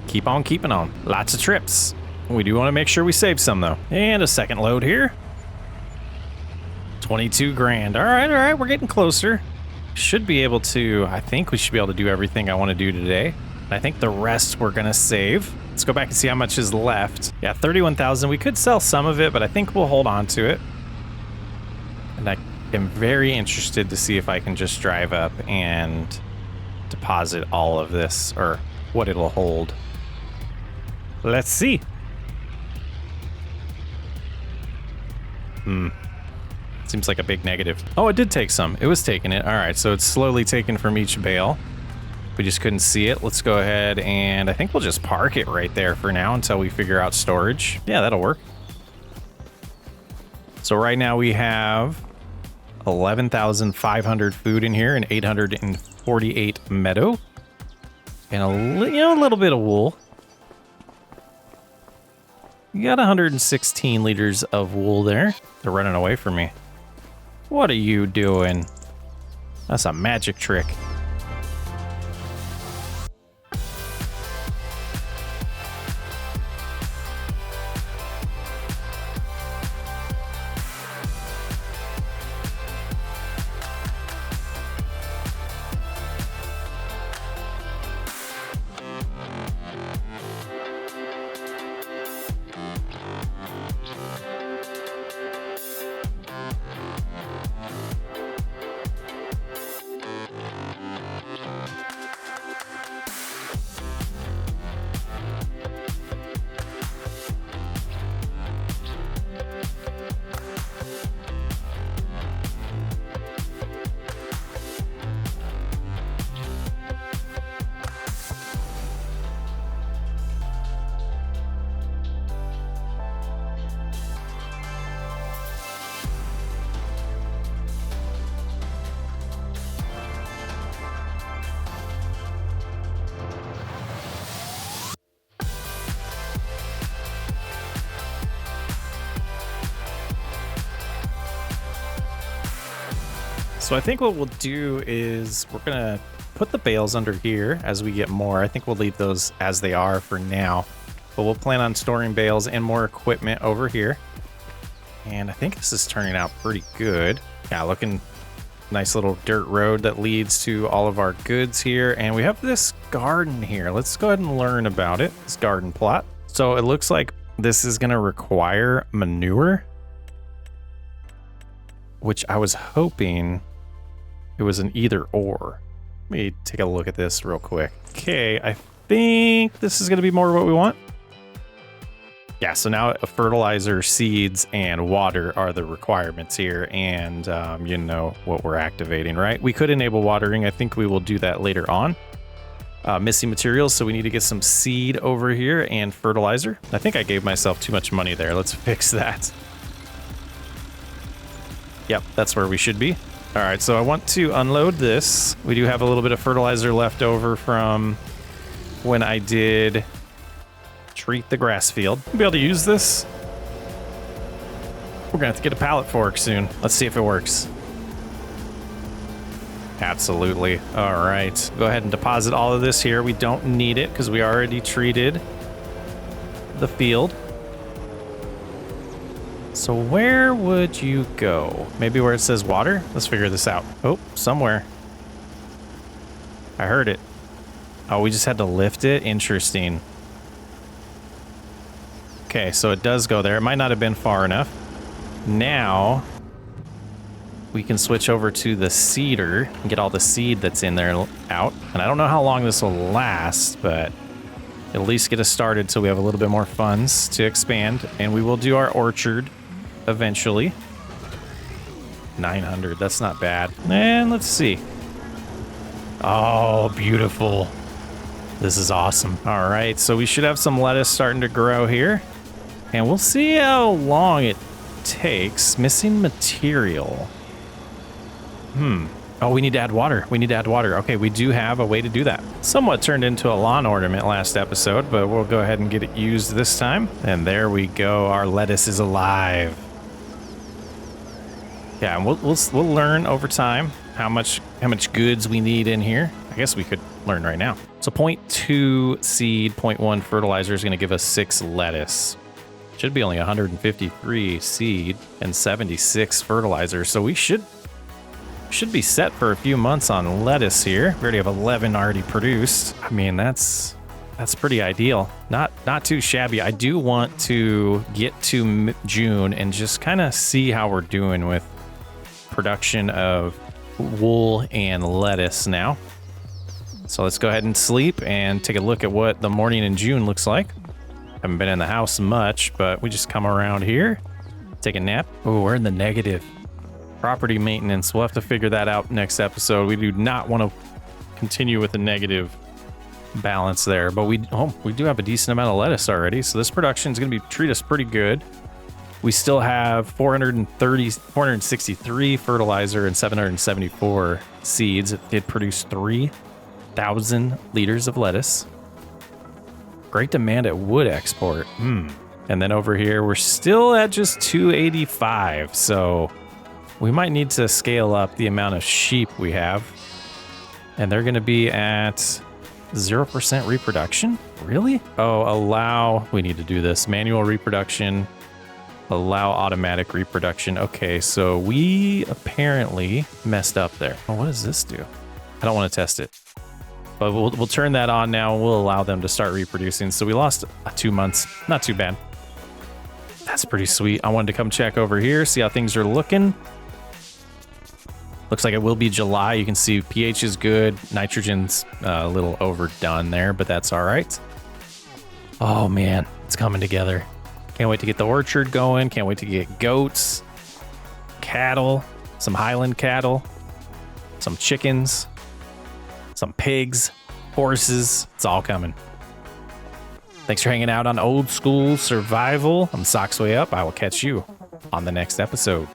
Keep on keeping on. Lots of trips. We do want to make sure we save some though. And a second load here. 22 grand. All right. We're getting closer. Should be able to, I think we should be able to do everything I want to do today. I think the rest we're going to save. Let's go back and see how much is left. Yeah, 31,000. We could sell some of it, but I think we'll hold on to it. And I am very interested to see if I can just drive up and deposit all of this, or what it'll hold. Let's see. Seems like a big negative. Oh, it did take some. It was taking it. All right, so it's slowly taken from each bale. We just couldn't see it. Let's go ahead and I think we'll just park it right there for now until we figure out storage. Yeah, that'll work. So right now we have 11,500 food in here and 848 meadow. And a little bit of wool. You got 116 liters of wool there. They're running away from me. What are you doing? That's a magic trick. So I think what we'll do is we're gonna put the bales under here as we get more. I think we'll leave those as they are for now, but we'll plan on storing bales and more equipment over here. And I think this is turning out pretty good. Yeah, looking nice little dirt road that leads to all of our goods here. And we have this garden here. Let's go ahead and learn about it, this garden plot. So it looks like this is gonna require manure, which I was hoping it was an either or. Let me take a look at this real quick. Okay, I think this is gonna be more what we want. Yeah, so now fertilizer, seeds, and water are the requirements here, and you know what we're activating, right? We could enable watering. I think we will do that later on. Missing materials, so we need to get some seed over here and fertilizer. I think I gave myself too much money there. Let's fix that. Yep, that's where we should be. All right, so I want to unload this. We do have a little bit of fertilizer left over from when I did treat the grass field. We'll be able to use this. We're gonna have to get a pallet fork soon. Let's see if it works. Absolutely. All right, go ahead and deposit all of this here. We don't need it because we already treated the field. So where would you go? Maybe where it says water? Let's figure this out. Oh, somewhere. I heard it. Oh, we just had to lift it? Interesting. Okay, so it does go there. It might not have been far enough. Now we can switch over to the seeder and get all the seed that's in there out. And I don't know how long this will last, but at least get us started so we have a little bit more funds to expand. And we will do our orchard eventually. 900, that's not bad. And let's see. Oh, beautiful. This is awesome. All right, so we should have some lettuce starting to grow here. And we'll see how long it takes. Missing material. Oh, we need to add water. We need to add water. Okay, we do have a way to do that. Somewhat turned into a lawn ornament last episode, but we'll go ahead and get it used this time. And there we go. Our lettuce is alive. Yeah, and we'll learn over time how much goods we need in here. I guess we could learn right now. So 0.2 seed, 0.1 fertilizer is going to give us 6 lettuce. Should be only 153 seed and 76 fertilizer. So we should be set for a few months on lettuce here. We already have 11 already produced. I mean, that's pretty ideal. Not too shabby. I do want to get to June and just kind of see how we're doing with production of wool and lettuce now. So let's go ahead and sleep and take a look at what the morning in June looks like. Haven't been in the house much, but we just come around here, take a nap. Oh, we're in the negative. Property maintenance. We'll have to figure that out next episode. We do not want to continue with a negative balance there, but we do have a decent amount of lettuce already. So this production is going to treat us pretty good. We still have 463 fertilizer and 774 seeds. It did produce 3,000 liters of lettuce. Great demand at wood export. And then over here, we're still at just 285. So we might need to scale up the amount of sheep we have. And they're going to be at 0% reproduction. Really? Oh, we need to do this. Manual reproduction. Allow automatic reproduction. Okay, so we apparently messed up there. Oh, what does this do? I don't want to test it. But we'll turn that on now and we'll allow them to start reproducing. So we lost 2 months. Not too bad. That's pretty sweet. I wanted to come check over here, see how things are looking. Looks like it will be July. You can see pH is good. Nitrogen's a little overdone there, but that's all right. Oh man, it's coming together. Can't wait to get the orchard going. Can't wait to get goats, cattle, some Highland cattle, some chickens, some pigs, horses. It's all coming. Thanks for hanging out on Old School Survival. I'm Socksway Up. I will catch you on the next episode.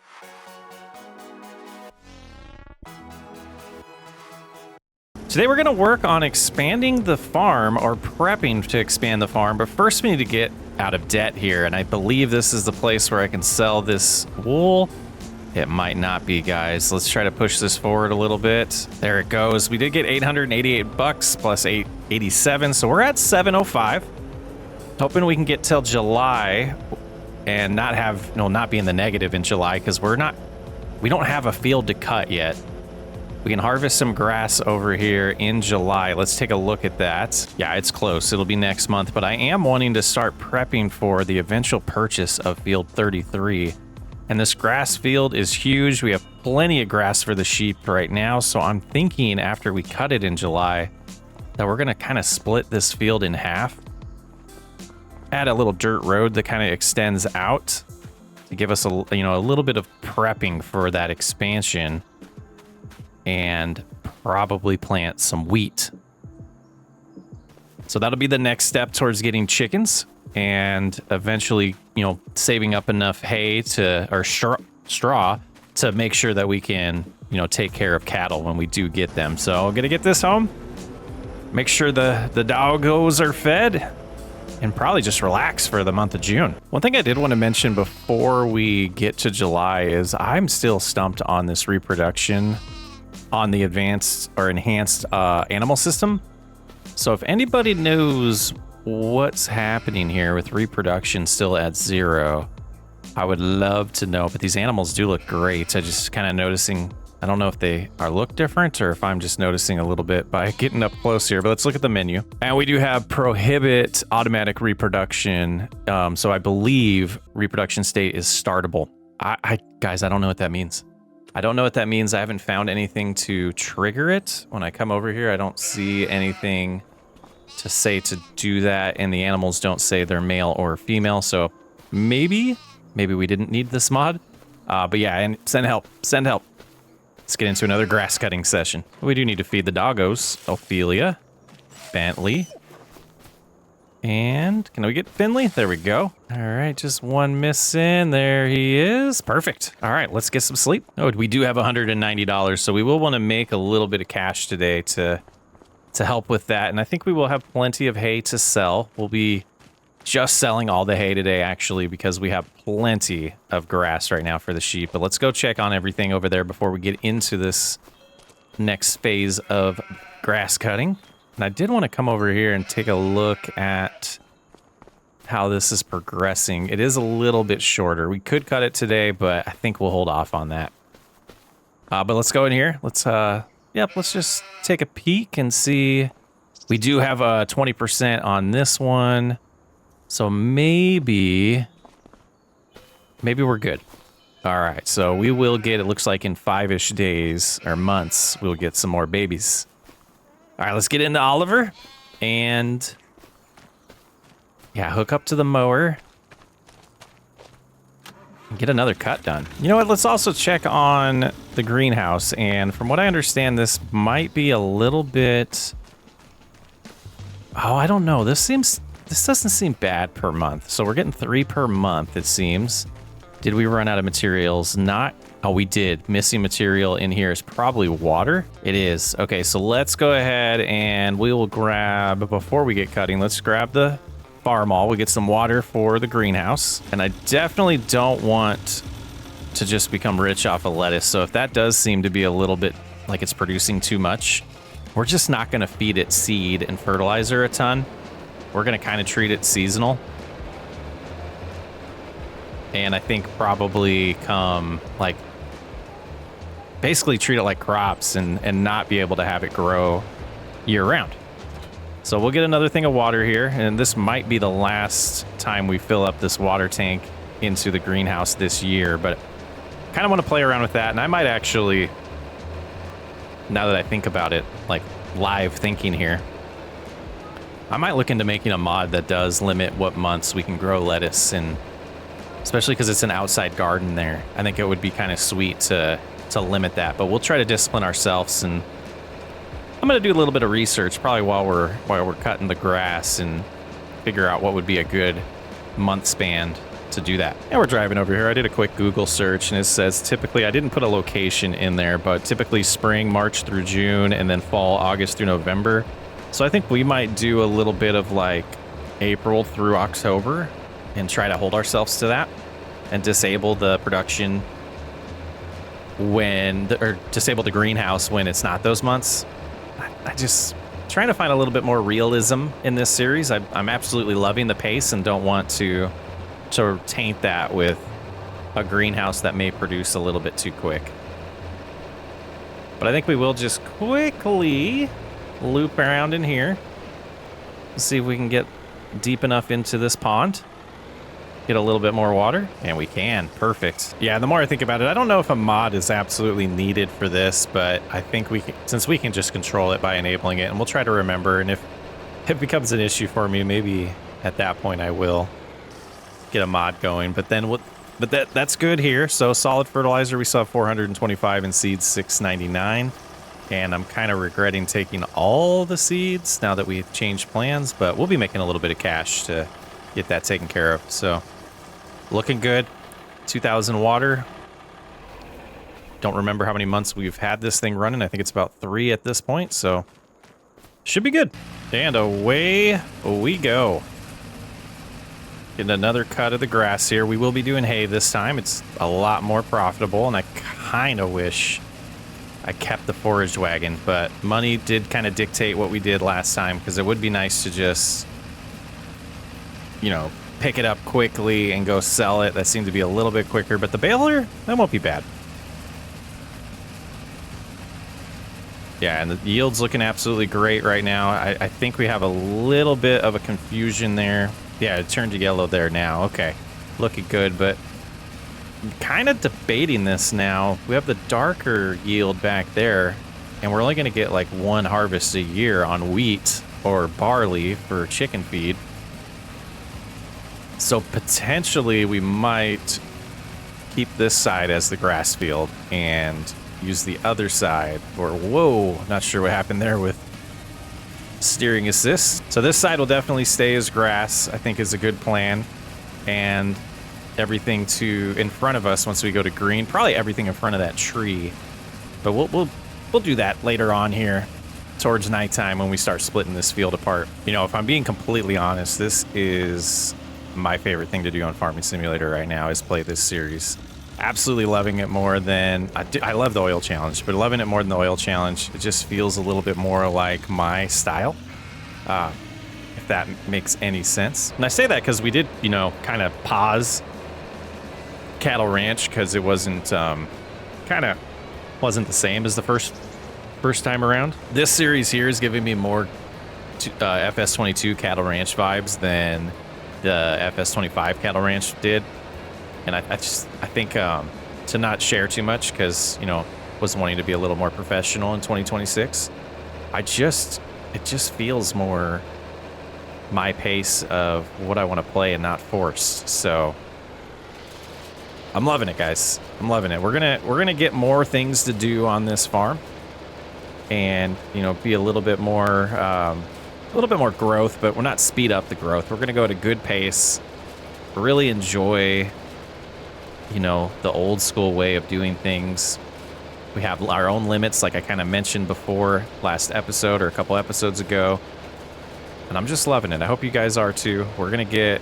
Today we're going to work on expanding the farm, or prepping to expand the farm, but first we need to get out of debt here, and I believe this is the place where I can sell this wool. It might not be, guys. Let's try to push this forward a little bit. There it goes. We did get 888 bucks plus 887, so we're at 705. Hoping we can get till July and not be in the negative in July, because we don't have a field to cut yet. We can harvest some grass over here in July. Let's take a look at that. Yeah, it's close. It'll be next month, but I am wanting to start prepping for the eventual purchase of field 33. And this grass field is huge. We have plenty of grass for the sheep right now. So I'm thinking after we cut it in July that we're going to kind of split this field in half. Add a little dirt road that kind of extends out to give us a little bit of prepping for that expansion. And probably plant some wheat. So that'll be the next step towards getting chickens and eventually, saving up enough hay or straw to make sure that we can, take care of cattle when we do get them. So I'm gonna get this home. Make sure the doggos are fed. and probably just relax for the month of June. One thing I did want to mention before we get to July is I'm still stumped on this reproduction on the advanced or enhanced animal system. So if anybody knows what's happening here with reproduction still at 0, I would love to know. But these animals do look great. I just kind of noticing, I don't know if they look different or if I'm just noticing a little bit by getting up close here, but let's look at the menu. And we do have prohibit automatic reproduction. So I believe reproduction state is startable. Guys, I don't know what that means. I don't know what that means. I haven't found anything to trigger it. When I come over here, I don't see anything to say to do that. And the animals don't say they're male or female. So maybe we didn't need this mod. But yeah, and send help. Let's get into another grass cutting session. We do need to feed the doggos. Ophelia, Bentley, and can we get Finley? There we go. All right, just one missing. There he is. Perfect. All right, let's get some sleep. Oh, we do have $190, so we will want to make a little bit of cash today to help with that. And I think we will have plenty of hay to sell. We'll be just selling all the hay today, actually, because we have plenty of grass right now for the sheep. But let's go check on everything over there before we get into this next phase of grass cutting. And I did want to come over here and take a look at how this is progressing. It is a little bit shorter. We could cut it today, but I think we'll hold off on that. But let's go in here. Let's just take a peek and see. We do have a 20% on this one. So maybe we're good. All right, so we will get, it looks like in 5-ish days or months, we'll get some more babies. All right, let's get into Oliver and yeah, hook up to the mower and get another cut done. You know what? Let's also check on the greenhouse. And from what I understand, this might be a little bit, I don't know. This doesn't seem bad per month. So we're getting 3 per month, it seems. Did we run out of materials? Not. Oh, we did. Missing material in here is probably water. It is. Okay, so let's go ahead and we will grab, before we get cutting, let's grab the farm all. We get some water for the greenhouse. And I definitely don't want to just become rich off of lettuce. So if that does seem to be a little bit like it's producing too much, we're just not going to feed it seed and fertilizer a ton. We're going to kind of treat it seasonal. And I think probably come like basically treat it like crops and not be able to have it grow year round. So we'll get another thing of water here. And this might be the last time we fill up this water tank into the greenhouse this year, but kind of want to play around with that. And I might actually, now that I think about it, like live thinking here, I might look into making a mod that does limit what months we can grow lettuce, and especially because it's an outside garden there. I think it would be kind of sweet to limit that, but we'll try to discipline ourselves. And I'm going to do a little bit of research probably while we're cutting the grass and figure out what would be a good month span to do that. And we're driving over here. I did a quick Google search and it says typically, I didn't put a location in there, but typically spring, March through June, and then fall, August through November. So I think we might do a little bit of like April through October and try to hold ourselves to that and disable the production or disable the greenhouse when it's not those months. I just trying to find a little bit more realism in this series. I'm absolutely loving the pace and don't want to taint that with a greenhouse that may produce a little bit too quick. But I think we will just quickly loop around in here. See if we can get deep enough into this pond. Get a little bit more water, and we can. Perfect. Yeah, the more I think about it, I don't know if a mod is absolutely needed for this, but I think we can, since we can just control it by enabling it, and we'll try to remember, and if it becomes an issue for me, maybe at that point I will get a mod going. But then that's good here. So solid fertilizer, we saw 425 and seeds 699. And I'm kind of regretting taking all the seeds now that we've changed plans, but we'll be making a little bit of cash to get that taken care of. So looking good. 2,000 water. Don't remember how many months we've had this thing running. I think it's about 3 at this point, so should be good. And away we go. Getting another cut of the grass here. We will be doing hay this time. It's a lot more profitable, and I kind of wish I kept the forage wagon, but money did kind of dictate what we did last time, because it would be nice to just, you know, pick it up quickly and go sell it. That seemed to be a little bit quicker, but the baler, that won't be bad. Yeah, and the yield's looking absolutely great right now. I think we have a little bit of a confusion there. Yeah, it turned to yellow there now. Okay, looking good, but I'm kind of debating this now. We have the darker yield back there, and we're only going to get like one harvest a year on wheat or barley for chicken feed. So potentially we might keep this side as the grass field and use the other side. Or, whoa, not sure what happened there with steering assist. So this side will definitely stay as grass, I think is a good plan. And everything to in front of us once we go to green, probably everything in front of that tree. But we'll do that later on here towards nighttime when we start splitting this field apart. You know, if I'm being completely honest, this is my favorite thing to do on Farming Simulator right now, is play this series. Absolutely loving it more than I love the oil challenge, but loving it more than the oil challenge. It just feels a little bit more like my style, if that makes any sense. And I say that because we did, you know, kind of pause Cattle Ranch because it wasn't wasn't the same as the first time around. This series here is giving me more FS22 Cattle Ranch vibes than the FS25 Cattle Ranch did. And I think to not share too much, because, you know, was wanting to be a little more professional in 2026. It just feels more my pace of what I want to play and not forced. So I'm loving it, guys. I'm loving it. We're gonna get more things to do on this farm, and, you know, be a little bit more growth, but we're not speed up the growth. We're gonna go at a good pace. Really enjoy, you know, the old school way of doing things. We have our own limits, like I kind of mentioned before last episode or a couple episodes ago, and I'm just loving it. I hope you guys are too. We're gonna get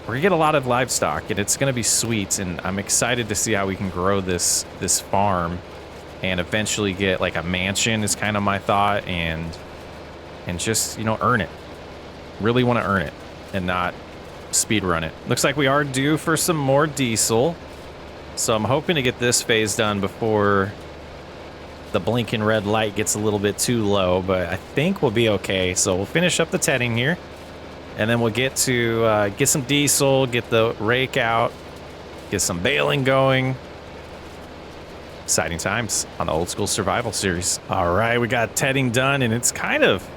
a lot of livestock, and it's gonna be sweet, and I'm excited to see how we can grow this farm and eventually get like a mansion is kind of my thought, and just, you know, earn it. Really want to earn it and not speed run it. Looks like we are due for some more diesel, so I'm hoping to get this phase done before the blinking red light gets a little bit too low, but I think we'll be okay. So we'll finish up the tedding here, and then we'll get to get some diesel, get the rake out, get some baling going. Exciting times on the Old School Survival series. All right, we got tedding done, and it's kind of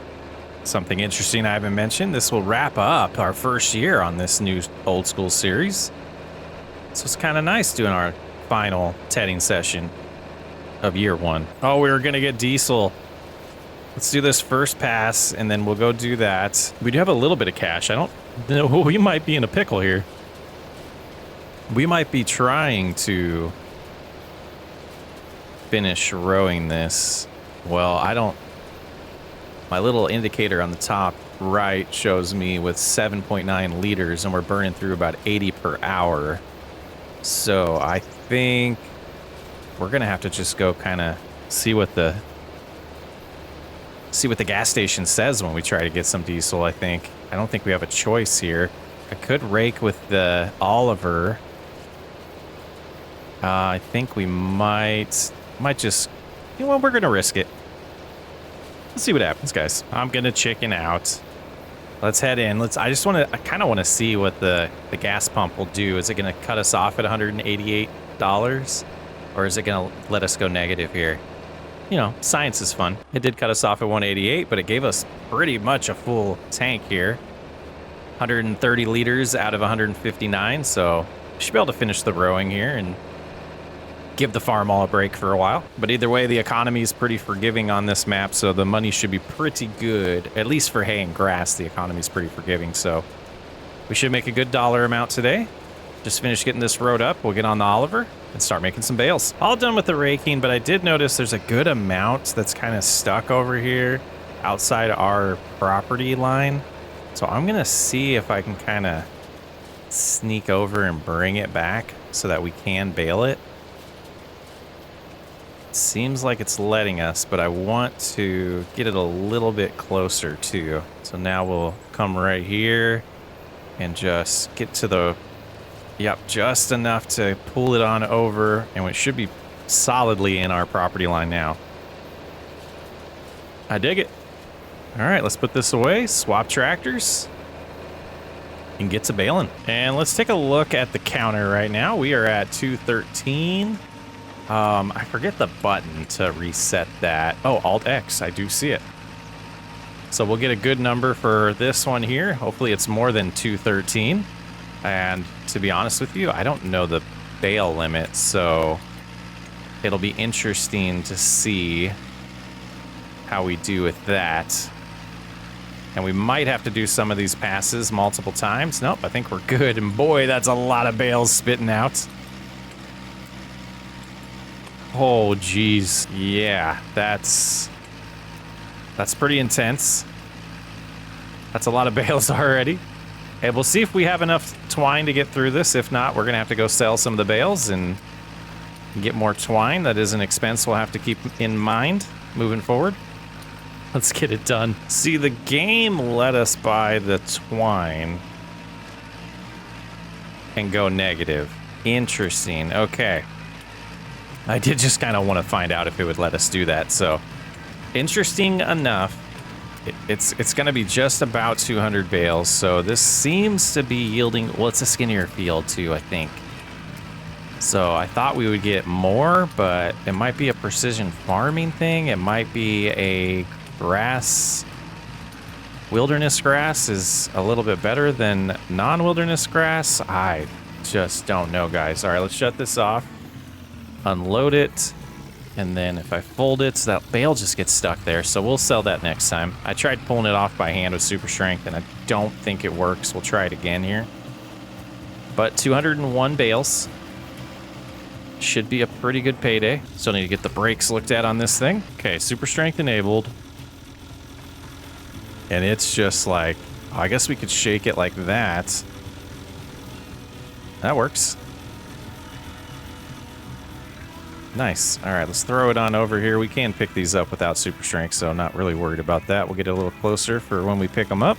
something interesting I haven't mentioned. This will wrap up our first year on this new Old School series. So it's kind of nice doing our final tedding session of year one. Oh, we were going to get diesel. Let's do this first pass, and then we'll go do that. We do have a little bit of cash. I don't know. We might be in a pickle here. We might be trying to finish rowing this. Well, I don't. My little indicator on the top right shows me with 7.9 liters, and we're burning through about 80 per hour. So I think we're gonna have to just go kind of see what the gas station says when we try to get some diesel. I don't think we have a choice here. I could rake with the Oliver. I think we might just, you know what, we're gonna risk it. Let's see what happens, guys. I'm gonna chicken out. Let's head in. I kind of want to see what the gas pump will do. Is it gonna cut us off at $188, or is it gonna let us go negative here? You know, science is fun. It did cut us off at 188, but it gave us pretty much a full tank here. 130 liters out of 159, so we should be able to finish the rowing here and give the farm all a break for a while. But either way, the economy is pretty forgiving on this map, so the money should be pretty good. At least for hay and grass, the economy is pretty forgiving, so we should make a good dollar amount today. Just finished getting this rowed up. We'll get on the Oliver and start making some bales. All done with the raking, but I did notice there's a good amount that's kind of stuck over here outside our property line. So I'm gonna see if I can kind of sneak over and bring it back so that we can bale it. Seems like it's letting us, but I want to get it a little bit closer too. So now we'll come right here and just get to the, yep, just enough to pull it on over, and it should be solidly in our property line now. I dig it. All right, let's put this away, swap tractors, and get to baling. And let's take a look at the counter right now. We are at 213. I forget the button to reset that. Oh, Alt-X, I do see it. So we'll get a good number for this one here. Hopefully it's more than 213. And to be honest with you, I don't know the bale limit, so it'll be interesting to see how we do with that. And we might have to do some of these passes multiple times. Nope, I think we're good. And boy, that's a lot of bales spitting out. Oh, geez. Yeah, that's pretty intense. That's a lot of bales already. Hey, we'll see if we have enough twine to get through this. If not, we're going to have to go sell some of the bales and get more twine. That is an expense we'll have to keep in mind moving forward. Let's get it done. See, the game let us buy the twine and go negative. Interesting. Okay. I did just kind of want to find out if it would let us do that. So, interesting enough, it's going to be just about 200 bales. So this seems to be yielding. Well, it's a skinnier field too, I think. So I thought we would get more, but it might be a precision farming thing. It might be a grass. Wilderness grass is a little bit better than non-wilderness grass. I just don't know, guys. All right, let's shut this off. Unload it, and then if I fold it, so that bale just gets stuck there, so we'll sell that next time. I tried pulling it off by hand with super strength, and I don't think it works. We'll try it again here. But 201 bales should be a pretty good payday. Still need to get the brakes looked at on this thing. Okay, super strength enabled. And it's just like, I guess we could shake it like that. That works. Nice. All right, let's throw it on over here. We can pick these up without super strength, so not really worried about that. We'll get it a little closer for when we pick them up.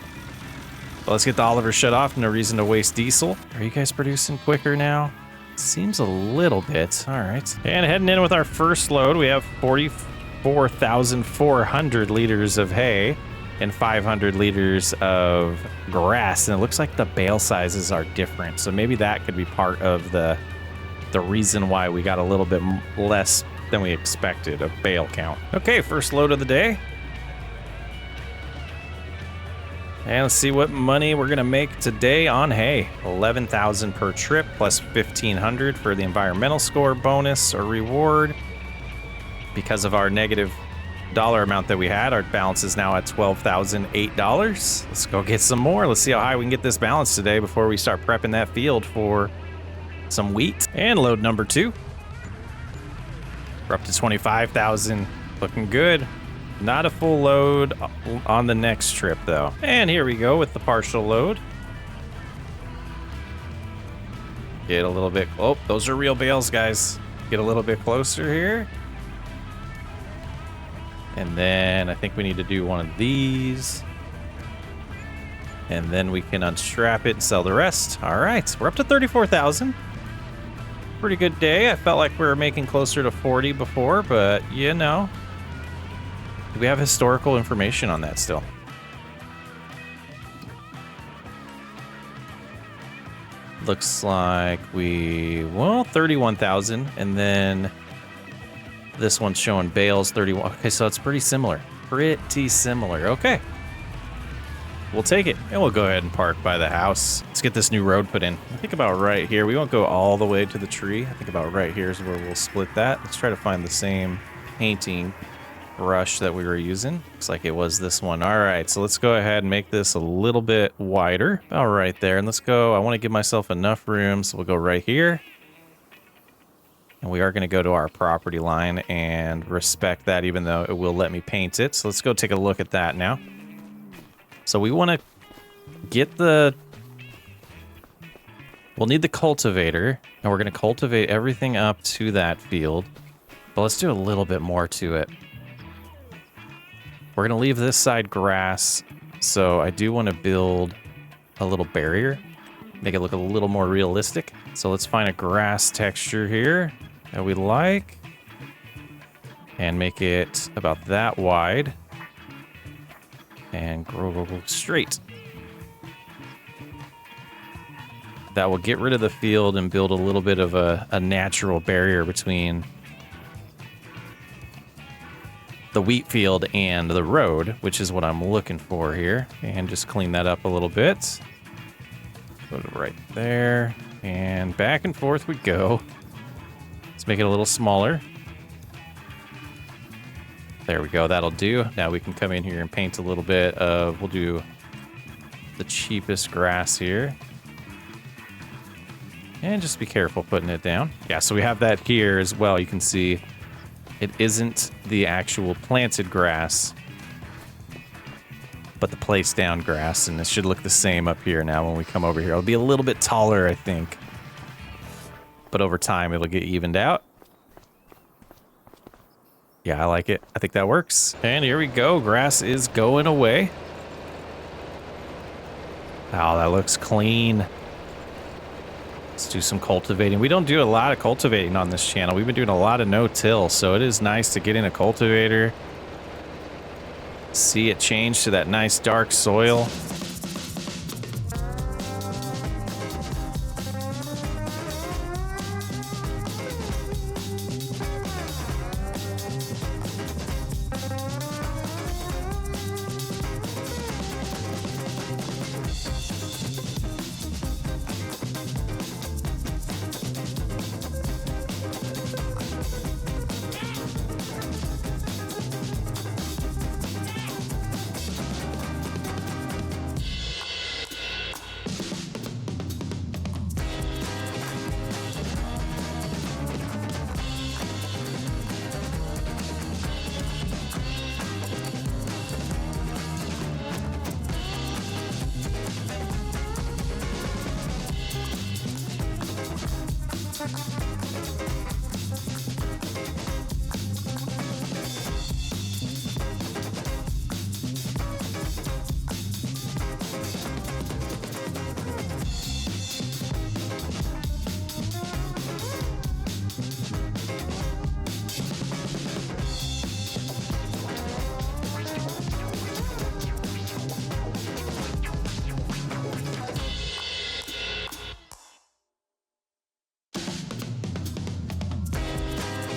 But let's get the Oliver shut off. No reason to waste diesel. Are you guys producing quicker now? Seems a little bit. All right. And heading in with our first load, we have 44,400 liters of hay and 500 liters of grass. And it looks like the bale sizes are different. So maybe that could be part of the reason why we got a little bit less than we expected of bale count. Okay, first load of the day. And let's see what money we're gonna make today on hay. 11,000 per trip plus 1,500 for the environmental score bonus or reward. Because of our negative dollar amount that we had, our balance is now at $12,008. Let's go get some more. Let's see how high we can get this balance today before we start prepping that field for some wheat. And load number 2. We're up to 25,000. Looking good. Not a full load on the next trip though. And here we go with the partial load. Get a little bit, oh, those are real bales, guys. Get a little bit closer here. And then I think we need to do one of these. And then we can unstrap it and sell the rest. All right, we're up to 34,000. Pretty good day. I felt like we were making closer to 40 before, but you know. Do we have historical information on that still? Looks like well, 31,000. And then this one's showing bales 31. Okay, so it's pretty similar. Pretty similar. Okay. We'll take it. And we'll go ahead and park by the house. Let's get this new road put in. I think about right here. We won't go all the way to the tree. I think about right here is where we'll split that. Let's try to find the same painting brush that we were using. Looks like it was this one. All right, so let's go ahead and make this a little bit wider. All right there, and let's go. I want to give myself enough room, so we'll go right here. And we are going to go to our property line and respect that, even though it will let me paint it. So let's go take a look at that now. So we want to get the... We'll need the cultivator, and we're going to cultivate everything up to that field. But let's do a little bit more to it. We're going to leave this side grass, so I do want to build a little barrier, make it look a little more realistic. So let's find a grass texture here that we like, and make it about that wide, and grow straight. That will get rid of the field and build a little bit of a natural barrier between the wheat field and the road, which is what I'm looking for here. And just clean that up a little bit. Put it right there. And back and forth we go. Let's make it a little smaller. There we go, that'll do. Now we can come in here and paint a little bit of, we'll do the cheapest grass here. And just be careful putting it down. Yeah, so we have that here as well. You can see it isn't the actual planted grass, but the placed down grass. And it should look the same up here now when we come over here. It'll be a little bit taller, I think. But over time, it'll get evened out. Yeah, I like it. I think that works. And here we go. Grass is going away. Oh, that looks clean. Let's do some cultivating. We don't do a lot of cultivating on this channel. We've been doing a lot of no-till, so it is nice to get in a cultivator. See it change to that nice dark soil.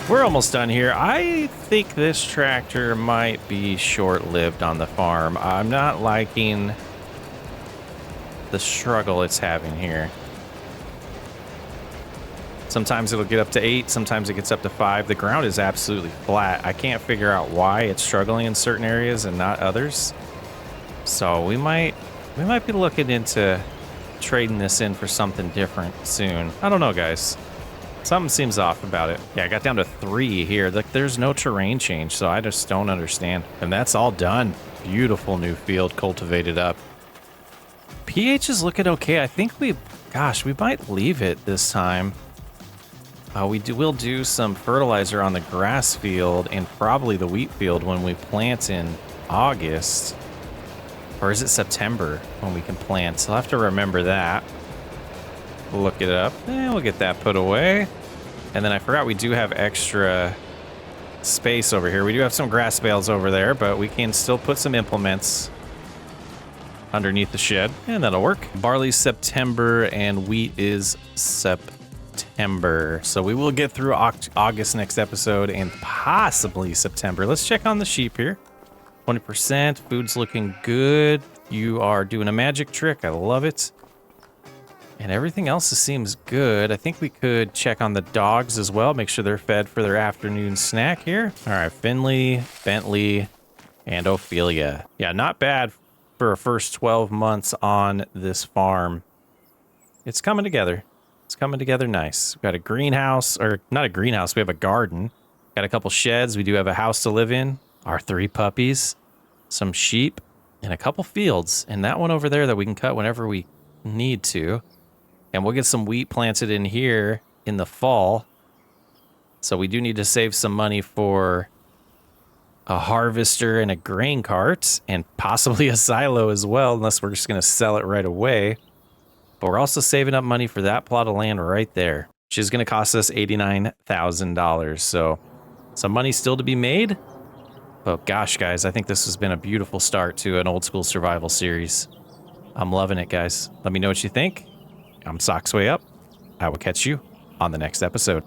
We're almost done here. I think this tractor might be short-lived on the farm. I'm not liking the struggle it's having here. Sometimes it'll get up to 8, sometimes it gets up to 5. The ground is absolutely flat. I can't figure out why it's struggling in certain areas and not others. So we might be looking into trading this in for something different soon. I don't know, guys. Something seems off about it. Yeah, I got down to 3 here. Like, there's no terrain change, so I just don't understand. And that's all done. Beautiful new field cultivated up. pH is looking okay. I think we might leave it this time. We'll do some fertilizer on the grass field and probably the wheat field when we plant in August. Or is it September when we can plant? So I'll have to remember that. Look it up. We'll get that put away. And then I forgot we do have extra space over here. We do have some grass bales over there, but we can still put some implements underneath the shed, and that'll work. Barley's September and wheat is September. So we will get through August next episode and possibly September. Let's check on the sheep here. 20%. Food's looking good. You are doing a magic trick. I love it. And everything else seems good. I think we could check on the dogs as well. Make sure they're fed for their afternoon snack here. All right, Finley, Bentley, and Ophelia. Yeah, not bad for a first 12 months on this farm. It's coming together. It's coming together nice. We've got a greenhouse, or not a greenhouse, we have a garden. Got a couple sheds. We do have a house to live in. Our 3 puppies, some sheep, and a couple fields, and that one over there that we can cut whenever we need to. And we'll get some wheat planted in here in the fall. So we do need to save some money for a harvester and a grain cart, and possibly a silo as well, unless we're just going to sell it right away. But we're also saving up money for that plot of land right there, which is going to cost us $89,000. So some money still to be made. But gosh, guys, I think this has been a beautiful start to an old school survival series. I'm loving it, guys. Let me know what you think. I'm Socksway Up. I will catch you on the next episode.